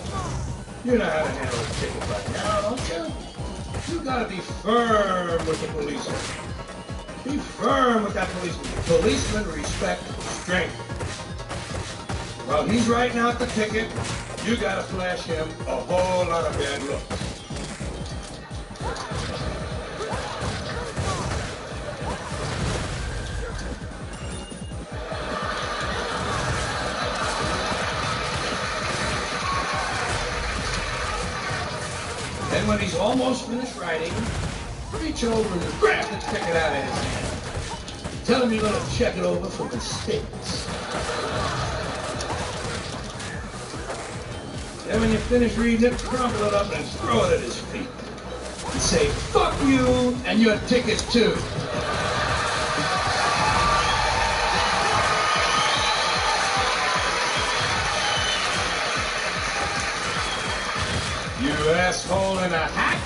You know how to handle a ticket by now, don't you? You gotta be firm with the policeman. Be firm with that policeman. Policemen respect strength. While he's writing out the ticket, you gotta flash him a whole lot of bad looks. Then when he's almost finished writing, reach over and grab the ticket out of his hand. Tell him you're going to check it over for mistakes. Then when you finish reading it, crumple it up and throw it at his feet. And say, fuck you and your ticket too. You asshole in a hat!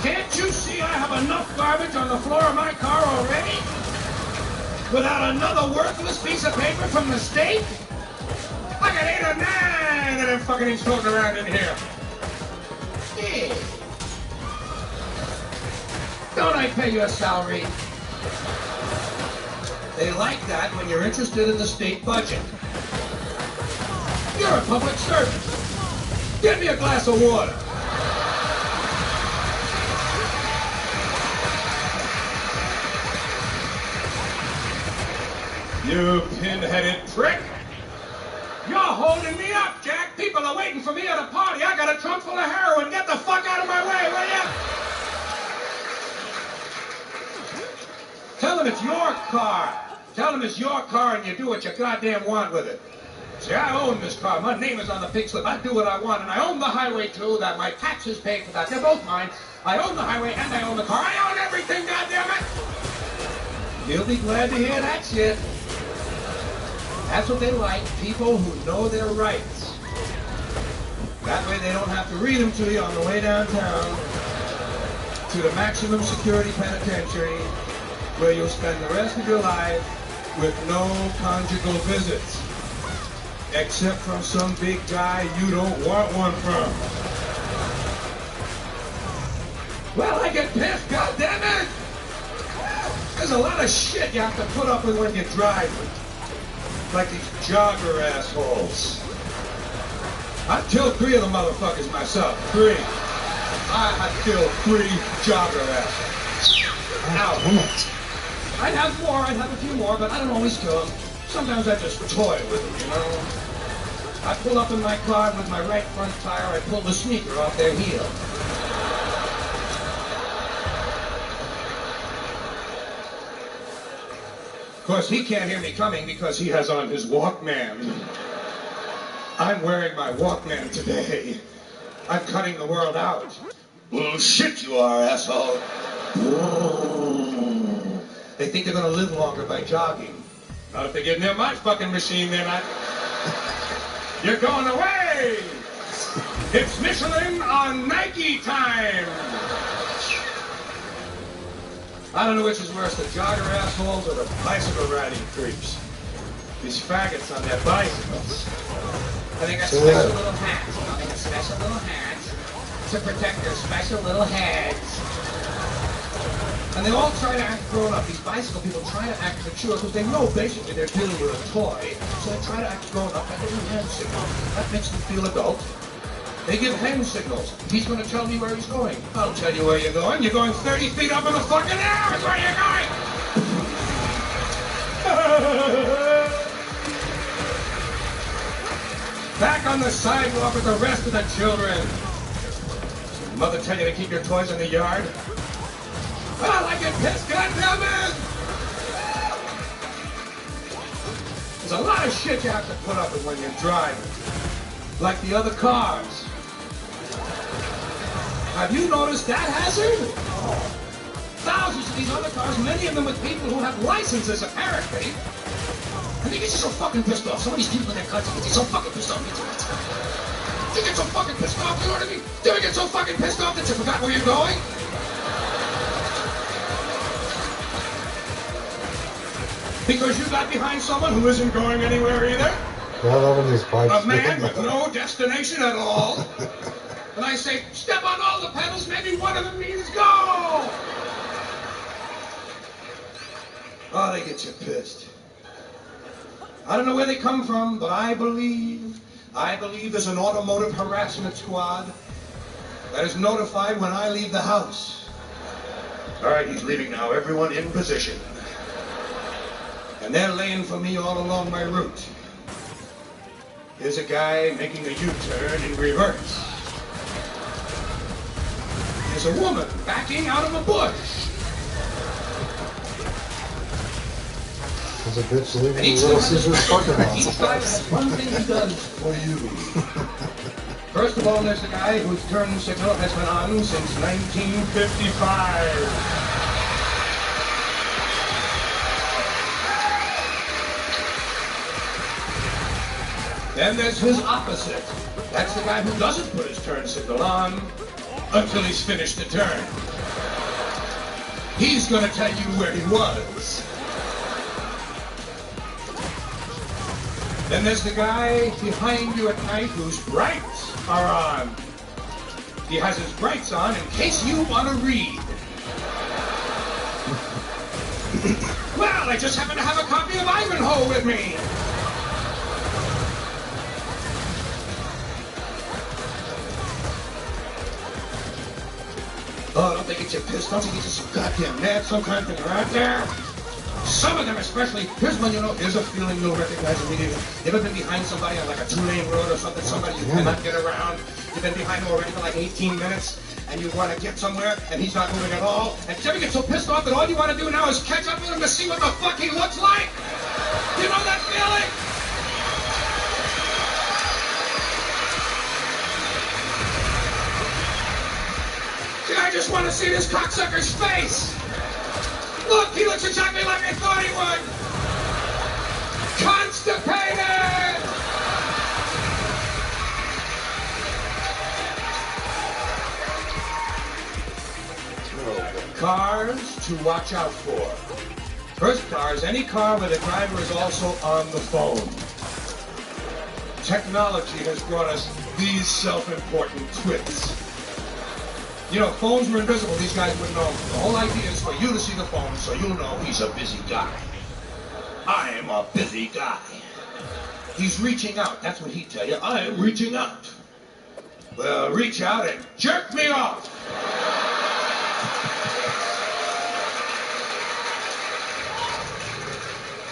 Can't you see I have enough garbage on the floor of my car already? Without another worthless piece of paper from the state? I got 8 or 9 of them fucking things floating around in here. Yeah. Don't I pay you a salary? They like that when you're interested in the state budget. You're a public servant. Get me a glass of water. You pin-headed prick. You're holding me up, Jack. People are waiting for me at a party. I got a trunk full of heroin. Get the fuck out of my way, will ya? Tell them it's your car. Tell them it's your car and you do what you goddamn want with it. See, I own this car. My name is on the pink slip. I do what I want, and I own the highway, too. That my taxes pay for that. They're both mine. I own the highway, and I own the car. I own everything, goddammit! You'll be glad to hear that shit. That's what they like, people who know their rights. That way they don't have to read them to you on the way downtown to the maximum security penitentiary, where you'll spend the rest of your life with no conjugal visits. Except from some big guy you don't want one from. Well, I get pissed, goddammit! There's a lot of shit you have to put up with when you drive. Like these jogger assholes. I've killed 3 of the motherfuckers myself. 3. I have killed 3 jogger assholes. Now, I'd have more, I'd have a few more, but I don't always kill them. Sometimes I just toy with them, you know? I pull up in my car and with my right front tire, I pull the sneaker off their heel. Of course, he can't hear me coming because he has on his Walkman. I'm wearing my Walkman today. I'm cutting the world out. Bullshit you are, asshole. They think they're gonna live longer by jogging. Not if they get near my fucking machine, they're not. You're going away! It's Michelin on Nike time! I don't know which is worse, the jogger assholes or the bicycle riding creeps. These faggots on their bicycles. And they got special little hats. You know, they got special little hats to protect their special little heads. And they all try to act grown up. These bicycle people try to act mature because they know basically they're dealing with a toy. So they try to act grown up by giving hand signals. That makes them feel adult. They give hand signals. He's going to tell me where he's going. I'll tell you where you're going. You're going 30 feet up in the fucking air is where you're going! Back on the sidewalk with the rest of the children. Does your mother tell you to keep your toys in the yard? Oh, I get pissed, goddammit! There's a lot of shit you have to put up with when you're driving. Like the other cars. Have you noticed that hazard? Thousands of these other cars, many of them with people who have licenses, apparently. And they get you so fucking pissed off. Some of these people in their country get you so fucking pissed off. You get so fucking pissed off, you know what I mean? Do you get so fucking pissed off that you forgot where you're going? Because you got behind someone who isn't going anywhere either? A man with no destination at all. And I say, step on all the pedals, maybe one of them means go! Oh, they get you pissed. I don't know where they come from, but I believe there's an automotive harassment squad that is notified when I leave the house. All right, he's leaving now. Everyone in position. And they're laying for me all along my route. Here's a guy making a U-turn in reverse. There's a woman backing out of a bush. There's a bitch leaving the Little Caesars parking lot. Each guy has one thing he does for you. First of all, there's the guy whose turn signal has been on since 1955. Then there's his opposite. That's the guy who doesn't put his turn signal on until he's finished the turn. He's gonna tell you where he was. Then there's the guy behind you at night whose brights are on. He has his brights on in case you want to read. Well, I just happen to have a copy of Ivanhoe with me. Oh, don't they get you pissed? Don't they get you so goddamn mad sometimes when you're out there? Some of them especially. Here's one, you know, here's a feeling you'll recognize immediately. You ever been behind somebody on like a 2-lane road or something, somebody you cannot get around? You've been behind him already for like 18 minutes, and you want to get somewhere, and he's not moving at all? And you ever get so pissed off that all you want to do now is catch up with him to see what the fuck he looks like? You know that feeling? I just want to see this cocksucker's face. Look, he looks exactly like I thought he would. Constipated! Cars to watch out for. First car is any car where the driver is also on the phone. Technology has brought us these self-important twits. You know, phones were invisible. These guys wouldn't know. The whole idea is for you to see the phone so you'll know he's a busy guy. I am a busy guy. He's reaching out. That's what he'd tell you. I am reaching out. Well, reach out and jerk me off.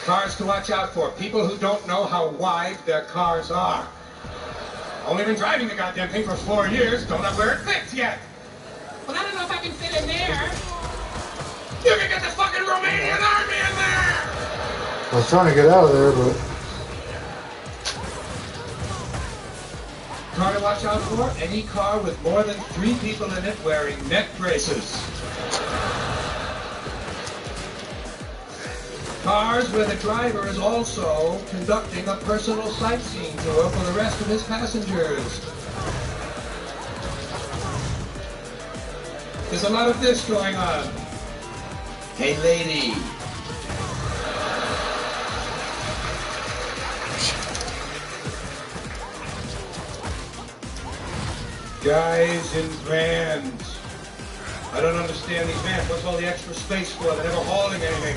Cars to watch out for. People who don't know how wide their cars are. Only been driving the goddamn thing for 4 years. Don't know where it fits yet. But I don't know if I can fit in there. You can get the fucking Romanian army in there! I was trying to get out of there, but... car to watch out for? Any car with more than 3 people in it wearing neck braces. Cars where the driver is also conducting a personal sightseeing tour for the rest of his passengers. There's a lot of this going on. Hey lady. Guys in vans. I don't understand these vans. What's all the extra space for? They're never hauling anything.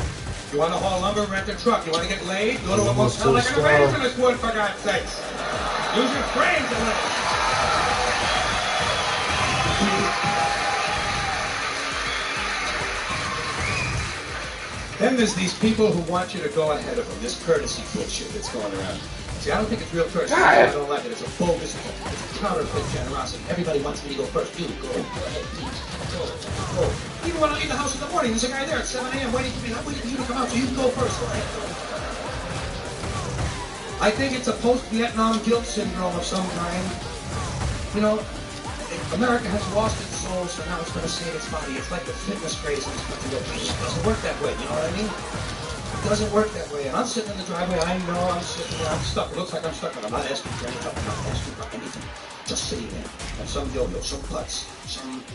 You want to haul lumber, rent a truck. You want to get laid? Go to a motel like an evangelist would, for God's sakes. Use your brains a little. Then there's these people who want you to go ahead of them. This courtesy bullshit that's going around. See, I don't think it's real courtesy. I don't like it. It's a bogus, it's a counterfeit generosity. Everybody wants me to go first. You go ahead, please. Go. Even when I leave the house in the morning, there's a guy there at 7 a.m. waiting for me. I'm waiting for you to come out so you can go first. Go ahead. I think it's a post-Vietnam guilt syndrome of some kind. You know, America has lost its soul, so now it's going to save its body. It's like the fitness craze in this country. It doesn't work that way, you know what I mean? It doesn't work that way. And I'm sitting in the driveway, I know I'm sitting there, I'm stuck. It looks like I'm stuck, but I'm not asking for any help. I'm not asking for anything. Just sitting there. And some yo-yo, some putts,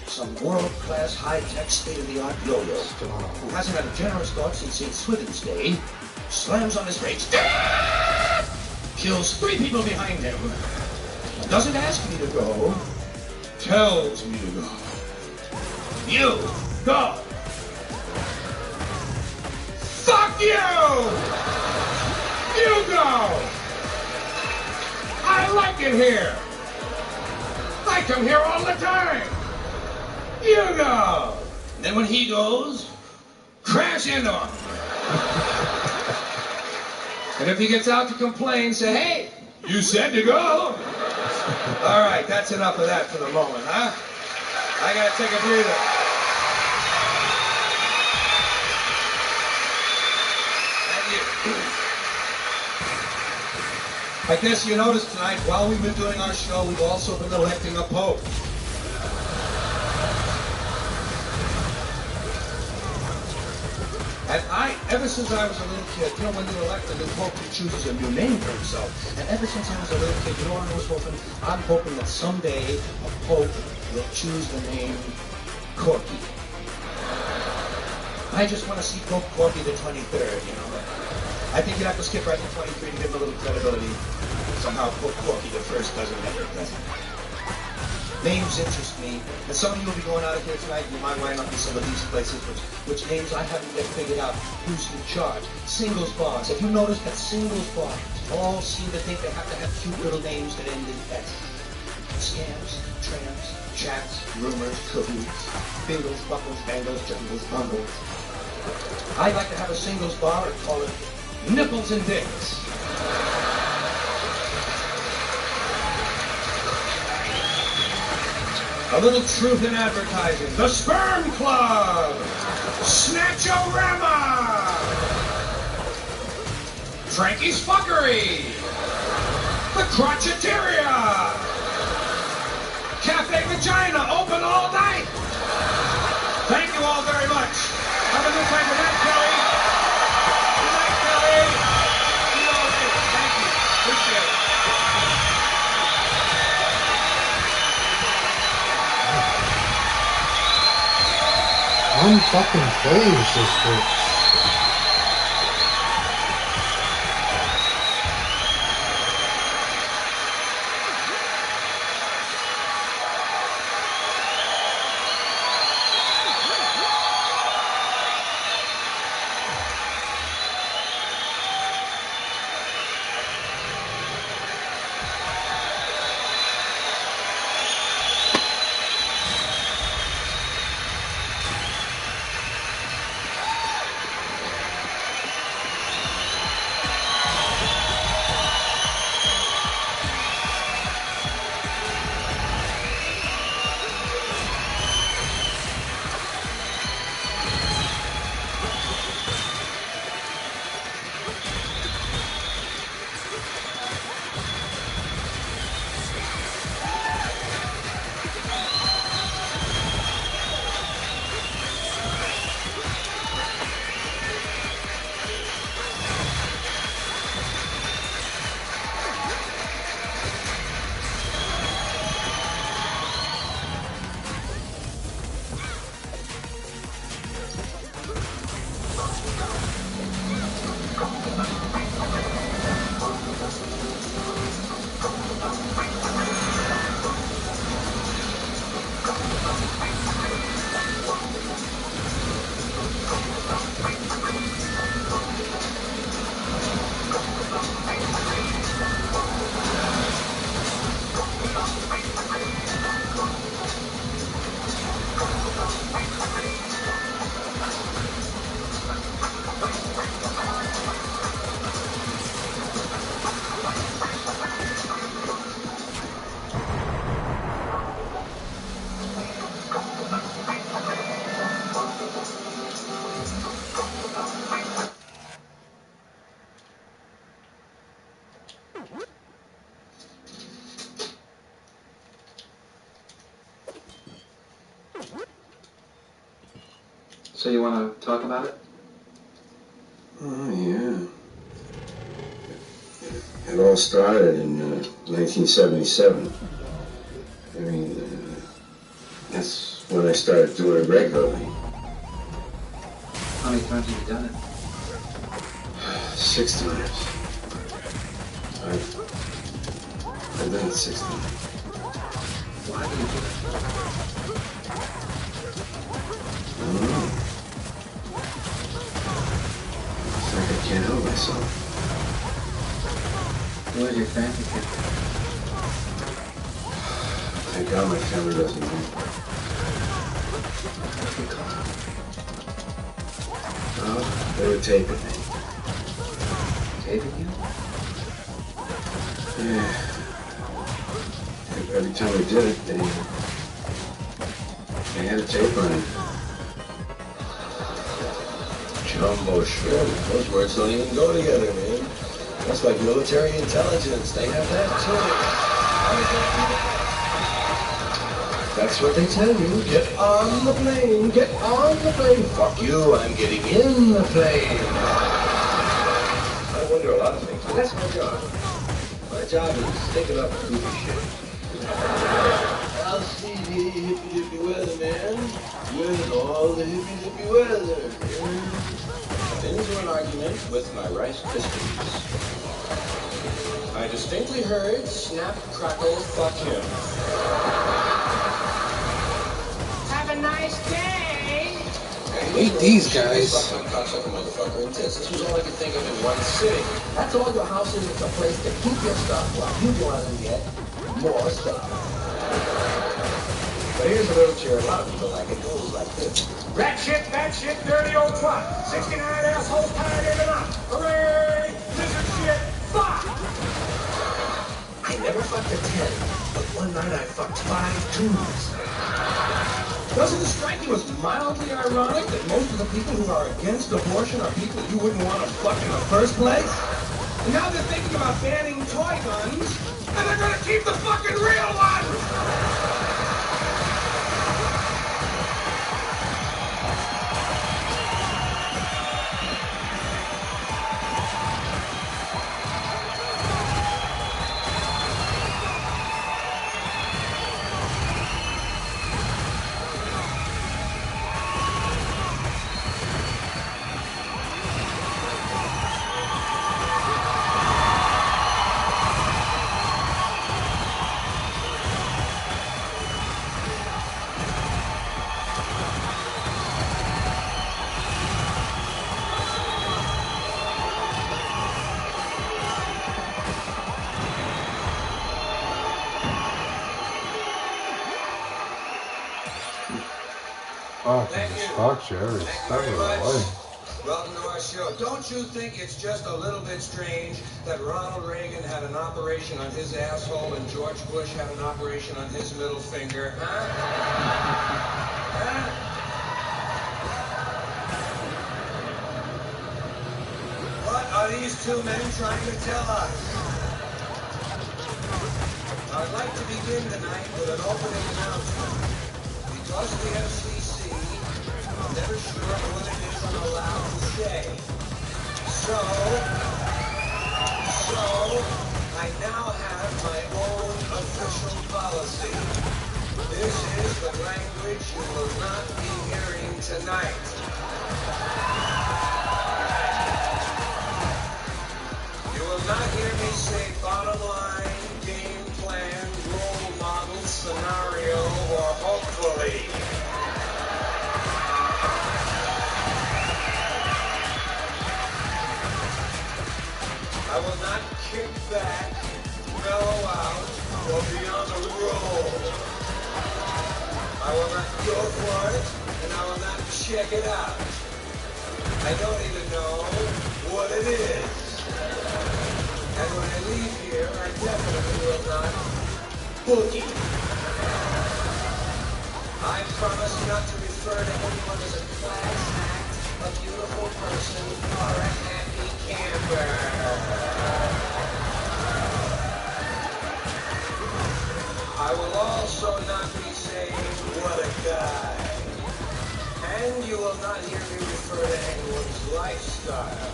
some world-class, high-tech, state-of-the-art yo-yo who hasn't had a generous thought since St. Swithin's Day, slams on his brakes, kills 3 people behind him, doesn't ask me to go, tells me to go. You go. Fuck you! You go! I like it here. I come here all the time. You go. And then when he goes, crash into him. And if he gets out to complain, say, hey, you said to go. All right, that's enough of that for the moment, huh? I gotta take a breather. I guess you noticed tonight, while we've been doing our show, we've also been electing a pope. And ever since I was a little kid, you know, when you elect a new pope, he chooses a new name for himself. And ever since I was a little kid, you know what I was hoping? I'm hoping that someday a pope will choose the name Corky. I just want to see Pope Corky the 23rd, you know. I think you'd have to skip right to 23 to give him a little credibility. Somehow Pope Corky the first doesn't have it. Names interest me, and some of you will be going out of here tonight, and you might wind up in some of these places, which names I haven't yet figured out who's in charge. Singles bars. Have you noticed that singles bars all seem to think they have to have cute little names that end in S? Scams, trams, chats, rumors, cahoots, bingles, buckles, bangles, jungles, bungles. I'd like to have a singles bar and call it Nipples and Dicks. A little truth in advertising. The Sperm Club. Snatch-O-Rama. Frankie's Fuckery. The Crotcheteria. Cafe Vagina, open all night. Thank you all very much. Have a good time. Good night, Kelly. Good night, Kelly. See you all later. Thank you. Appreciate it. Unfucking phase this bitch. So you want to talk about it? Oh, yeah. It all started in 1977. I mean, that's when I started doing it regularly. How many times have you done it? 6 times. I've done it 6 times. Why do you do it? I don't know. It's like I can't help myself. Where's your family? Thank God my family doesn't know. Oh, they were taping me. Taping you? Yeah. Every time we did it, they had a tape on it. Jumbo shrimp. Those words don't even go together, man. That's like military intelligence. They have that too. That's what they tell you. Get on the plane. Get on the plane. Fuck you. I'm getting in the plane. I wonder a lot of things, but that's my job. My job is thinking up goofy shit. I'll see the hippy-dippy weather, man. With all the hippy-dippy weather. Into an argument with my Rice Krispies. I distinctly heard snap, crackle, fuck him. Have a nice day! Hate these guys. Fuck my cocksucker motherfucker and tits. This was all I could think of in one sitting. That's all your house is. It's a place to keep your stuff while you go out and get more stuff. But here's a little cheer. A lot of people like it. It goes like this. Rat shit, dirty old twat. 69 assholes tied in a knot. Hooray! Lizard shit, fuck! I never fucked a 10, but one night I fucked 5 twos. Doesn't it strike you as mildly ironic that most of the people who are against abortion are people you wouldn't want to fuck in the first place? And now they're thinking about banning toy guns, and they're gonna keep the fucking real ones! Fuck Jerry. That was away. Welcome to our show. Don't you think it's just a little bit strange that Ronald Reagan had an operation on his asshole and George Bush had an operation on his middle finger, huh? Huh? What are these two men trying to tell us? I'd like to begin tonight with an opening announcement. Because the FCC, I'm never sure what it is I'm allowed to say. So, I now have my own official policy. This is the language you will not be hearing tonight. You will not hear me say bottom line, game plan, role model, scenario, or hopefully. I will not kick back, mellow out, or be on the roll. I will not go for it, and I will not check it out. I don't even know what it is. And when I leave here, I definitely will not boogie. I promise not to refer to anyone as a class act, a beautiful person, or a happy camper. I will also not be saying, what a guy. And you will not hear me refer to anyone's lifestyle.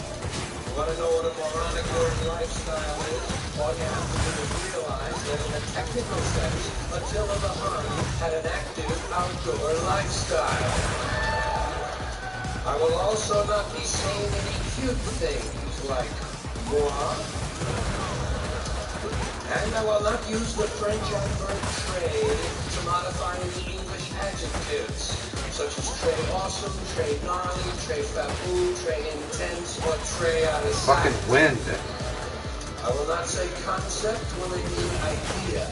You want to know what a moronic word lifestyle is? All you have to do is realize that in a technical sense, Attila the Hun had an active outdoor lifestyle. I will also not be saying any cute things like moi. And I will not use the French adverb très to modify any English adjectives, such as très awesome, très gnarly, très fabulous, très intense, or très out of sight. Fucking wind. I will not say concept when I mean idea.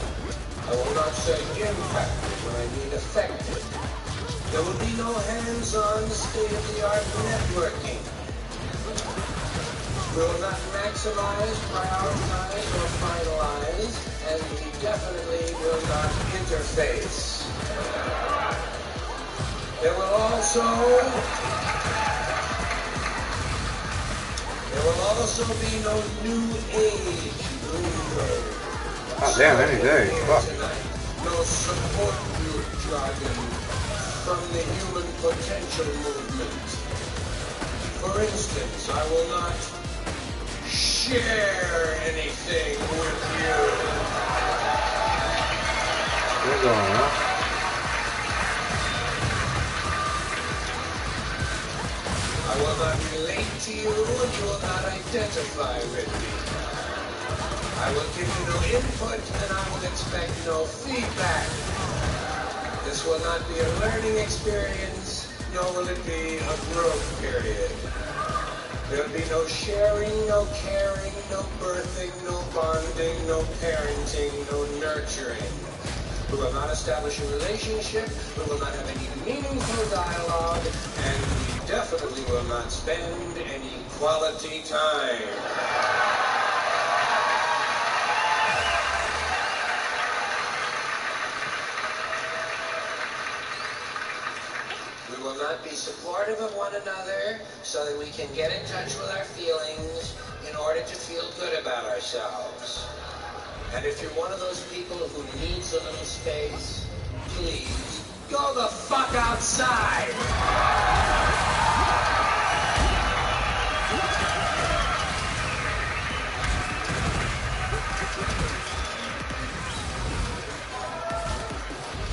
I will not say impact when I mean effective. There will be no hands-on state-of-the-art networking. We will not maximize, prioritize, or finalize, and we definitely will not interface. There will also be no new age lingo. Oh damn, any day. Fuck. No support group jargon from the human potential movement. For instance, I will not share anything with you. What's going on? I will not relate to you, and you will not identify with me. I will give you no input, and I will expect no feedback. This will not be a learning experience, nor will it be a growth period. There'll be no sharing, no caring, no birthing, no bonding, no parenting, no nurturing. We will not establish a relationship, we will not have any meaningful dialogue, and we definitely will not spend any quality time. We will not be supportive of one another so that we can get in touch with our feelings in order to feel good about ourselves. And if you're one of those people who needs a little space, please go the fuck outside!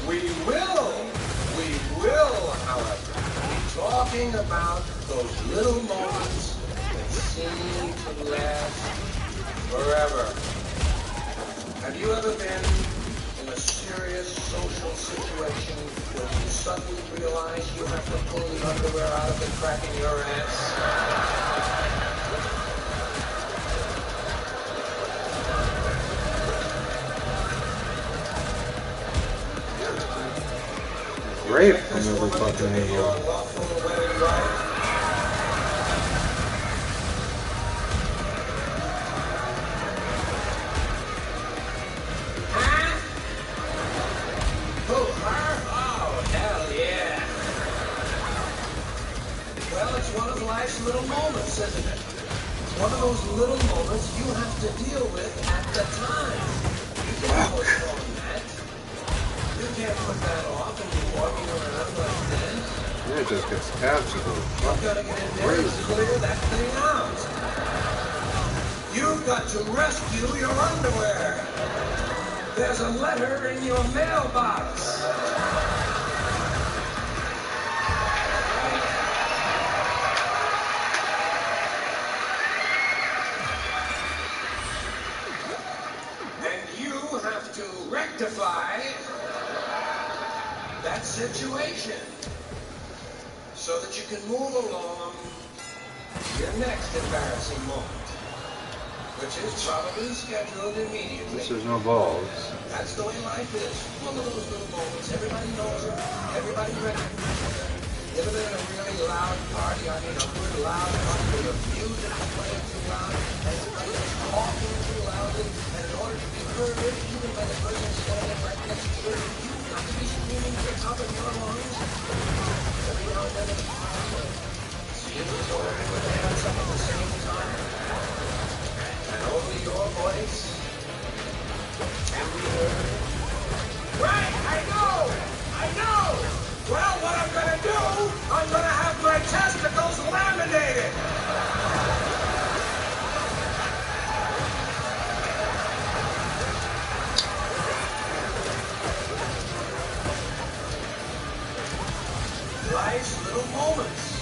We will, however, be talking about those little moments that seem to last forever. Have you ever been in a serious social situation where you suddenly realize you have to pull the underwear out of the crack in your ass? Great from every fucking angle. Life's little moments, isn't it? It's one of those little moments you have to deal with at the time. You can't postpone that. You can't put that off and be walking around like this. It just gets absolutely You've got to get in there and clear that thing out. You've got to rescue your underwear. There's a letter in your mailbox. Rectify that situation so that you can move along your next embarrassing moment, which is probably scheduled immediately. This is no balls. That's the way life is. Full of those little moments. Everybody knows it. Everybody recognizes it. You ever been in a really loud party? I mean, a good loud party where the music is playing too loud, and everybody is talking too loudly, and in order to be heard, even by the person standing right next to you, you've got to be screaming at the top of your lungs. Every now and then in a party, it seems as though everyone hands up at the same time, and only your voice can be heard. Right, I know! Well, what I'm gonna do, I'm gonna nice little moments.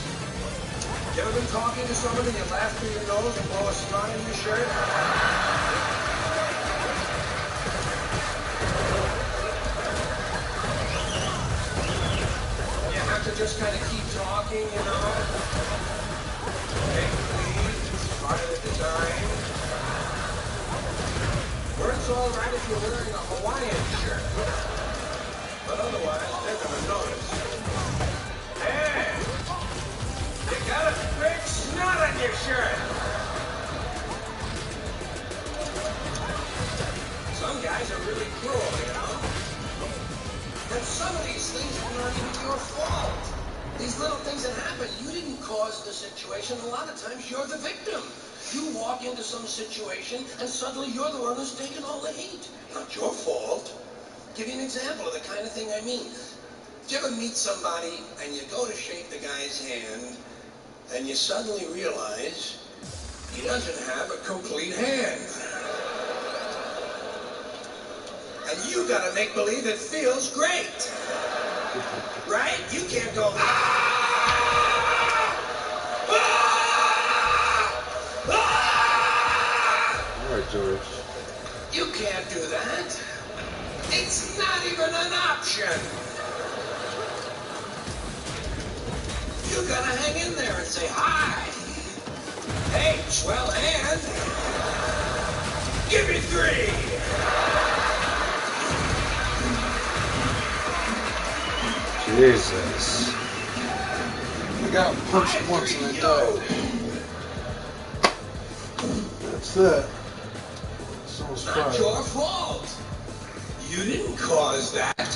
You ever been talking to someone and you laugh through your nose and blow a straw in your shirt? You have to just kind of keep talking, you know? Make believe, it's part of the design. Works all right if you're wearing a Hawaiian shirt. But otherwise, they're gonna notice. Hey! You got a big snot on your shirt! Some guys are really cruel, you know? And some of these things are not even your fault. These little things that happen, you didn't cause the situation. A lot of times you're the victim. You walk into some situation and suddenly you're the one who's taking all the heat. Not your fault. Give you an example of the kind of thing I mean. Do you ever meet somebody and you go to shake the guy's hand and you suddenly realize he doesn't have a complete hand? And you gotta make believe it feels great. Right? You can't go, ah! Ah! Ah! All right, George. You can't do that. It's not even an option. You gotta hang in there and say, hi. Hey, swell hand. Give me 3. Jesus. I got punched once and I died. That's it. So Not your fault. You didn't cause that.